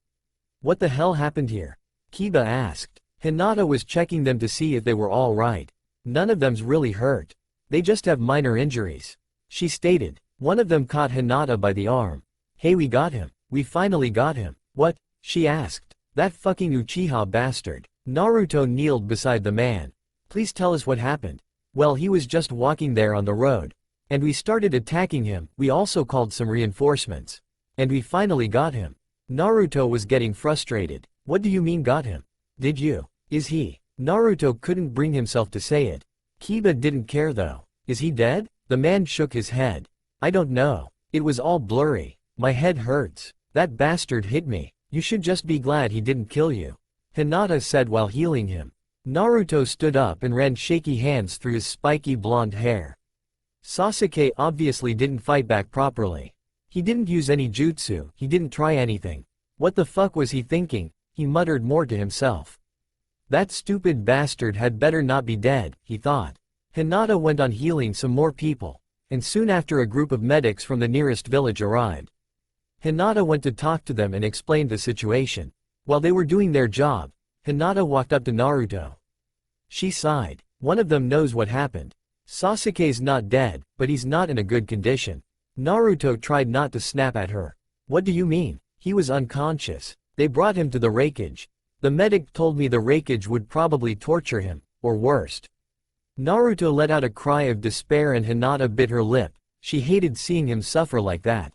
What the hell happened here? Kiba asked. Hinata was checking them to see if they were all right. None of them's really hurt. They just have minor injuries, she stated. One of them caught Hinata by the arm. Hey, we got him. We finally got him. What? She asked. That fucking Uchiha bastard. Naruto kneeled beside the man. Please tell us what happened. Well, he was just walking there on the road. And we started attacking him. We also called some reinforcements. And we finally got him. Naruto was getting frustrated. What do you mean got him? Did you? Is he? Naruto couldn't bring himself to say it. Kiba didn't care though. Is he dead? The man shook his head. I don't know. It was all blurry. My head hurts. That bastard hit me. You should just be glad he didn't kill you, Hinata said while healing him. Naruto stood up and ran shaky hands through his spiky blonde hair. Sasuke obviously didn't fight back properly. He didn't use any jutsu, he didn't try anything. What the fuck was he thinking? He muttered more to himself. That stupid bastard had better not be dead, he thought. Hinata went on healing some more people, and soon after a group of medics from the nearest village arrived. Hinata went to talk to them and explained the situation. While they were doing their job, Hinata walked up to Naruto. She sighed. One of them knows what happened. Sasuke's not dead, but he's not in a good condition. Naruto tried not to snap at her. What do you mean? He was unconscious. They brought him to the wreckage. The medic told me the wreckage would probably torture him, or worst. Naruto let out a cry of despair and Hinata bit her lip. She hated seeing him suffer like that.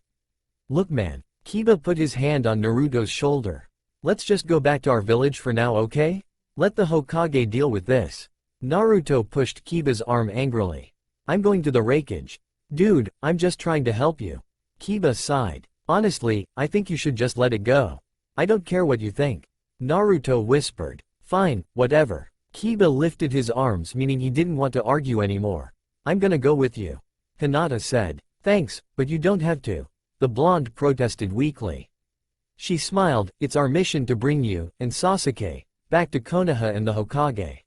Look man, Kiba put his hand on Naruto's shoulder. Let's just go back to our village for now, okay? Let the Hokage deal with this. Naruto pushed Kiba's arm angrily. I'm going to the wreckage. Dude, I'm just trying to help you. Kiba sighed. Honestly, I think you should just let it go. I don't care what you think. Naruto whispered. Fine, whatever. Kiba lifted his arms, meaning he didn't want to argue anymore. I'm gonna go with you, Hinata said. Thanks, but you don't have to. The blonde protested weakly. She smiled. It's our mission to bring you, and Sasuke, back to Konoha and the Hokage.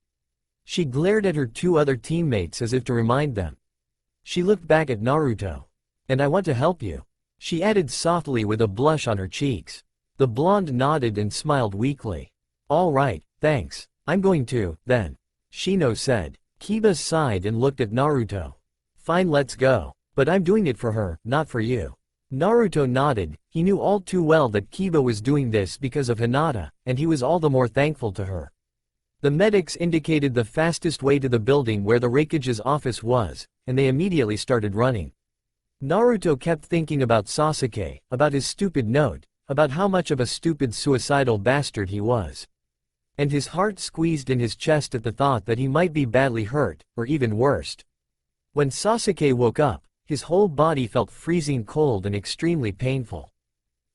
She glared at her two other teammates as if to remind them. She looked back at Naruto. And I want to help you, she added softly with a blush on her cheeks. The blonde nodded and smiled weakly. All right, thanks. I'm going to, then, Shino said. Kiba sighed and looked at Naruto. Fine, let's go. But I'm doing it for her, not for you. Naruto nodded. He knew all too well that Kiba was doing this because of Hinata, and he was all the more thankful to her. The medics indicated the fastest way to the building where the wreckage's office was, and they immediately started running. Naruto kept thinking about Sasuke, about his stupid note, about how much of a stupid suicidal bastard he was. And his heart squeezed in his chest at the thought that he might be badly hurt, or even worse. When Sasuke woke up, his whole body felt freezing cold and extremely painful.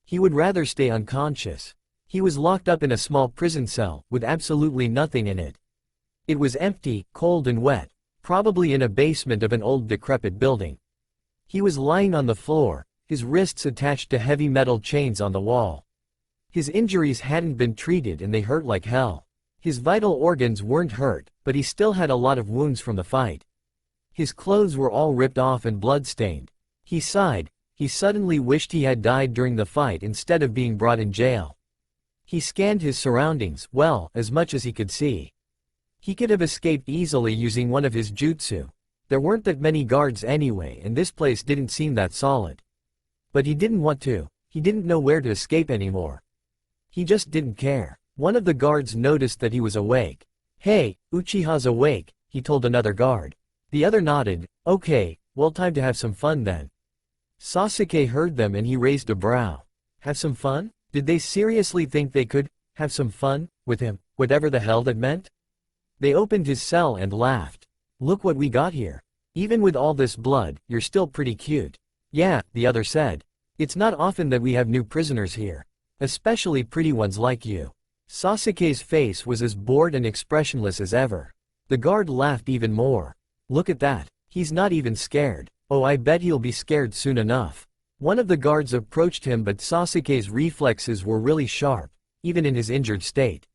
He would rather stay unconscious. He was locked up in a small prison cell, with absolutely nothing in it. It was empty, cold and wet, probably in a basement of an old decrepit building. He was lying on the floor, his wrists attached to heavy metal chains on the wall. His injuries hadn't been treated and they hurt like hell. His vital organs weren't hurt, but he still had a lot of wounds from the fight. His clothes were all ripped off and blood-stained. He sighed. He suddenly wished he had died during the fight instead of being brought in jail. He scanned his surroundings, well, as much as he could see. He could have escaped easily using one of his jutsu. There weren't that many guards anyway, and this place didn't seem that solid. But he didn't want to. He didn't know where to escape anymore. He just didn't care. One of the guards noticed that he was awake. "Hey, Uchiha's awake," he told another guard. The other nodded. "Okay, well, time to have some fun then." Sasuke heard them and he raised a brow. Have some fun? Did they seriously think they could have some fun with him, whatever the hell that meant? They opened his cell and laughed. "Look what we got here. Even with all this blood, you're still pretty cute." "Yeah," the other said. "It's not often that we have new prisoners here. Especially pretty ones like you." Sasuke's face was as bored and expressionless as ever. The guard laughed even more. "Look at that. He's not even scared. Oh, I bet he'll be scared soon enough." One of the guards approached him, but Sasuke's reflexes were really sharp, even in his injured state.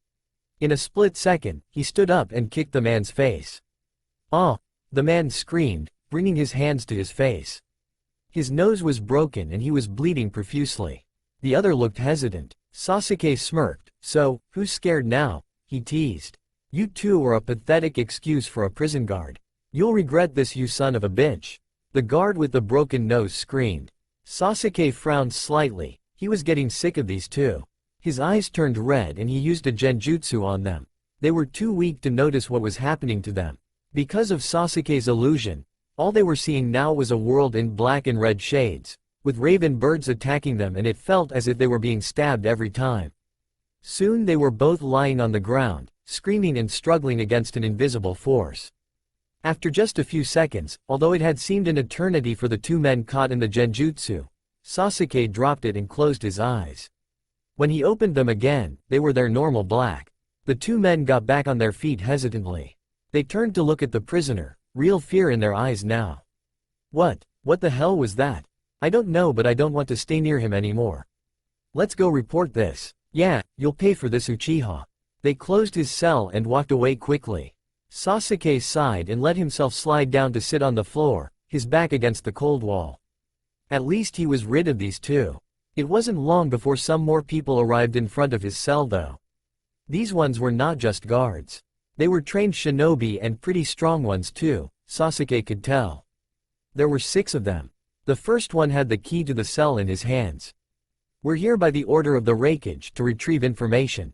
In a split second, he stood up and kicked the man's face. "Oh!" the man screamed, bringing his hands to his face. His nose was broken and he was bleeding profusely. The other looked hesitant. Sasuke smirked. "So, who's scared now?" he teased. "You two are a pathetic excuse for a prison guard. You'll regret this, you son of a bitch." The guard with the broken nose screamed. Sasuke frowned slightly. He was getting sick of these two. His eyes turned red and he used a genjutsu on them. They were too weak to notice what was happening to them. Because of Sasuke's illusion, all they were seeing now was a world in black and red shades, with raven birds attacking them, and it felt as if they were being stabbed every time. Soon they were both lying on the ground, screaming and struggling against an invisible force. After just a few seconds, although it had seemed an eternity for the two men caught in the genjutsu, Sasuke dropped it and closed his eyes. When he opened them again, they were their normal black. The two men got back on their feet hesitantly. They turned to look at the prisoner, real fear in their eyes now. What the hell was that? I don't know, but I don't want to stay near him anymore. Let's go report this. Yeah, you'll pay for this, Uchiha." They closed his cell and walked away quickly. Sasuke sighed and let himself slide down to sit on the floor, his back against the cold wall. At least he was rid of these two. It wasn't long before some more people arrived in front of his cell though. These ones were not just guards. They were trained shinobi, and pretty strong ones too, Sasuke could tell. There were 6 of them. The first one had the key to the cell in his hands. "We're here by the order of the Raikage to retrieve information,"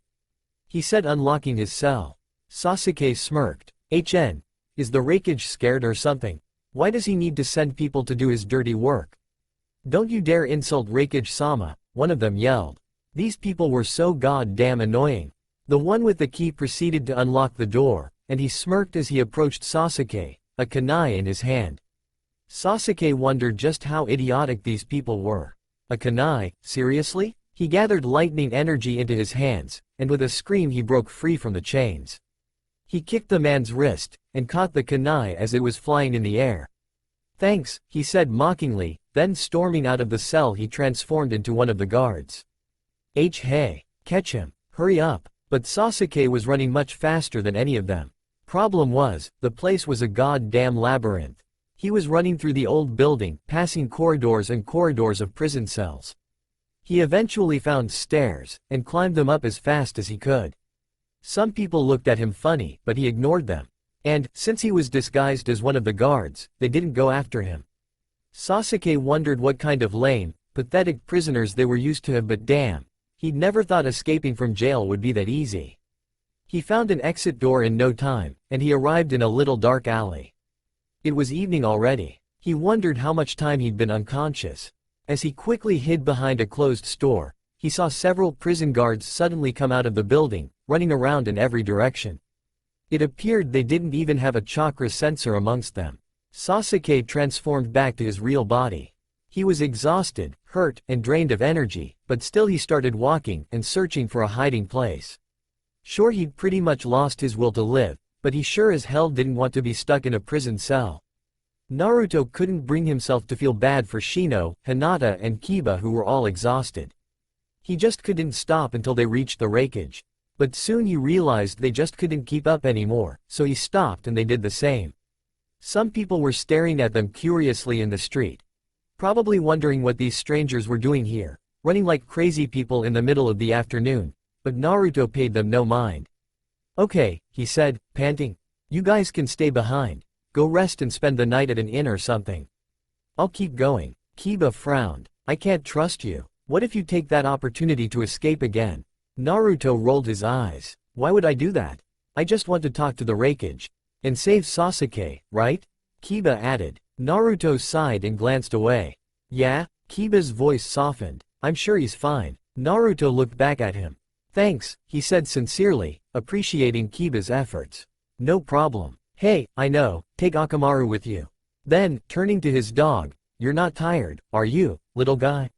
he said, unlocking his cell. Sasuke smirked. Is the Raikage scared or something? Why does he need to send people to do his dirty work?" "Don't you dare insult Raikage-sama," one of them yelled. These people were so goddamn annoying. The one with the key proceeded to unlock the door, and he smirked as he approached Sasuke, a kunai in his hand. Sasuke wondered just how idiotic these people were. A kunai, seriously? He gathered lightning energy into his hands, and with a scream he broke free from the chains. He kicked the man's wrist, and caught the kunai as it was flying in the air. "Thanks," he said mockingly, then storming out of the cell he transformed into one of the guards. Hey, catch him, hurry up." But Sasuke was running much faster than any of them. Problem was, the place was a goddamn labyrinth. He was running through the old building, passing corridors and corridors of prison cells. He eventually found stairs, and climbed them up as fast as he could. Some people looked at him funny, but he ignored them. And, since he was disguised as one of the guards, they didn't go after him. Sasuke wondered what kind of lame, pathetic prisoners they were used to have, but damn, he'd never thought escaping from jail would be that easy. He found an exit door in no time, and he arrived in a little dark alley. It was evening already. He wondered how much time he'd been unconscious. As he quickly hid behind a closed store, he saw several prison guards suddenly come out of the building, running around in every direction. It appeared they didn't even have a chakra sensor amongst them. Sasuke transformed back to his real body. He was exhausted, hurt, and drained of energy, but still he started walking and searching for a hiding place. Sure, he'd pretty much lost his will to live, but he sure as hell didn't want to be stuck in a prison cell. Naruto couldn't bring himself to feel bad for Shino, Hinata, and Kiba, who were all exhausted. He just couldn't stop until they reached the wreckage. But soon he realized they just couldn't keep up anymore, so he stopped and they did the same. Some people were staring at them curiously in the street, probably wondering what these strangers were doing here, running like crazy people in the middle of the afternoon, but Naruto paid them no mind. "Okay," he said, panting. "You guys can stay behind. Go rest and spend the night at an inn or something. I'll keep going." Kiba frowned. "I can't trust you. What if you take that opportunity to escape again?" Naruto rolled his eyes. "Why would I do that? I just want to talk to the wreckage. And save Sasuke, right?" Kiba added. Naruto sighed and glanced away. "Yeah?" Kiba's voice softened. "I'm sure he's fine." Naruto looked back at him. "Thanks," he said sincerely, appreciating Kiba's efforts. "No problem. Hey, I know, take Akamaru with you." Then, turning to his dog, "You're not tired, are you, little guy?"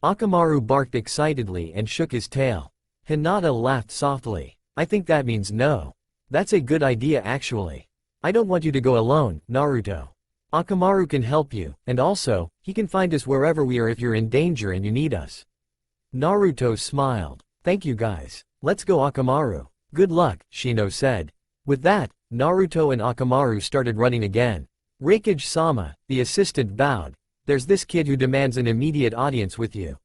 Akamaru barked excitedly and shook his tail. Hinata laughed softly. "I think that means no. That's a good idea actually. I don't want you to go alone, Naruto. Akamaru can help you, and also, he can find us wherever we are if you're in danger and you need us." Naruto smiled. "Thank you guys. Let's go, Akamaru." "Good luck," Shino said. With that, Naruto and Akamaru started running again. Raikage-sama, the assistant, bowed. "There's this kid who demands an immediate audience with you."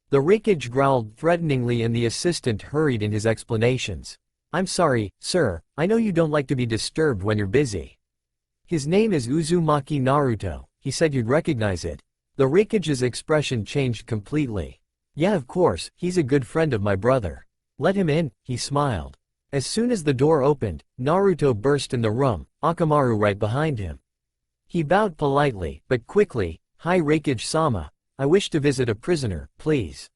The Raikage growled threateningly and the assistant hurried in his explanations. "I'm sorry, sir, I know you don't like to be disturbed when you're busy. His name is Uzumaki Naruto," he said. "You'd recognize it." The Raikage's expression changed completely. "Yeah, of course, he's a good friend of my brother. Let him in," he smiled. As soon as the door opened, Naruto burst in the room, Akamaru right behind him. He bowed politely, but quickly. "Hi Raikage-sama, I wish to visit a prisoner, please."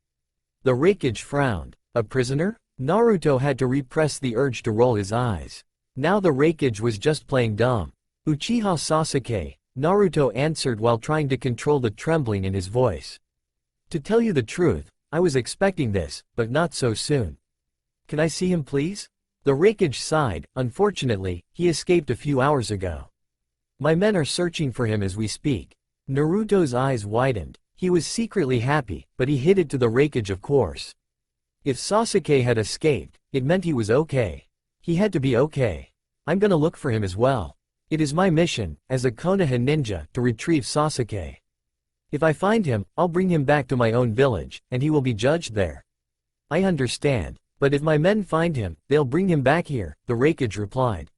The Raikage frowned. "A prisoner?" Naruto had to repress the urge to roll his eyes. Now the Raikage was just playing dumb. "Uchiha Sasuke," Naruto answered while trying to control the trembling in his voice. "To tell you the truth, I was expecting this, but not so soon. Can I see him please?" The Raikage sighed. "Unfortunately, he escaped a few hours ago. My men are searching for him as we speak." Naruto's eyes widened. He was secretly happy, but he hid it to the Raikage, of course. If Sasuke had escaped, it meant he was okay. He had to be okay. "I'm gonna look for him as well. It is my mission, as a Konoha ninja, to retrieve Sasuke. If I find him, I'll bring him back to my own village, and he will be judged there." "I understand, but if my men find him, they'll bring him back here," the Raikage replied.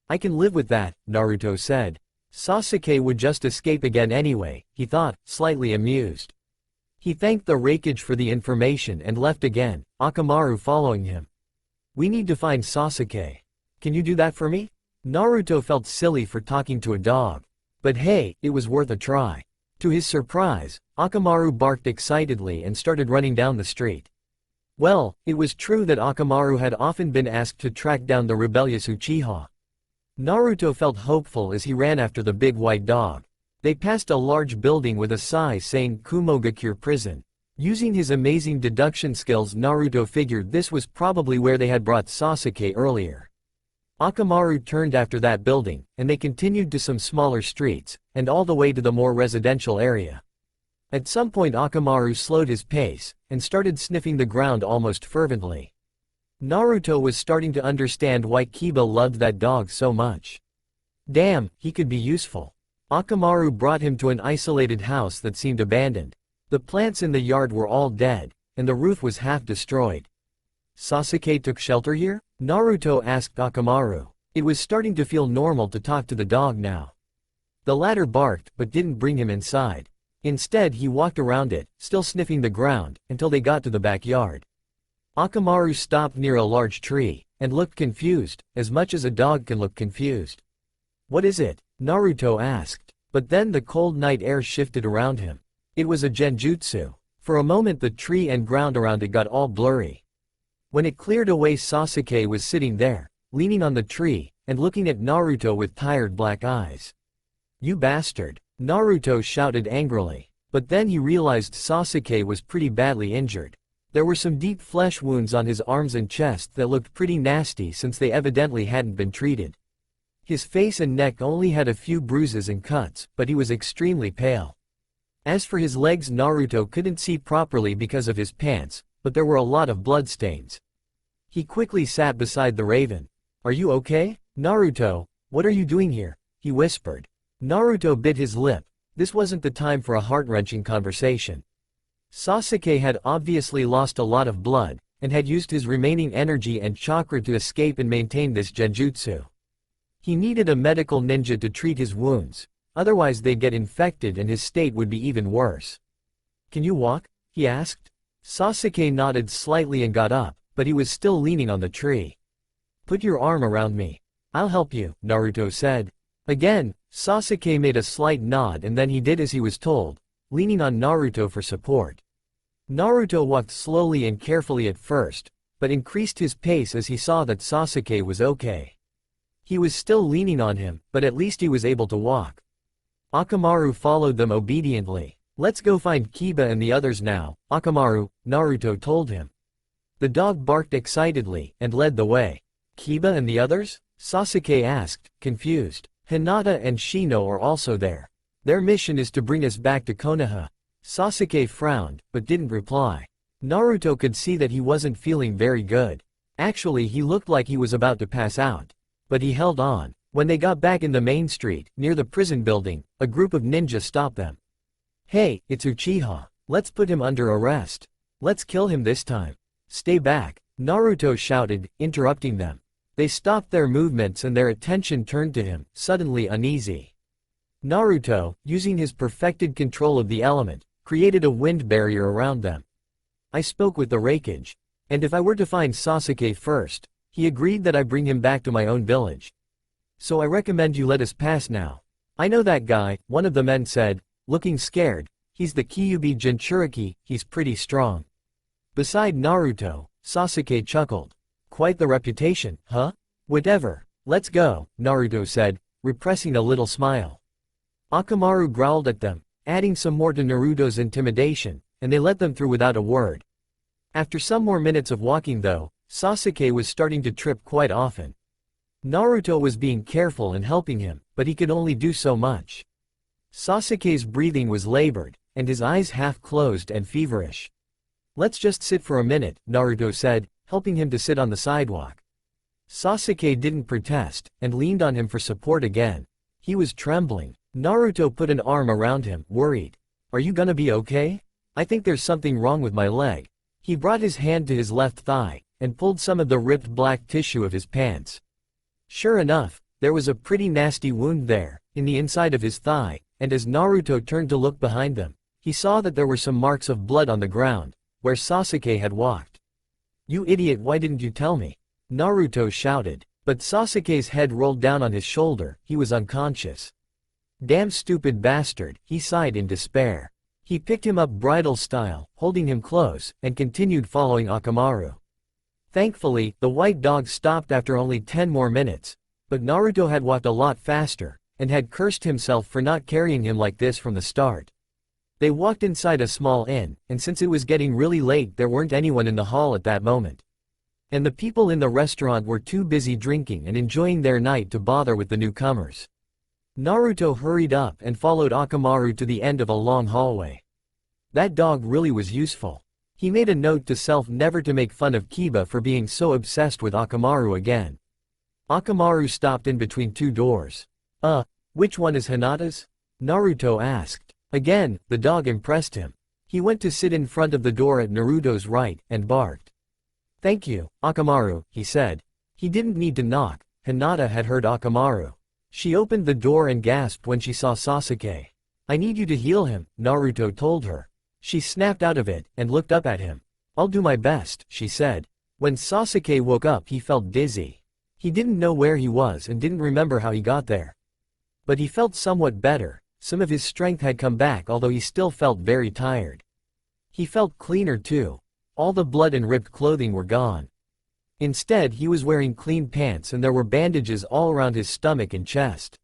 "I can live with that," Naruto said. Sasuke would just escape again anyway, he thought, slightly amused. He thanked the Raikage for the information and left again, Akamaru following him. "We need to find Sasuke. Can you do that for me?" Naruto felt silly for talking to a dog. But hey, it was worth a try. To his surprise, Akamaru barked excitedly and started running down the street. Well, it was true that Akamaru had often been asked to track down the rebellious Uchiha. Naruto felt hopeful as he ran after the big white dog. They passed a large building with a sign saying Kumogakure Prison. Using his amazing deduction skills, Naruto figured this was probably where they had brought Sasuke earlier. Akamaru turned after that building, and they continued to some smaller streets, and all the way to the more residential area. At some point Akamaru slowed his pace, and started sniffing the ground almost fervently. Naruto was starting to understand why Kiba loved that dog so much. Damn, he could be useful. Akamaru brought him to an isolated house that seemed abandoned. The plants in the yard were all dead, and the roof was half destroyed. "Sasuke took shelter here?" Naruto asked Akamaru. It was starting to feel normal to talk to the dog now. The latter barked but didn't bring him inside. Instead he walked around it, still sniffing the ground, until they got to the backyard. Akamaru stopped near a large tree, and looked confused, as much as a dog can look confused. "What is it?" Naruto asked. But then the cold night air shifted around him. It was a genjutsu. For a moment the tree and ground around it got all blurry. When it cleared away, Sasuke was sitting there, leaning on the tree, and looking at Naruto with tired black eyes. You bastard! Naruto shouted angrily. But then he realized Sasuke was pretty badly injured. There were some deep flesh wounds on his arms and chest that looked pretty nasty since they evidently hadn't been treated. His face and neck only had a few bruises and cuts, but he was extremely pale. As for his legs, Naruto couldn't see properly because of his pants, but there were a lot of bloodstains. He quickly sat beside the raven. Are you okay? Naruto, what are you doing here? He whispered. Naruto bit his lip. This wasn't the time for a heart-wrenching conversation. Sasuke had obviously lost a lot of blood, and had used his remaining energy and chakra to escape and maintain this genjutsu. He needed a medical ninja to treat his wounds, otherwise they'd get infected and his state would be even worse. Can you walk? He asked. Sasuke nodded slightly and got up, but he was still leaning on the tree. Put your arm around me. I'll help you, Naruto said. Again, Sasuke made a slight nod and then he did as he was told, leaning on Naruto for support. Naruto walked slowly and carefully at first, but increased his pace as he saw that Sasuke was okay. He was still leaning on him, but at least he was able to walk. Akamaru followed them obediently. Let's go find Kiba and the others now, Akamaru, Naruto told him. The dog barked excitedly, and led the way. Kiba and the others? Sasuke asked, confused. Hinata and Shino are also there. Their mission is to bring us back to Konoha. Sasuke frowned, but didn't reply. Naruto could see that he wasn't feeling very good. Actually, he looked like he was about to pass out. But he held on. When they got back in the main street, near the prison building, a group of ninja stopped them. Hey, it's Uchiha. Let's put him under arrest. Let's kill him this time. Stay back, Naruto shouted, interrupting them. They stopped their movements and their attention turned to him, suddenly uneasy. Naruto, using his perfected control of the element, created a wind barrier around them. I spoke with the Raikage. And if I were to find Sasuke first, he agreed that I bring him back to my own village. So I recommend you let us pass now. I know that guy, one of the men said, looking scared. He's the Kyuubi Jinchuriki, he's pretty strong. Beside Naruto, Sasuke chuckled. Quite the reputation, huh? Whatever, let's go, Naruto said, repressing a little smile. Akamaru growled at them, adding some more to Naruto's intimidation, and they let them through without a word. After some more minutes of walking though, Sasuke was starting to trip quite often. Naruto was being careful and helping him, but he could only do so much. Sasuke's breathing was labored, and his eyes half closed and feverish. Let's just sit for a minute, Naruto said, helping him to sit on the sidewalk. Sasuke didn't protest, and leaned on him for support again. He was trembling. Naruto put an arm around him, worried. Are you gonna be okay? I think there's something wrong with my leg. He brought his hand to his left thigh, and pulled some of the ripped black tissue of his pants. Sure enough, there was a pretty nasty wound there, in the inside of his thigh, and as Naruto turned to look behind them, he saw that there were some marks of blood on the ground, where Sasuke had walked. You idiot, why didn't you tell me? Naruto shouted. But Sasuke's head rolled down on his shoulder, he was unconscious. Damn stupid bastard, he sighed in despair. He picked him up bridal style, holding him close, and continued following Akamaru. Thankfully, the white dog stopped after only 10 more minutes, but Naruto had walked a lot faster, and had cursed himself for not carrying him like this from the start. They walked inside a small inn, and since it was getting really late there weren't anyone in the hall at that moment. And the people in the restaurant were too busy drinking and enjoying their night to bother with the newcomers. Naruto hurried up and followed Akamaru to the end of a long hallway. That dog really was useful. He made a note to self never to make fun of Kiba for being so obsessed with Akamaru again. Akamaru stopped in between two doors. Which one is Hinata's? Naruto asked. Again, the dog impressed him. He went to sit in front of the door at Naruto's right, and barked. Thank you, Akamaru, he said. He didn't need to knock, Hinata had heard Akamaru. She opened the door and gasped when she saw Sasuke. I need you to heal him, Naruto told her. She snapped out of it, and looked up at him. I'll do my best, she said. When Sasuke woke up he felt dizzy. He didn't know where he was and didn't remember how he got there. But he felt somewhat better. Some of his strength had come back although he still felt very tired. He felt cleaner too. All the blood and ripped clothing were gone. Instead he was wearing clean pants and there were bandages all around his stomach and chest.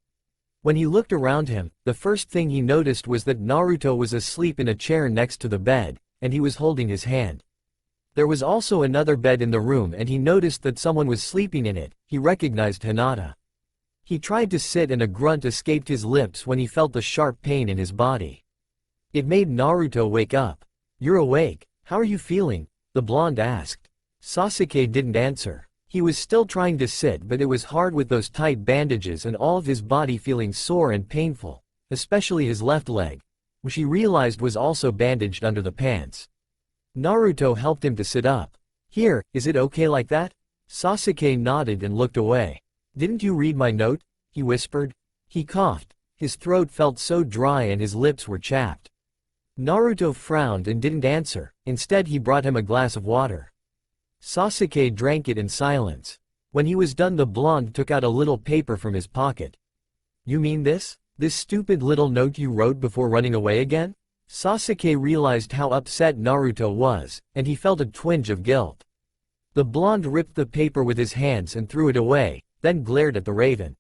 When he looked around him, the first thing he noticed was that Naruto was asleep in a chair next to the bed, and he was holding his hand. There was also another bed in the room and he noticed that someone was sleeping in it. He recognized Hinata. He tried to sit and a grunt escaped his lips when he felt the sharp pain in his body. It made Naruto wake up. "You're awake. How are you feeling?" the blonde asked. Sasuke didn't answer. He was still trying to sit but it was hard with those tight bandages and all of his body feeling sore and painful, especially his left leg, which he realized was also bandaged under the pants. Naruto helped him to sit up. "Here, is it okay like that?" Sasuke nodded and looked away. "Didn't you read my note?" he whispered. He coughed. His throat felt so dry and his lips were chapped. Naruto frowned and didn't answer. Instead he brought him a glass of water. Sasuke drank it in silence. When he was done the blonde took out a little paper from his pocket. "You mean this? This stupid little note you wrote before running away again?" Sasuke realized how upset Naruto was, and he felt a twinge of guilt. The blonde ripped the paper with his hands and threw it away, then glared at the raven.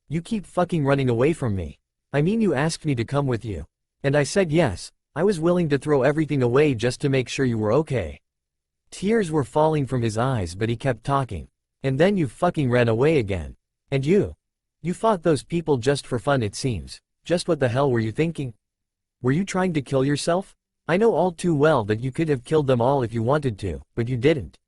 "You keep fucking running away from me. I mean you asked me to come with you. And I said yes, I was willing to throw everything away just to make sure you were okay." Tears were falling from his eyes but he kept talking. "And then you fucking ran away again. And you fought those people just for fun it seems. Just what the hell were you thinking? Were you trying to kill yourself? I know all too well that you could have killed them all if you wanted to, but you didn't.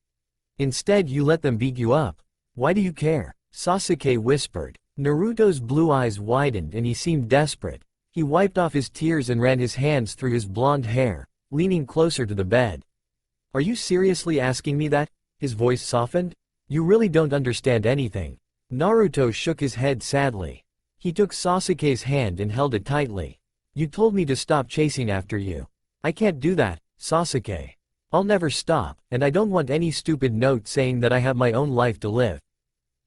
Instead you let them beat you up. Why do you care?" Sasuke whispered. Naruto's blue eyes widened and he seemed desperate. He wiped off his tears and ran his hands through his blonde hair, leaning closer to the bed. "Are you seriously asking me that?" His voice softened. "You really don't understand anything." Naruto shook his head sadly. He took Sasuke's hand and held it tightly. "You told me to stop chasing after you. I can't do that, Sasuke. I'll never stop, and I don't want any stupid note saying that I have my own life to live.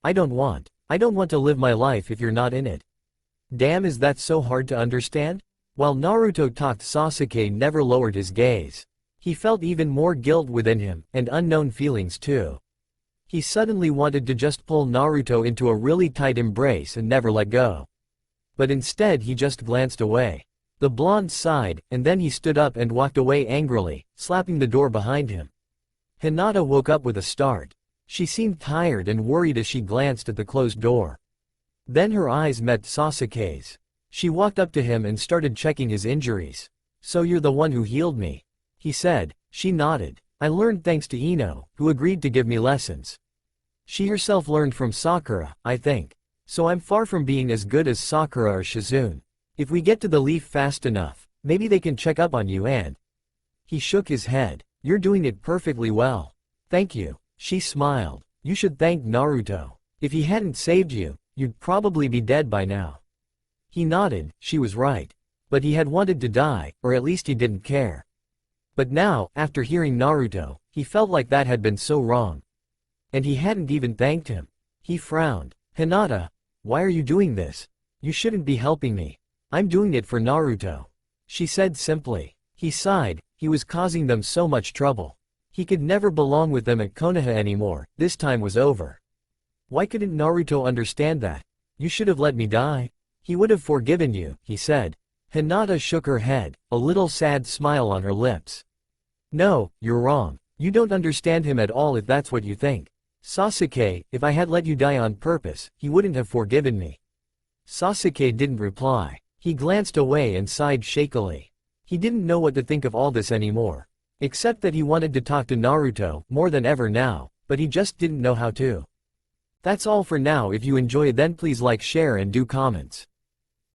I don't want to live my life if you're not in it." Damn, is that so hard to understand? While Naruto talked, Sasuke never lowered his gaze. He felt even more guilt within him, and unknown feelings too. He suddenly wanted to just pull Naruto into a really tight embrace and never let go. But instead he just glanced away. The blonde sighed, and then he stood up and walked away angrily, slapping the door behind him. Hinata woke up with a start. She seemed tired and worried as she glanced at the closed door. Then her eyes met Sasuke's. She walked up to him and started checking his injuries. "So you're the one who healed me?" he said. She nodded. "I learned thanks to Ino, who agreed to give me lessons. She herself learned from Sakura, I think. So I'm far from being as good as Sakura or Shizune. If we get to the leaf fast enough, maybe they can check up on you and—" He shook his head. "You're doing it perfectly well. Thank you." She smiled. "You should thank Naruto. If he hadn't saved you, you'd probably be dead by now." He nodded. She was right. But he had wanted to die, or at least he didn't care. But now, after hearing Naruto, he felt like that had been so wrong. And he hadn't even thanked him. He frowned. "Hinata, why are you doing this? You shouldn't be helping me. I'm doing it for Naruto," she said simply. He sighed. He was causing them so much trouble. He could never belong with them at Konoha anymore. This time was over. Why couldn't Naruto understand that? "You should have let me die. He would have forgiven you," he said. Hinata shook her head, a little sad smile on her lips. "No, you're wrong. You don't understand him at all if that's what you think. Sasuke, if I had let you die on purpose, he wouldn't have forgiven me." Sasuke didn't reply. He glanced away and sighed shakily. He didn't know what to think of all this anymore. Except that he wanted to talk to Naruto more than ever now, but he just didn't know how to. That's all for now. If you enjoy, then please like, share and do comments.